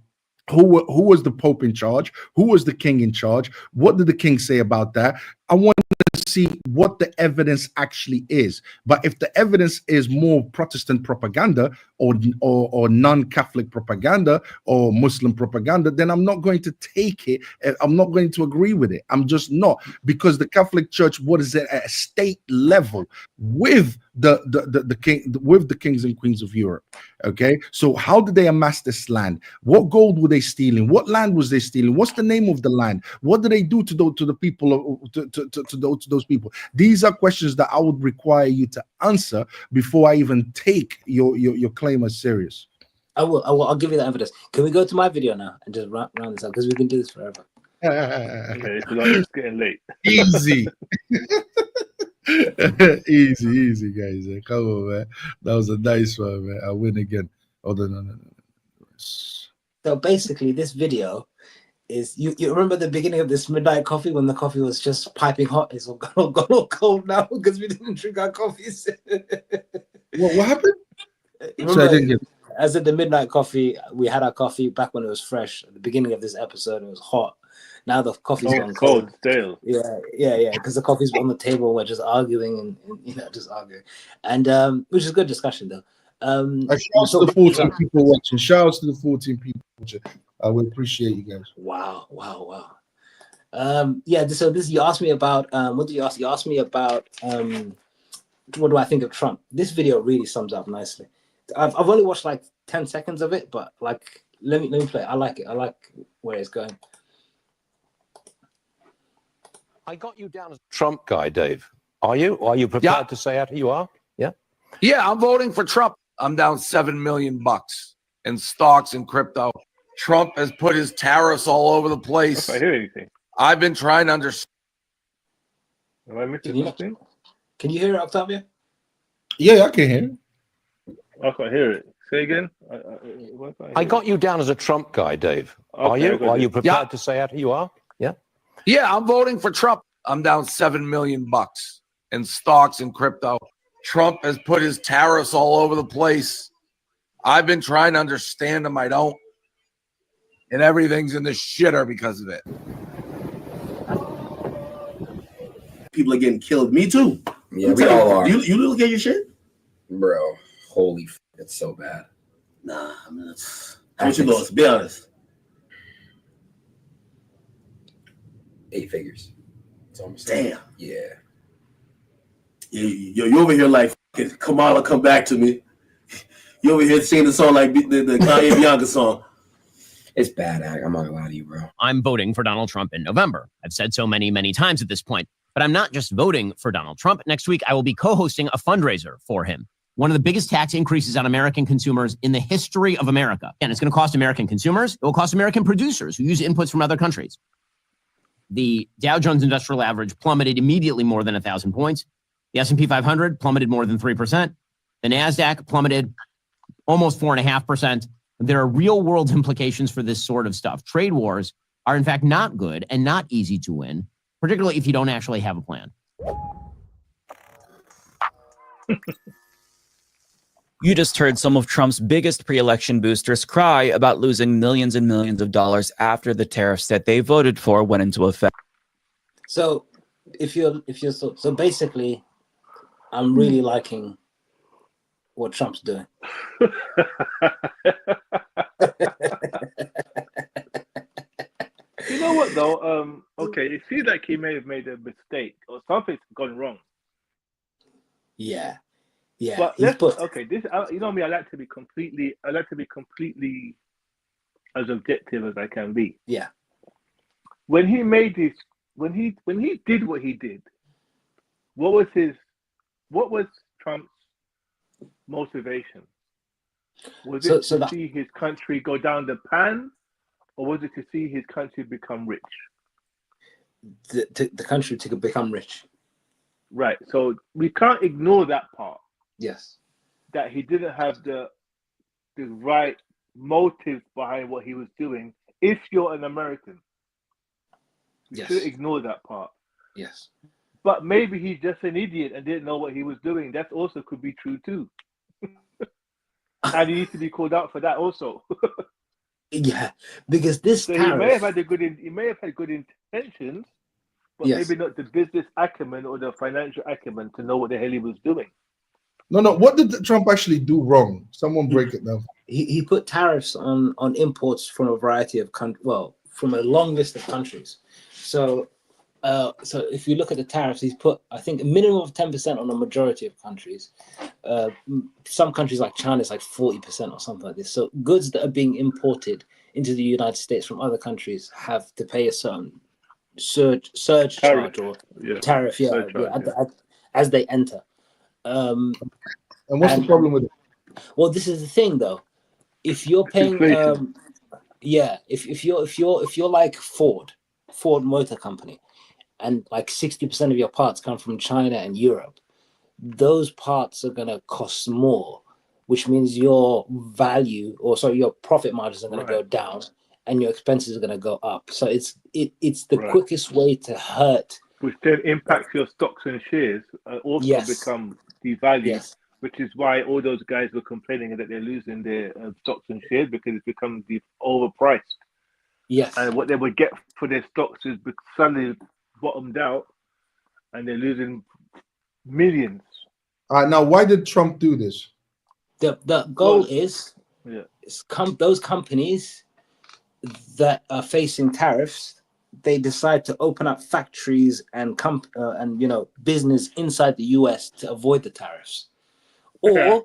was the Pope in charge? Who was the king in charge? What did the king say about that? I want to see what the evidence actually is. But if the evidence is more Protestant propaganda or non-Catholic propaganda or Muslim propaganda, then I'm not going to take it. I'm not going to agree with it. I'm just not, because the Catholic Church, what is it, at a state level with the king, with the kings and queens of Europe. Okay, so how did they amass this land? What gold were they stealing? What land was they stealing? What's the name of the land? What did they do to the people, to those people? These are questions that I would require you to answer before I even take your claim as serious. I will. I'll give you the evidence. Can we go to my video now and just round this up, because we can do this forever. Okay, it's getting late. Easy. easy, guys. Come on, man. That was a nice one, man. I win again. Oh, no. So basically, this video is you remember the beginning of this midnight coffee when the coffee was just piping hot? It's all got all cold now because we didn't drink our coffees. What happened? Remember, as at the midnight coffee, we had our coffee back when it was fresh. At the beginning of this episode, it was hot. Now the coffee's gone cold. Stale. Yeah. Because the coffee's on the table, we're just arguing and just arguing, and which is good discussion though. Shouts to the 14 people watching. Shouts to the 14 people watching. I would appreciate you guys. Wow. So this you asked me about. What did you ask? You asked me about what do I think of Trump? This video really sums up nicely. I've only watched like 10 seconds of it, but like let me play it. I like it. I like where it's going. I got you down as a Trump guy, Dave. Are you? Or are you prepared to say out who you are? Yeah. Yeah, I'm voting for Trump. I'm down $7 million in stocks and crypto. Trump has put his tariffs all over the place. I hear anything. I've been trying to understand. Am I missing something? Can you hear it, Octavia? Yeah, I can hear it. I can't hear it. Say again. I got you down as a Trump guy, Dave. Are you? Or are you prepared to say out who you are? Yeah. Yeah, I'm voting for Trump. I'm down $7 million in stocks and crypto. Trump has put his tariffs all over the place. I've been trying to understand them. I don't. And everything's in the shitter because of it. People are getting killed. Me too. Yeah, we all are. You look at your shit? Bro, holy it's so bad. Nah, man. How much you lost? Be honest. 8 figures. It's almost damn. Yeah. You over here like Kamala, come back to me. You over here singing the song like the Kanye Bianca song. It's bad. I'm not gonna lie to you, bro. I'm voting for Donald Trump in November. I've said so many, many times at this point. But I'm not just voting for Donald Trump. Next week, I will be co-hosting a fundraiser for him. One of the biggest tax increases on American consumers in the history of America. And it's going to cost American consumers. It will cost American producers who use inputs from other countries. The Dow Jones Industrial Average plummeted immediately more than 1,000 points. The S&P 500 plummeted more than 3%. The NASDAQ plummeted almost 4.5%. There are real world implications for this sort of stuff. Trade wars are in fact not good and not easy to win, particularly if you don't actually have a plan. You just heard some of Trump's biggest pre-election boosters cry about losing millions and millions of dollars after the tariffs that they voted for went into effect. So so basically, I'm really liking what Trump's doing. You know what though? Okay, it seems like he may have made a mistake or something's gone wrong. Yeah. Yeah. But this you know me, I like to be completely as objective as I can be. Yeah. When he made this, when he did what he did, what was Trump's motivation? Was it to see his country go down the pan, or was it to see his country become rich? The country to become rich. Right. So we can't ignore that part. Yes. That he didn't have the right motives behind what he was doing. If you're an American, you should ignore that part. Yes. But maybe he's just an idiot and didn't know what he was doing. That also could be true too. And he needs to be called out for that also. Yeah, because this tariff, he may have had good intentions, but maybe not the business acumen or the financial acumen to know what the hell he was doing. No. What did Trump actually do wrong? Someone break it down. He put tariffs on imports from a variety of from a long list of countries. So if you look at the tariffs, he's put, I think, a minimum of 10% on a majority of countries. Some countries like China is like 40% or something like this. So goods that are being imported into the United States from other countries have to pay a certain surge charge or tariff, as they enter. And what's the problem with it? Well, this is the thing, though. If you're paying, if you're like Ford Motor Company, and like 60% of your parts come from China and Europe, those parts are going to cost more, which means your your profit margins are going to go down, and your expenses are going to go up. So it's the quickest way to hurt. Which then impacts your stocks and shares also become devalued, which is why all those guys were complaining that they're losing their stocks and shares because it's become overpriced. Yes. And what they would get for their stocks is suddenly bottomed out, and they're losing millions. Now, why did Trump do this? The goal is those companies that are facing tariffs, they decide to open up factories and business inside the U.S. to avoid the tariffs, or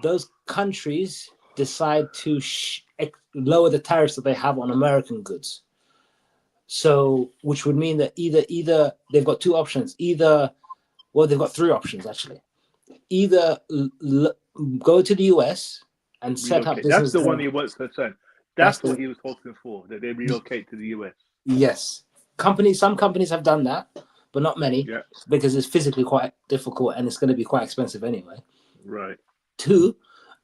those countries decide to lower the tariffs that they have on American goods. So, which would mean that either they've got two options. They've got three options actually. Either go to the US and set up business. That's the one he was concerned. That's what he was hoping for, that they relocate to the US. Yes. Some companies have done that, but not many, because it's physically quite difficult and it's going to be quite expensive anyway. Right. Two,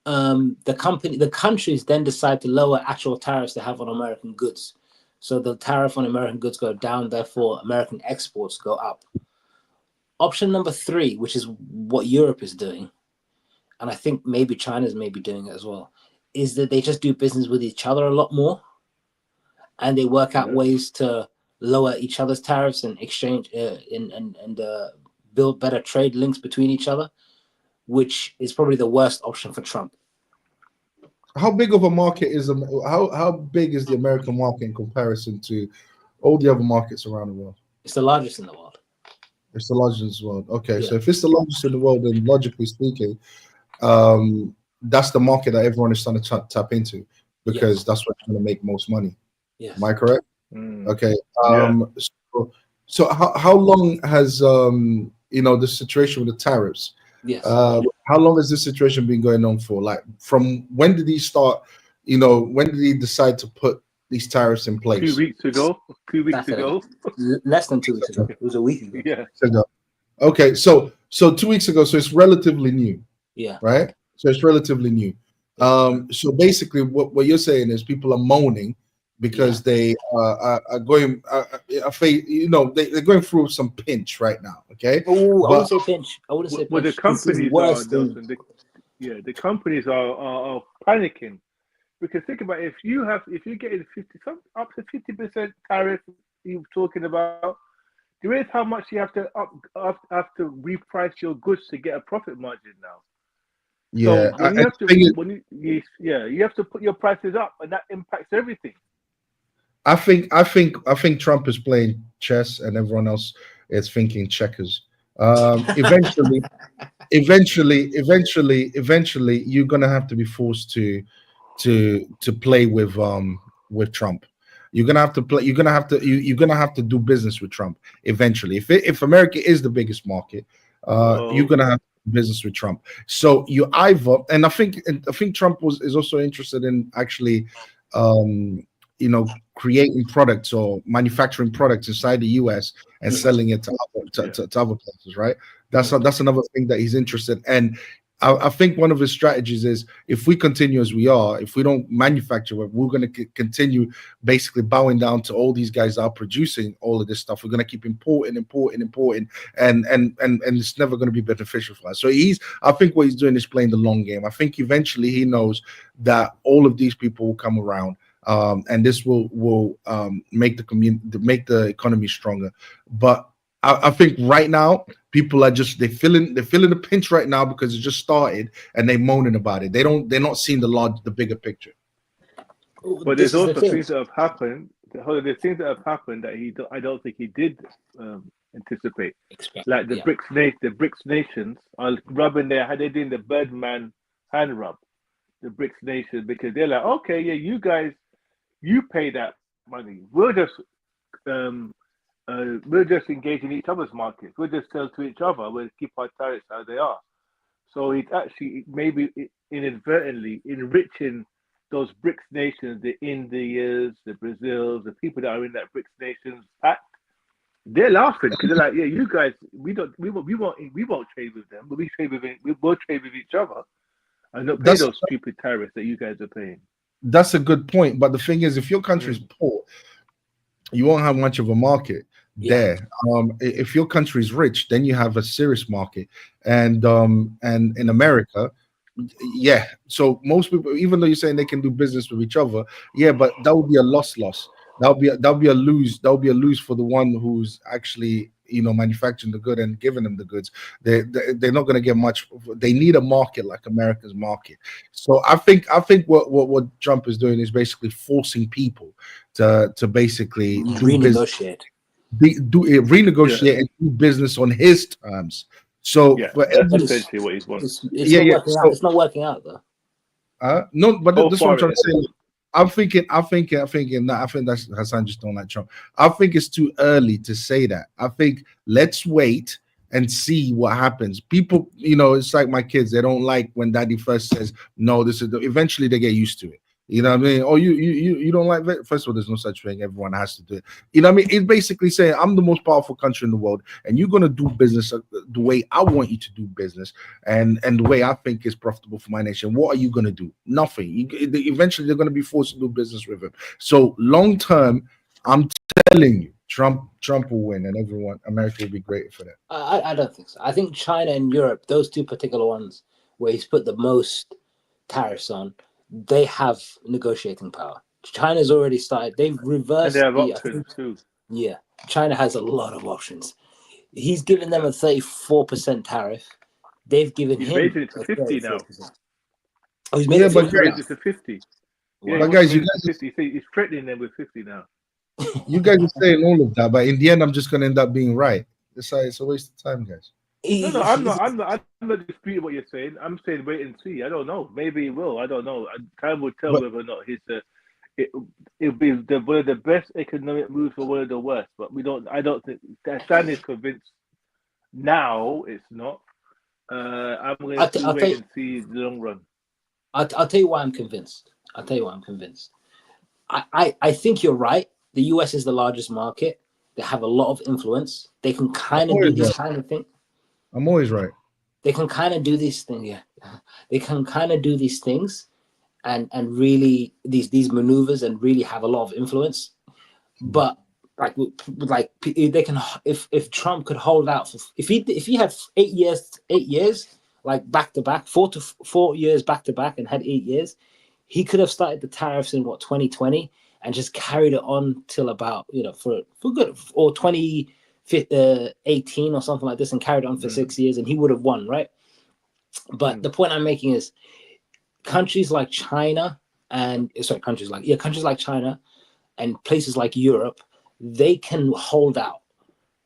the countries then decide to lower actual tariffs they have on American goods. So the tariff on American goods go down, therefore American exports go up. Option number three, which is what Europe is doing, and I think maybe China's maybe doing it as well, is that they just do business with each other a lot more, and they work out ways to lower each other's tariffs and exchange and build better trade links between each other, which is probably the worst option for Trump. How big of a market is how big is the American market in comparison to all the other markets around the world? It's the largest in the world. It's the largest in the world. Okay, so if it's the largest in the world, then logically speaking, that's the market that everyone is trying to tap into. because that's what's going to make most money. Yes. Am I correct? Mm. Okay. So how long has the situation with the tariffs? Yes. How long has this situation been going on for? Like, from when did he start? When did he decide to put these tariffs in place? 2 weeks ago. 2 weeks ago. Less than 2 weeks ago. It was a week ago. Yeah. Okay, so 2 weeks ago, so it's relatively new. Yeah. Right. So it's relatively new. So basically, what you're saying is people are moaning because they are going, they're going through some pinch right now. Okay. Oh, I wouldn't say pinch. I wouldn't say pinch. Well, the companies worse are, than- the companies are panicking, because think about it, if you're getting up to 50% tariff, you're talking about, there is how much you have to reprice your goods to get a profit margin now. Yeah, So you have to put your prices up, and that impacts everything. I think Trump is playing chess, and everyone else is thinking checkers. Eventually, you're gonna have to be forced to play with Trump. You're gonna have to play. You're gonna have to do business with Trump eventually. If America is the biggest market, you're gonna have business with Trump. So you either, and I think Trump is also interested in actually, creating products or manufacturing products inside the U.S. and selling it to other places. Right. That's another thing that he's interested in. And I think one of his strategies is, if we continue as we are, if we don't manufacture it, we're going to continue basically bowing down to all these guys that are producing all of this stuff. We're going to keep importing, and it's never going to be beneficial for us. So I think what he's doing is playing the long game. I think eventually he knows that all of these people will come around, and this will make the economy stronger. But I think right now people are just they're feeling the pinch right now because it just started and they're moaning about it. They're not seeing the bigger picture. But there's also things that have happened. There's things that have happened that I don't think he did anticipate. Like the BRICS nations are rubbing they're doing the Birdman hand rub. The BRICS nations, because they're like, okay, yeah, you guys, you pay that money. We're just engaging each other's markets. We'll just sell to each other. We'll keep our tariffs how they are. So it's actually maybe inadvertently enriching those BRICS nations, the Indias, the Brazils, the people that are in that BRICS nations pact. They're laughing because they're like, yeah, you guys, we won't trade with them, but we'll trade with each other, and not pay those stupid tariffs that you guys are paying. That's a good point. But the thing is, if your country's poor, you won't have much of a market there. If your country's rich, then you have a serious market. And in America, yeah. So most people, even though you're saying they can do business with each other, yeah, but that would be a loss. That'll be a lose. That'll be a lose for the one who's actually manufacturing the good and giving them the goods. They're not going to get much. They need a market like America's market. So I think what Trump is doing is basically forcing people to basically renegotiate, renegotiate and do business on his terms. So that's essentially what he's wanting. It's not working out though. No, but this is what I'm trying to say. I think that's Hassan just don't like Trump. I think it's too early to say that. I think let's wait and see what happens. People, it's like my kids. They don't like when daddy first says, no, this is eventually they get used to it. You know what I mean? Oh, you don't like that? First of all, there's no such thing. Everyone has to do it. You know what I mean? It's basically saying I'm the most powerful country in the world, and you're gonna do business the way I want you to do business, and the way I think is profitable for my nation. What are you gonna do? Nothing. Eventually, they're gonna be forced to do business with him. So long term, I'm telling you, Trump will win, and America will be great for that. I don't think so. I think China and Europe, those two particular ones where he's put the most tariffs on, they have negotiating power. China's already started. They've reversed. And they have options too. Yeah, China has a lot of options. He's given them a 34% tariff. They've given him raised it to 50 now. Oh, he's made it to 50. Yeah, but guys, he's threatening them with 50 now. You guys are saying all of that, but in the end, I'm just going to end up being right. It's a waste of time, guys. No, I'm not disputing what you're saying. I'm saying wait and see. I don't know. Maybe he will. I don't know. Time will tell whether or not it'll be one of the best economic moves or one of the worst. But I don't think that Stan is convinced. Now it's not. I'm going to wait and see the long run. I'll tell you why I'm convinced. I think you're right. The US is the largest market. They have a lot of influence. They can kind of do this kind of thing. I'm always right. They can kind of do this thing, yeah. They can kind of do these things and really these maneuvers and really have a lot of influence. But like they can, if Trump could hold out for, if he had 8 years like back to back, 4 years back to back and had 8 years, he could have started the tariffs in 2020 and just carried it on till about for good, or 2018 or something like this, and carried on for 6 years, and he would have won, right? But the point I'm making is countries like China and countries like China and places like Europe, they can hold out.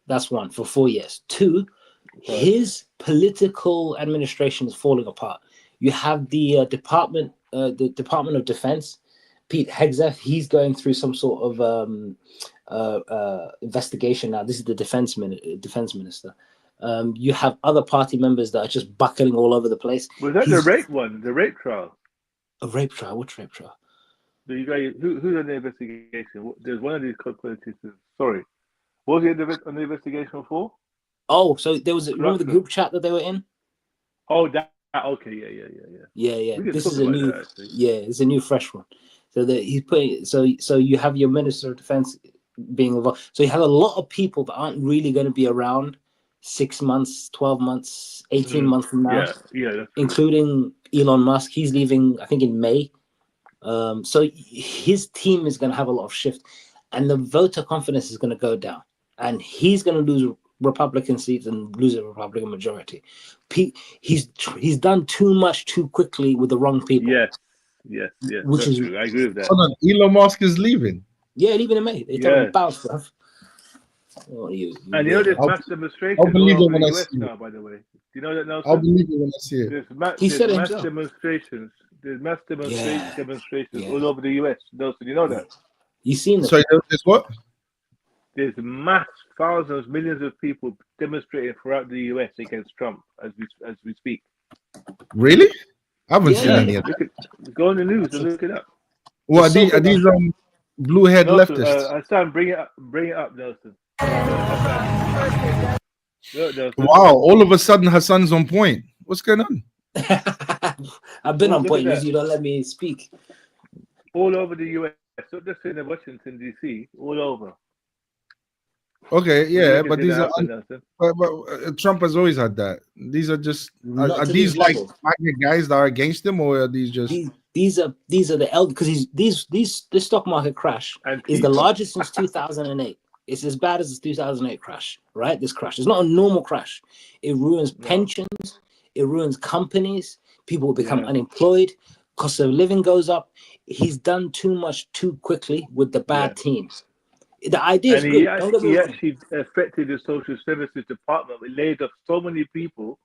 That's one, for 4 years. Two, his political administration is falling apart. You have the Department of Defense, Pete Hegseth. He's going through some sort of investigation now. This is the defense minister. You have other party members that are just buckling all over the place. Was that the rape one? The rape trial? A rape trial? Which rape trial? You guys, who's on the investigation? There's one of these politicians. Sorry, what was he on the investigation for? Oh, so there was remember the group chat that they were in? Oh, that okay, yeah. This is a new, it's a new fresh one. So that he's putting, so you have your Minister of Defense being involved. So you have a lot of people that aren't really going to be around 6 months, 12 months, 18 months from now. Yeah, including Elon Musk. He's leaving, I think, in May. So his team is going to have a lot of shift, and the voter confidence is going to go down, and he's going to lose Republican seats and lose a Republican majority. He's done too much too quickly with the wrong people. Yes. Which is true. I agree with that. Hold on, Elon Musk is leaving. Yeah, leaving in May. They told him bounce, bro. And there's mass demonstrations all over the US now, by the way. Do you know that now? I'll believe it when I see it. There's mass demonstrations. There's mass demonstrations all over the US. Do you know that? You seen that? Sorry, there's what? There's mass, thousands, millions of people demonstrating throughout the US against Trump as we speak. Really? I haven't seen any of that. Go on the news and look it up. What are these blue head leftists? Hassan, bring it up, Nelson. Wow! All of a sudden, Hassan's on point. What's going on? I've been on point because you don't let me speak. All over the US, not just in Washington D.C. All over. Okay, yeah, but these are. But Trump has always had that. These are just. Are these like guys that are against him, or are these just? These are the elder, because this stock market crash is the largest since 2008. It's as bad as the 2008 crash, right? This crash. It's not a normal crash. It ruins pensions. It ruins companies. People will become unemployed. Cost of living goes up. He's done too much too quickly with the bad teams. The idea is good. He actually affected the social services department. We laid off so many people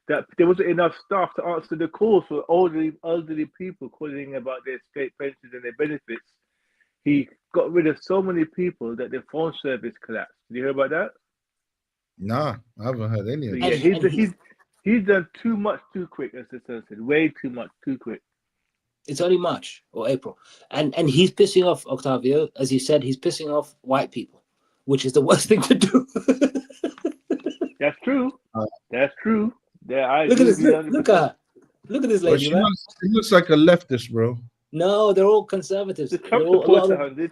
that there wasn't enough staff to answer the calls for elderly people calling about their state pensions and their benefits. He got rid of so many people that the phone service collapsed. Did you hear about that? Nah, I haven't heard any of that. Yeah, he's done too much too quick, as the son said. Way too much too quick. It's only March or April. And he's pissing off, Octavio, as you said, he's pissing off white people, which is the worst thing to do. That's true. That's true. Look at this. Look at this lady. She looks like a leftist, bro. No, they're all conservatives. The Trump supporters, Nelson.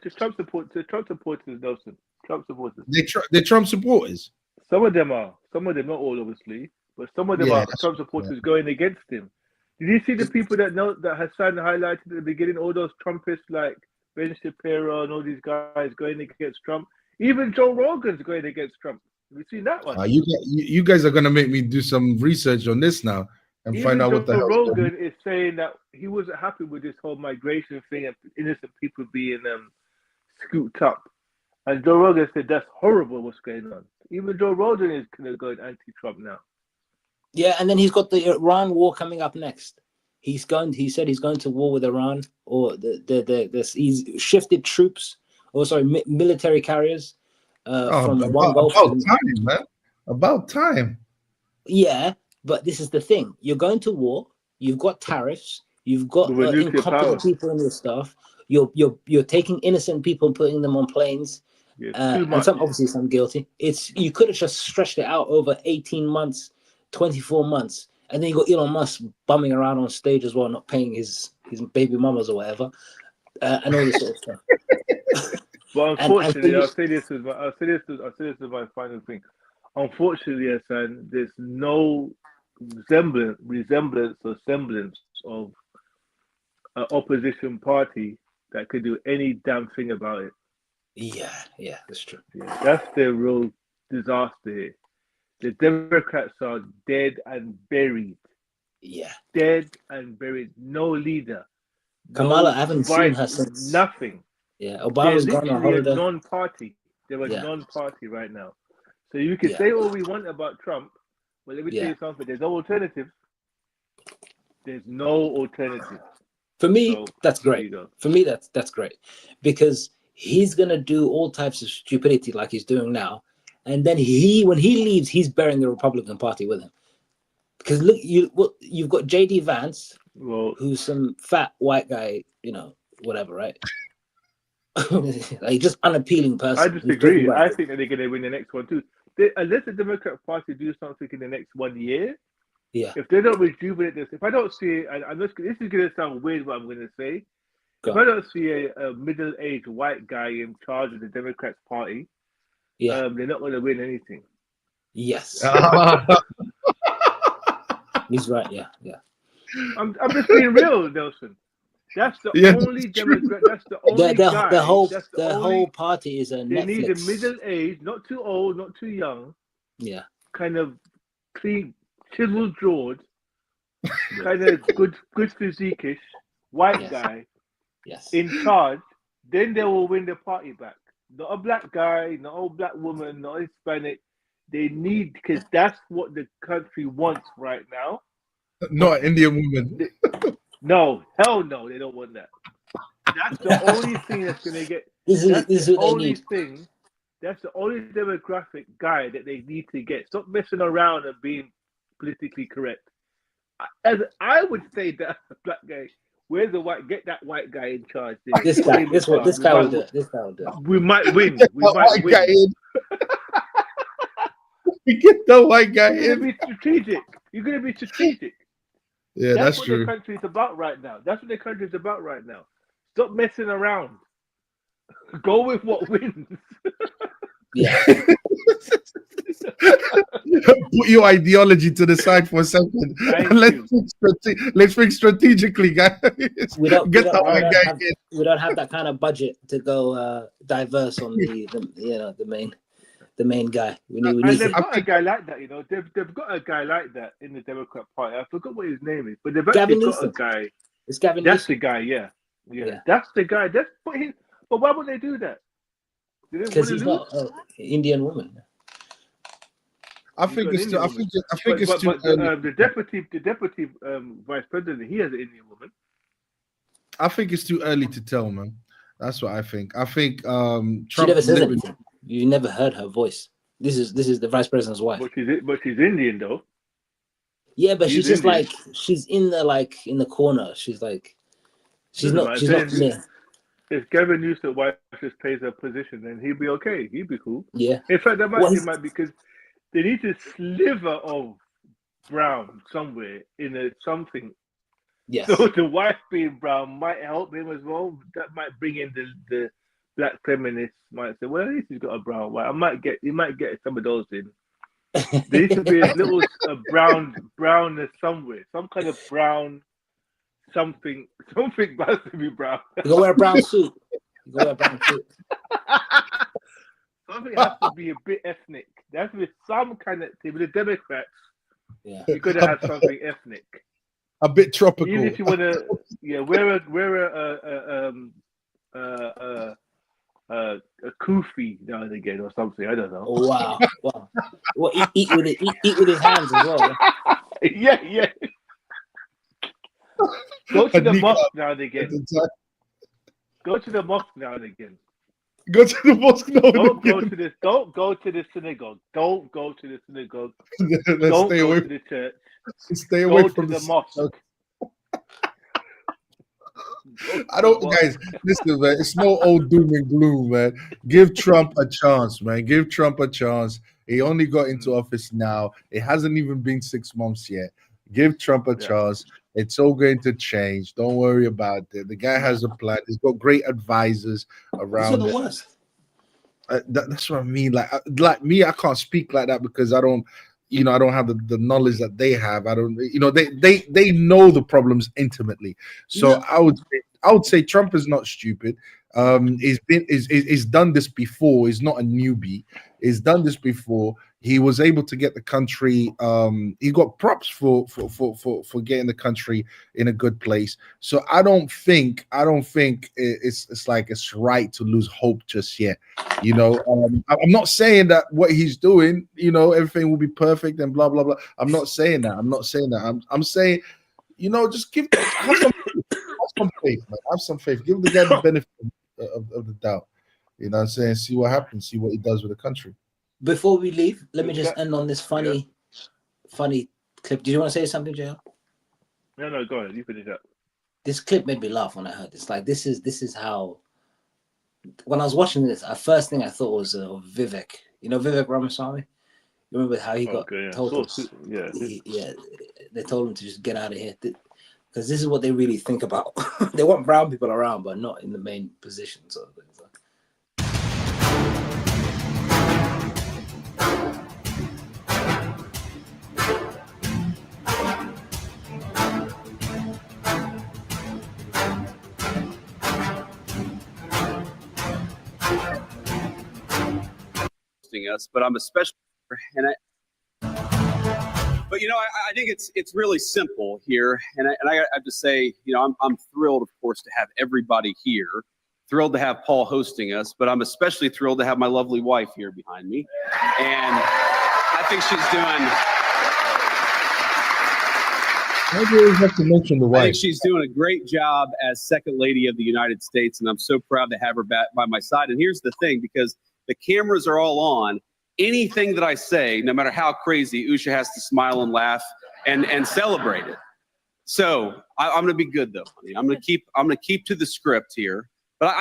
Trump supporters. They're Trump supporters. Some of them are. Some of them, not all, obviously, but some of them are Trump supporters going against him. Did you see the people that Hassan highlighted at the beginning? All those Trumpists like Ben Shapiro and all these guys going against Trump. Even Joe Rogan's going against Trump. Have you seen that one? You guys are gonna make me do some research on this now and find out what the hell. Rogan is saying that he wasn't happy with this whole migration thing and innocent people being scooped up. And Joe Rogan said that's horrible what's going on. Even Joe Rogan is going to go anti-Trump now. Yeah, and then he's got the Iran war coming up next. He said he's going to war with Iran, or he's shifted troops, military carriers from one Gulf. About time, man. About time. Yeah, but this is the thing: you're going to war. You've got tariffs. You've got incompetent people in your stuff. You're taking innocent people and putting them on planes. And some guilty. You could have just stretched it out over 18 months, 24 months, and then you got Elon Musk bumming around on stage as well, not paying his baby mamas or whatever, and all this sort of stuff. But unfortunately, I'll say this as my final thing. Unfortunately, Hassan, there's no resemblance of an opposition party that could do any damn thing about it. Yeah, that's true. Yeah, that's the real disaster here. The Democrats are dead and buried. Yeah. Dead and buried. No leader. Kamala, I haven't seen her since. Nothing. Yeah, Obama's gone on holiday. A non-party. They're a non-party right now. So you can say all we want about Trump, but let me tell you something. There's no alternative. There's no alternative. For me, that's great. For me, that's great. Because he's going to do all types of stupidity like he's doing now. And then when he leaves, he's burying the Republican Party with him. Because look, you've got J.D. Vance, who's some fat white guy, whatever, right? Like just unappealing person. I disagree. I think that they're going to win the next one too. Unless the Democrat Party do something in the next 1 year, if they don't rejuvenate this, if I don't see, this is going to sound weird what I'm going to say. If I don't see a middle-aged white guy in charge of the Democrats Party, they're not going to win anything. Yes. He's right. Yeah. I'm just being real, Nelson. That's the only Democrat. That's the only guy. The whole party is a Netflix. They need a middle-aged, not too old, not too young. Yeah. Kind of clean, chiseled jawed, kind of good physique-ish, white guy. Yes. In charge, then they will win the party back. Not a black guy, not a black woman, not a Hispanic. They need, because that's what the country wants right now. Not an Indian woman. No, hell no, they don't want that. That's the only thing that's going to get. That's the only demographic guy that they need to get. Stop messing around and being politically correct. As I would say that black guy. Where's the white? Get that white guy in charge. This guy will do it. We might win. We might win. Guy in. We get the white guy in. You're going to be strategic. You're going to be strategic. Yeah, that's what true. The country's about right now. That's what the country's about right now. Stop messing around. Go with what wins. Yeah. Put your ideology to the side for a second. Let's think strategically, guys. We don't have that kind of budget to go diverse on the main guy. They've got a guy like that, They've got a guy like that in the Democrat Party. I forgot what his name is, but they've actually got a guy. It's Gavin That's Newsom. the guy, yeah. That's the guy. But why would they do that? Because he's not an Indian woman. I think it's too early. The deputy vice president, he has an Indian woman. I think it's too early to tell, man. That's what I think. I think Trump. She never says anything. You never heard her voice. This is the vice president's wife. But she's Indian though. Yeah, but she's just Indian. She's in the corner. She's not near. If Gavin Newsom wife just pays her position, then he'd be okay. He'd be cool. Yeah. In fact, that might be because they need a sliver of brown somewhere in something. Yes. So the wife being brown might help him as well. That might bring in the black feminists. Might say, well, at least he's got a brown wife. He might get some of those in. There needs to be a little brownness somewhere. Some kind of brown. Something has to be brown. You go wear a brown suit. Something has to be a bit ethnic. There has to be some kind of thing. With the Democrats, you're going to have something ethnic. A bit tropical. Even if you want to, wear a kufi now and again or something. I don't know. Oh, wow. Wow. Well, eat with his hands as well. Yeah, yeah. Go to the mosque now and again. Go to the mosque now and again. Go to the mosque now and Don't go again. to this. Don't go to the synagogue. Don't go to the synagogue. Let's Don't stay go away. to the church. Stay away Go from to the mosque. I don't, guys. Listen, man. It's no old doom and gloom, man. Give Trump a chance, man. Give Trump a chance. He only got into office now. It hasn't even been 6 months yet. Give Trump a chance. It's all going to change. Don't worry about it. The guy has a plan. He's got great advisors around the it. worst. That's what I mean. Like me, I can't speak like that because I don't have the knowledge that they have. I don't, they know the problems intimately. So I would say Trump is not stupid. He's done this before. He's not a newbie. He's done this before. He was able to get the country. He got props for getting the country in a good place. So I don't think it's like it's right to lose hope just yet. I'm not saying that what he's doing, everything will be perfect and blah blah blah. I'm not saying that. I'm saying, just have some faith, man. Have some faith. Give the guy the benefit of the doubt. You know what I'm saying? See what happens. See what he does with the country. Before we leave, let me just end on this funny clip. Did you want to say something, JL? No, go ahead. You finish up. This clip made me laugh when I heard this. Like, this is how. When I was watching this, the first thing I thought was Vivek. Vivek Ramaswamy. You remember how he got told? They told him to just get out of here because this is what they really think about. They want brown people around, but not in the main positions. Sort of thing. So. Us, but I'm especially, but I think it's really simple here, and I have to say, I'm thrilled, of course, to have everybody here. Thrilled to have Paul hosting us, but I'm especially thrilled to have my lovely wife here behind me, and I think she's doing. Maybe we have to mention the wife. I think she's doing a great job as Second Lady of the United States, and I'm so proud to have her back by my side. And here's the thing, because the cameras are all on, anything that I say, no matter how crazy, Usha has to smile and laugh and celebrate it. So I'm going to be good though, honey. I'm going to keep to the script here. But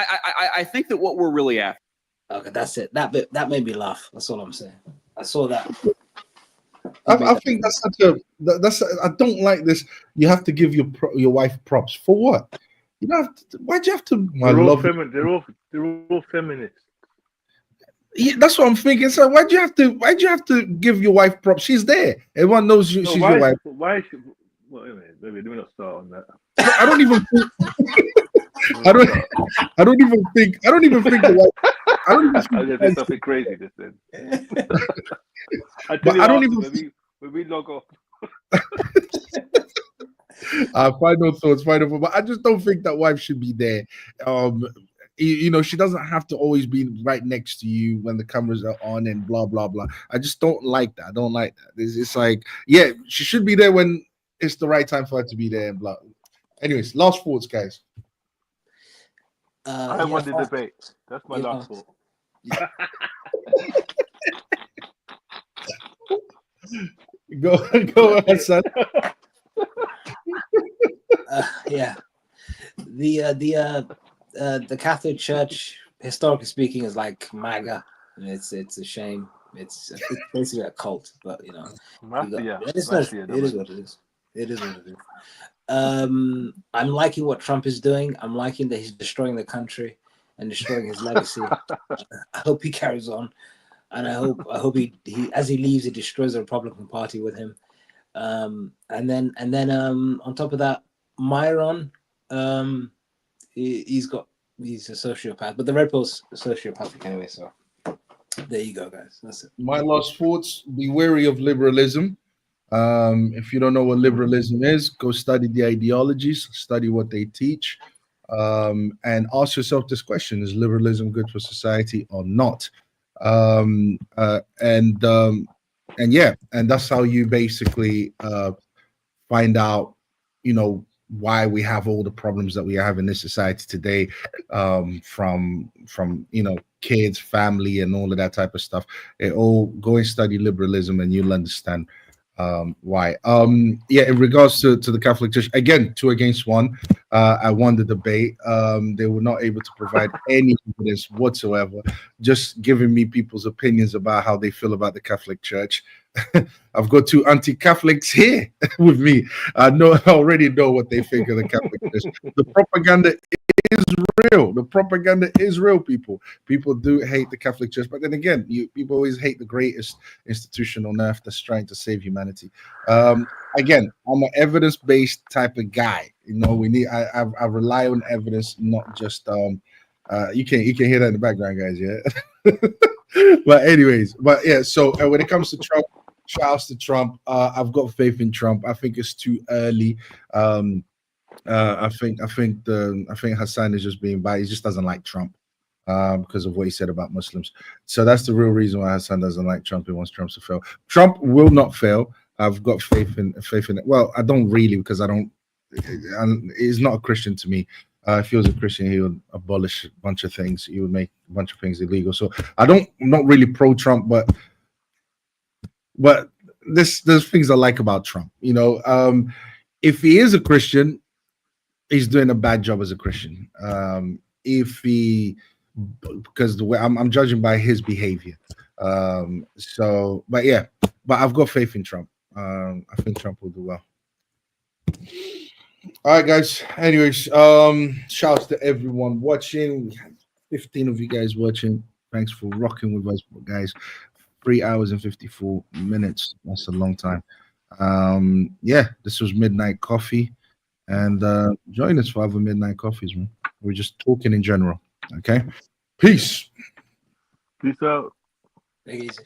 I think that what we're really after. Okay, that's it. That made me laugh. That's all I'm saying. I saw that. I think I don't like this. You have to give your wife props for what? You don't have to. Why'd you have to? They're all feminists. Yeah, that's what I'm thinking. So why'd you have to give your wife props? She's there. Everyone knows she's your wife. Why should? Well, anyway, maybe let me not start on that. I don't even think. I don't even think the wife. I don't even think there's something crazy this then. When we log off. Final thoughts. But I just don't think that wife should be there. She doesn't have to always be right next to you when the cameras are on and blah blah blah. I just don't like that. I don't like that. It's like, yeah, she should be there when it's the right time for her to be there and blah. Anyways, last thoughts, guys. I won the debate. That's my last thought. Go ahead, son. Yeah, the Catholic Church, historically speaking, is like MAGA. It's a shame. It's basically a cult, but it is what it is. It is what it is. I'm liking what Trump is doing. I'm liking that he's destroying the country and destroying his legacy. I hope he carries on, and I hope he as he leaves, he destroys the Republican Party with him. And then on top of that, Myron, he's a sociopath, but the Red Pill's sociopathic anyway. So there you go, guys. That's it. My last thoughts: be wary of liberalism. If you don't know what liberalism is, go study the ideologies, study what they teach. and ask yourself this question: is liberalism good for society or not? And that's how you basically find out, why we have all the problems that we have in this society today, from kids, family, and all of that type of stuff. It all go and study liberalism, and you'll understand why. In regards to the Catholic Church, again, 2 against 1. I won the debate. They were not able to provide any evidence whatsoever, just giving me people's opinions about how they feel about the Catholic Church. I've got 2 anti-Catholics here with me. I already know what they think of the Catholic Church. The propaganda is real. The propaganda is real, people. People do hate the Catholic Church, but then again, people always hate the greatest institution on earth that's trying to save humanity. Again, I'm an evidence-based type of guy. I rely on evidence, not just you can hear that in the background, guys. Yeah. But anyways, so when it comes to Trump, shout outs to Trump. I've got faith in Trump. I think it's too early. I think Hassan is just being biased. He just doesn't like Trump because of what he said about Muslims. So that's the real reason why Hassan doesn't like Trump. He wants Trump to fail. Trump will not fail. I've got faith in it. Well, I don't really, because he's not a Christian to me. If he was a Christian, he would abolish a bunch of things. He would make a bunch of things illegal. So I'm not really pro-Trump, but there's things I like about Trump. If he is a Christian, he's doing a bad job as a Christian. Because the way I'm judging by his behavior. But I've got faith in Trump. I think Trump will do well. All right, guys. Anyways, shouts to everyone watching. We had 15 of you guys watching. Thanks for rocking with us, guys. 3 hours and 54 minutes. That's a long time. This was Midnight Coffee. And join us for other Midnight Coffees, man. We're just talking in general. Okay. Peace. Peace out. Take it easy.